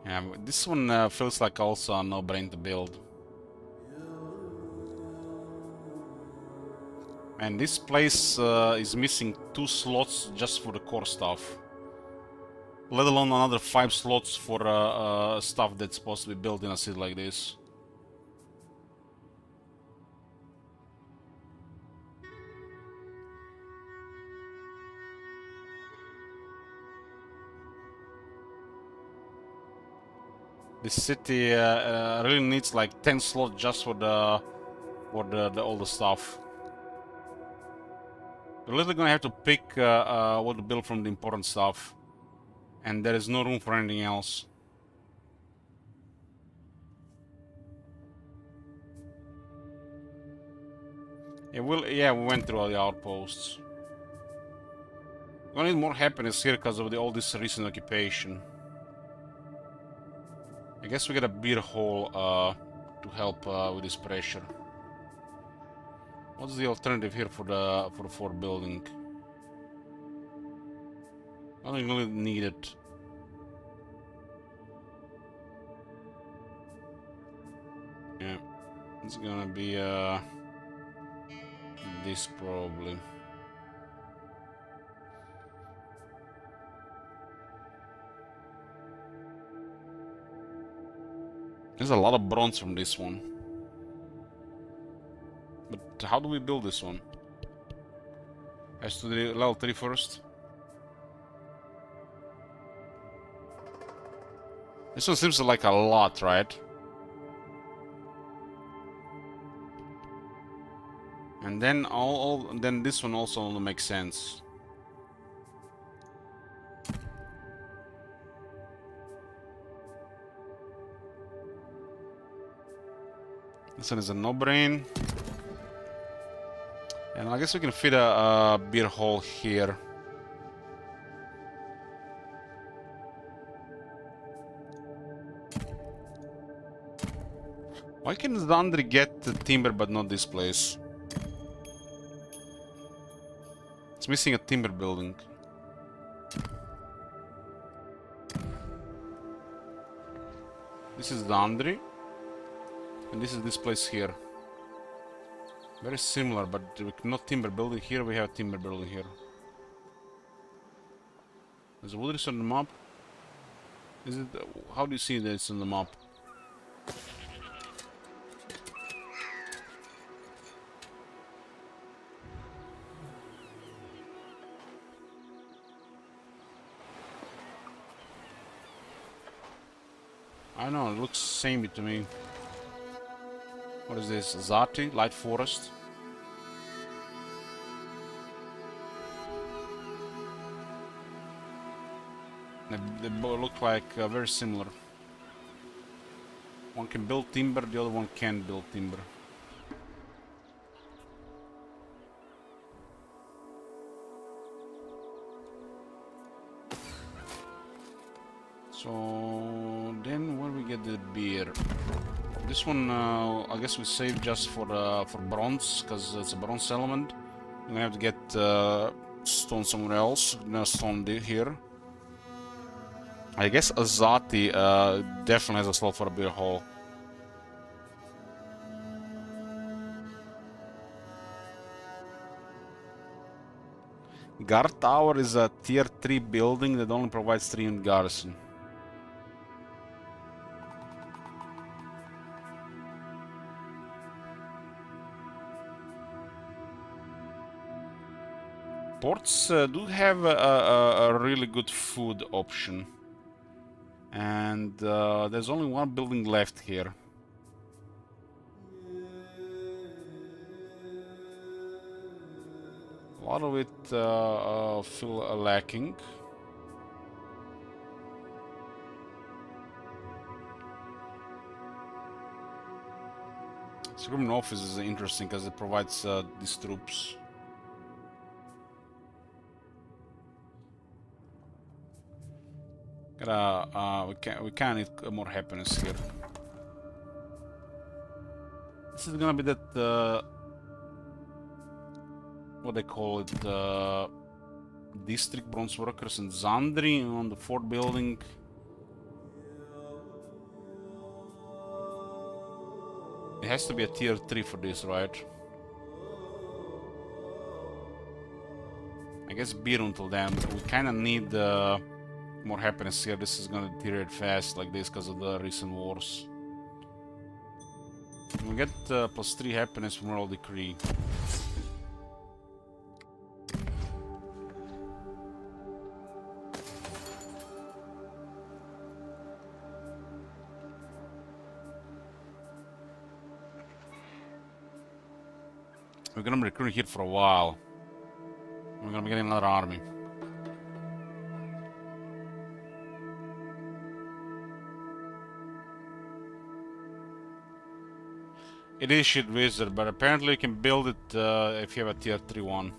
Yeah, this one feels like also a no-brain to build. And this place is missing 2 slots just for the core stuff. Let alone another 5 slots for stuff that's supposed to be built in a city like this. This city really needs like 10 slots just for all the stuff. We're literally gonna have to pick what to build from the important stuff, and there is no room for anything else. Yeah, we went through all the outposts. We're gonna need more happiness here because of all this recent occupation. I guess we get a beer hall to help with this pressure. What's the alternative here for the fort building? Nothing really needed. Yeah, it's gonna be this probably. There's a lot of bronze from this one. But how do we build this one? Has to be level 3 first. This one seems like a lot, right? And then then this one also only makes sense. This one is a no-brain. And I guess we can fit a beer hall here. Why can Zandri get the timber but not this place? It's missing a timber building. This is Zandri. And this is this place here. Very similar, but with no timber building here, we have a timber building here. Is wood on the map? Is it? How do you see that it's on the map? I don't know, it looks samey to me. What is this? Zati, light forest. They both look like very similar. One can build timber, the other one can't build timber. So then where we get the beer? This one I guess we save just for bronze, because it's a bronze element. I'm gonna have to get stone somewhere else. No stone here. I guess Azati definitely has a slot for a beer hall. Guard Tower is a tier 3 building that only provides 3 in garrison. Ports do have a really good food option. And there's only one building left here. A lot of it feel lacking. Suburban office is interesting because it provides these troops. We can need more happiness here. This is gonna be that what they call it, district bronze workers in Zandri on the fort building. It has to be a tier 3 for this, right? I guess beer until then. We kind of need more happiness here. This is gonna deteriorate fast like this because of the recent wars. We get +3 happiness from Royal Decree. We're gonna be recruiting here for a while. We're gonna be getting another army. It is shit wizard, but apparently you can build it if you have a tier 3 one.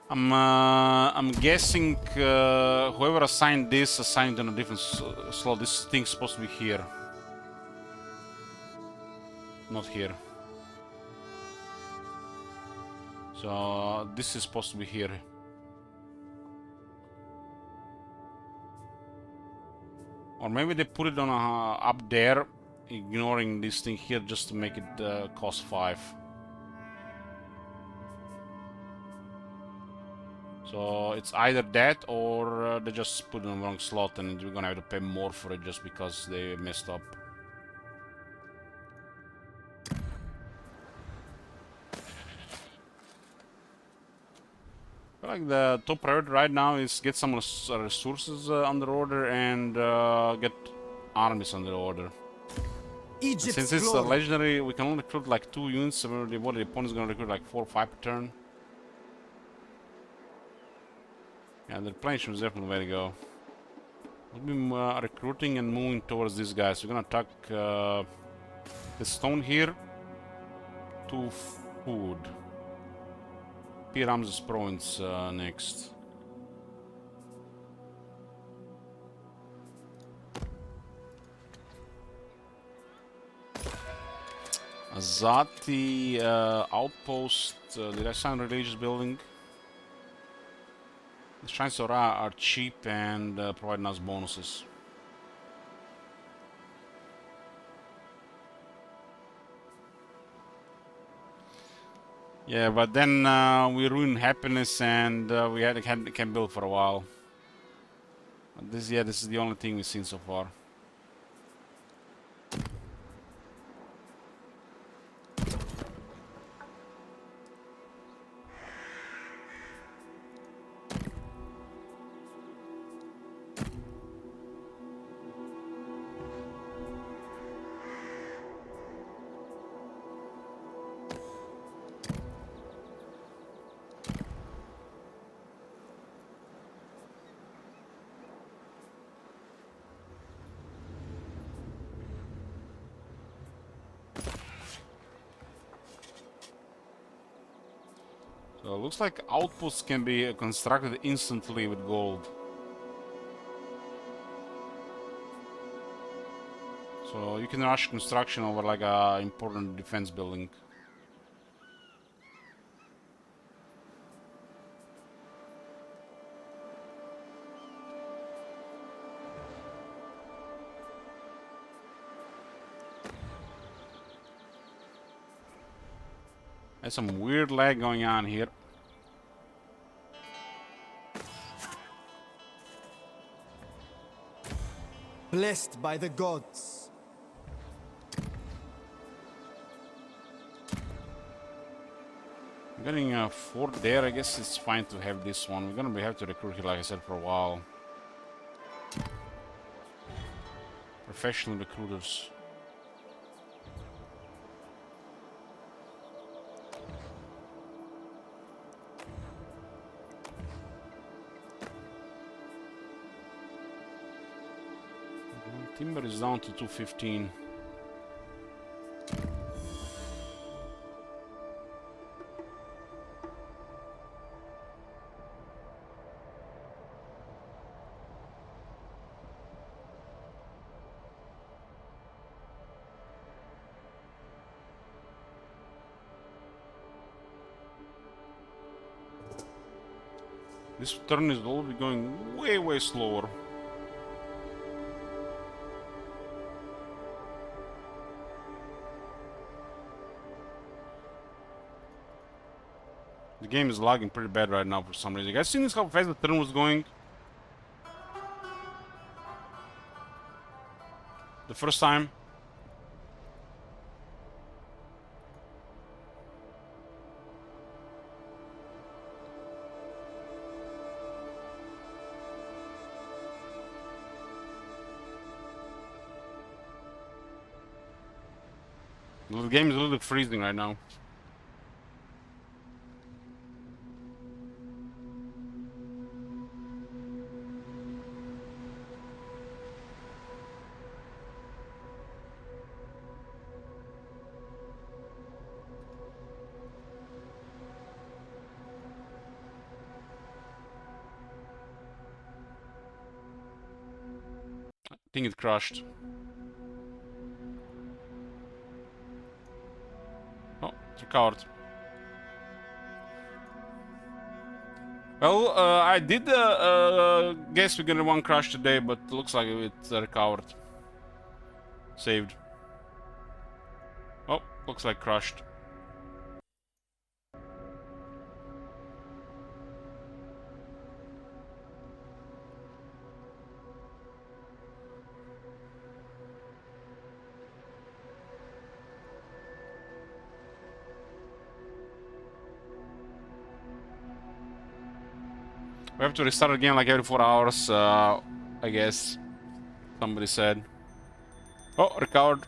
I'm guessing whoever assigned this assigned on a different slot. This thing's supposed to be here, not here. So this is supposed to be here. Or maybe they put it on up there, ignoring this thing here just to make it cost 5. So it's either that or they just put it on the wrong slot and we're gonna have to pay more for it just because they messed up. I feel like the top priority right now is get some resources under order and get armies under order. Egypt's Since it's glory. legendary, we can only recruit like 2 units. The opponent is gonna recruit like 4 or 5 per turn. Yeah, the replenishment is definitely the way to go. We'll be recruiting and moving towards these guys. We're gonna attack the stone here to food. P. Ramses province next. Azati outpost. Did I sign religious building? The shrines are cheap and provide nice bonuses. Yeah, but then we ruin happiness and we can't build for a while. But this is the only thing we've seen so far. So it looks like outposts can be constructed instantly with gold. So you can rush construction over like a important defense building. There's some weird lag going on here. Blessed by the gods. I'm getting a fort there. I guess it's fine to have this one. We're gonna have to recruit here, like I said, for a while. Professional recruiters. Timber is down to 215. This turn is already going way slower. The game is lagging pretty bad right now for some reason. You guys seen this how fast the turn was going? The first time? The game is a little bit freezing right now. I think it crashed. Oh, it recovered. Well, I did guess we're gonna one crash today, but it looks like it recovered. Saved. Oh, looks like crashed. We have to restart again like every 4 hours, I guess. Somebody said. Oh, recovered.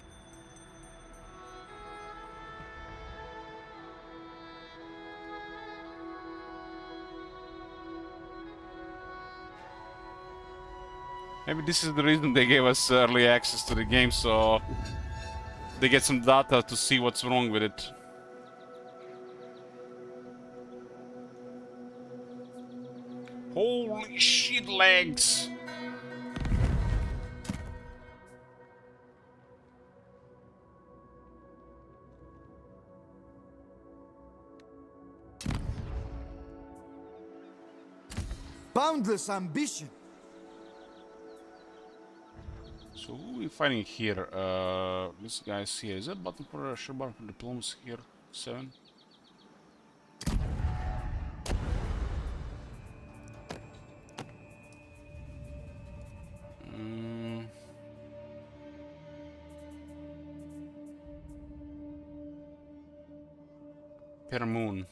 Maybe this is the reason they gave us early access to the game, so they get some data to see what's wrong with it. Holy shit, legs! Boundless ambition. So who are we fighting here? This guy's here. Is that button for sure button for diplomacy here? 7. Per moon.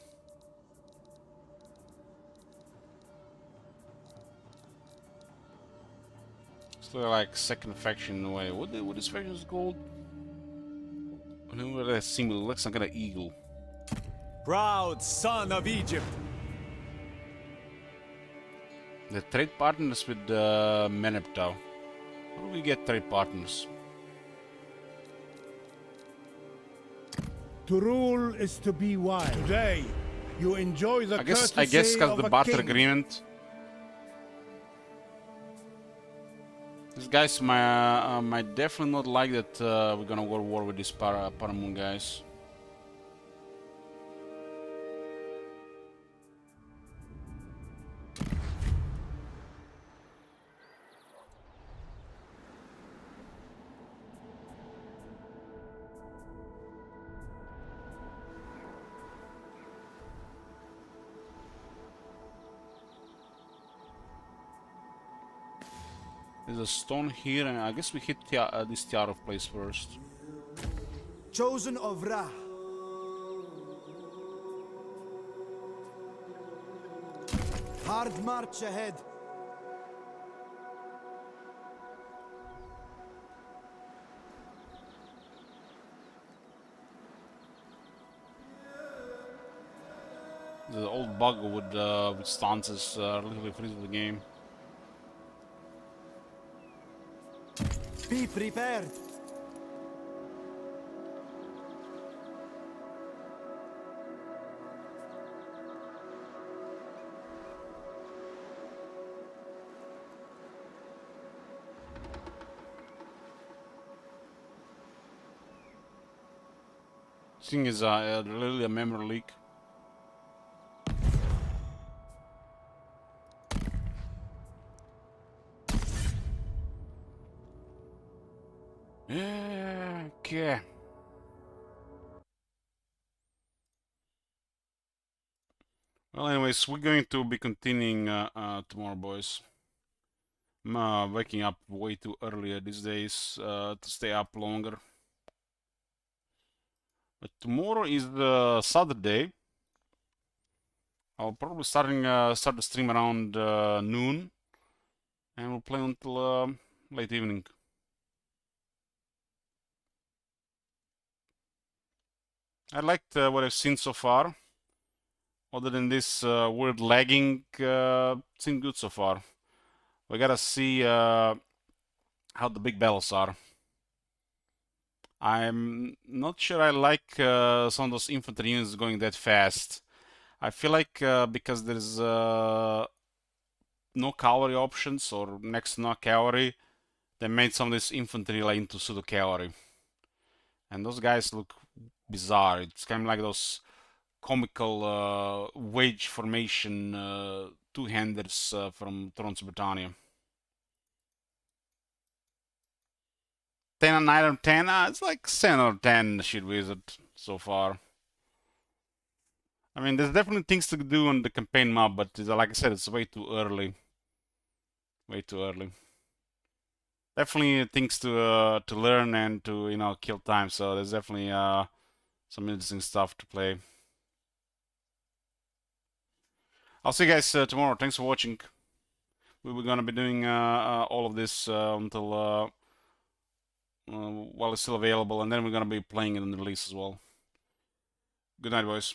Still like second faction in a way. What this faction is called? Whenever that symbol looks like an eagle. Proud son of Egypt. The trade partners with Meneptah. How do we get trade partners? To rule is to be wise. Today, you enjoy the I guess courtesy because of the a barter king. agreement. These guys might definitely not like that we're gonna go to war with these Paramoon guys. There's a stone here, and I guess we hit this Tiara place first. Chosen of Ra. Hard march ahead. The old bug with stances literally freezes the game. Be prepared. Thing is really a memory leak. Okay. Well, anyways, we're going to be continuing tomorrow, boys. I'm waking up way too early these days to stay up longer. But tomorrow is the Saturday. I'll probably start the stream around noon, and we'll play until late evening. I liked what I've seen so far. Other than this weird lagging, seemed good so far. We gotta see how the big battles are. I'm not sure I like some of those infantry units going that fast. I feel like because there's no cavalry options or next to no cavalry, they made some of this infantry like into pseudo cavalry. And those guys look bizarre. It's kind of like those comical wage formation two-handers from Thrones of Britannia. 10 and 9 out of 10? It's like 7 out of 10 Shield Wizard so far. I mean, there's definitely things to do on the campaign map, but like I said, it's way too early. Way too early. Definitely things to learn and to kill time. So there's definitely some interesting stuff to play. I'll see you guys tomorrow. Thanks for watching. We're gonna be doing all of this until while it's still available, and then we're gonna be playing it in the release as well. Good night, boys.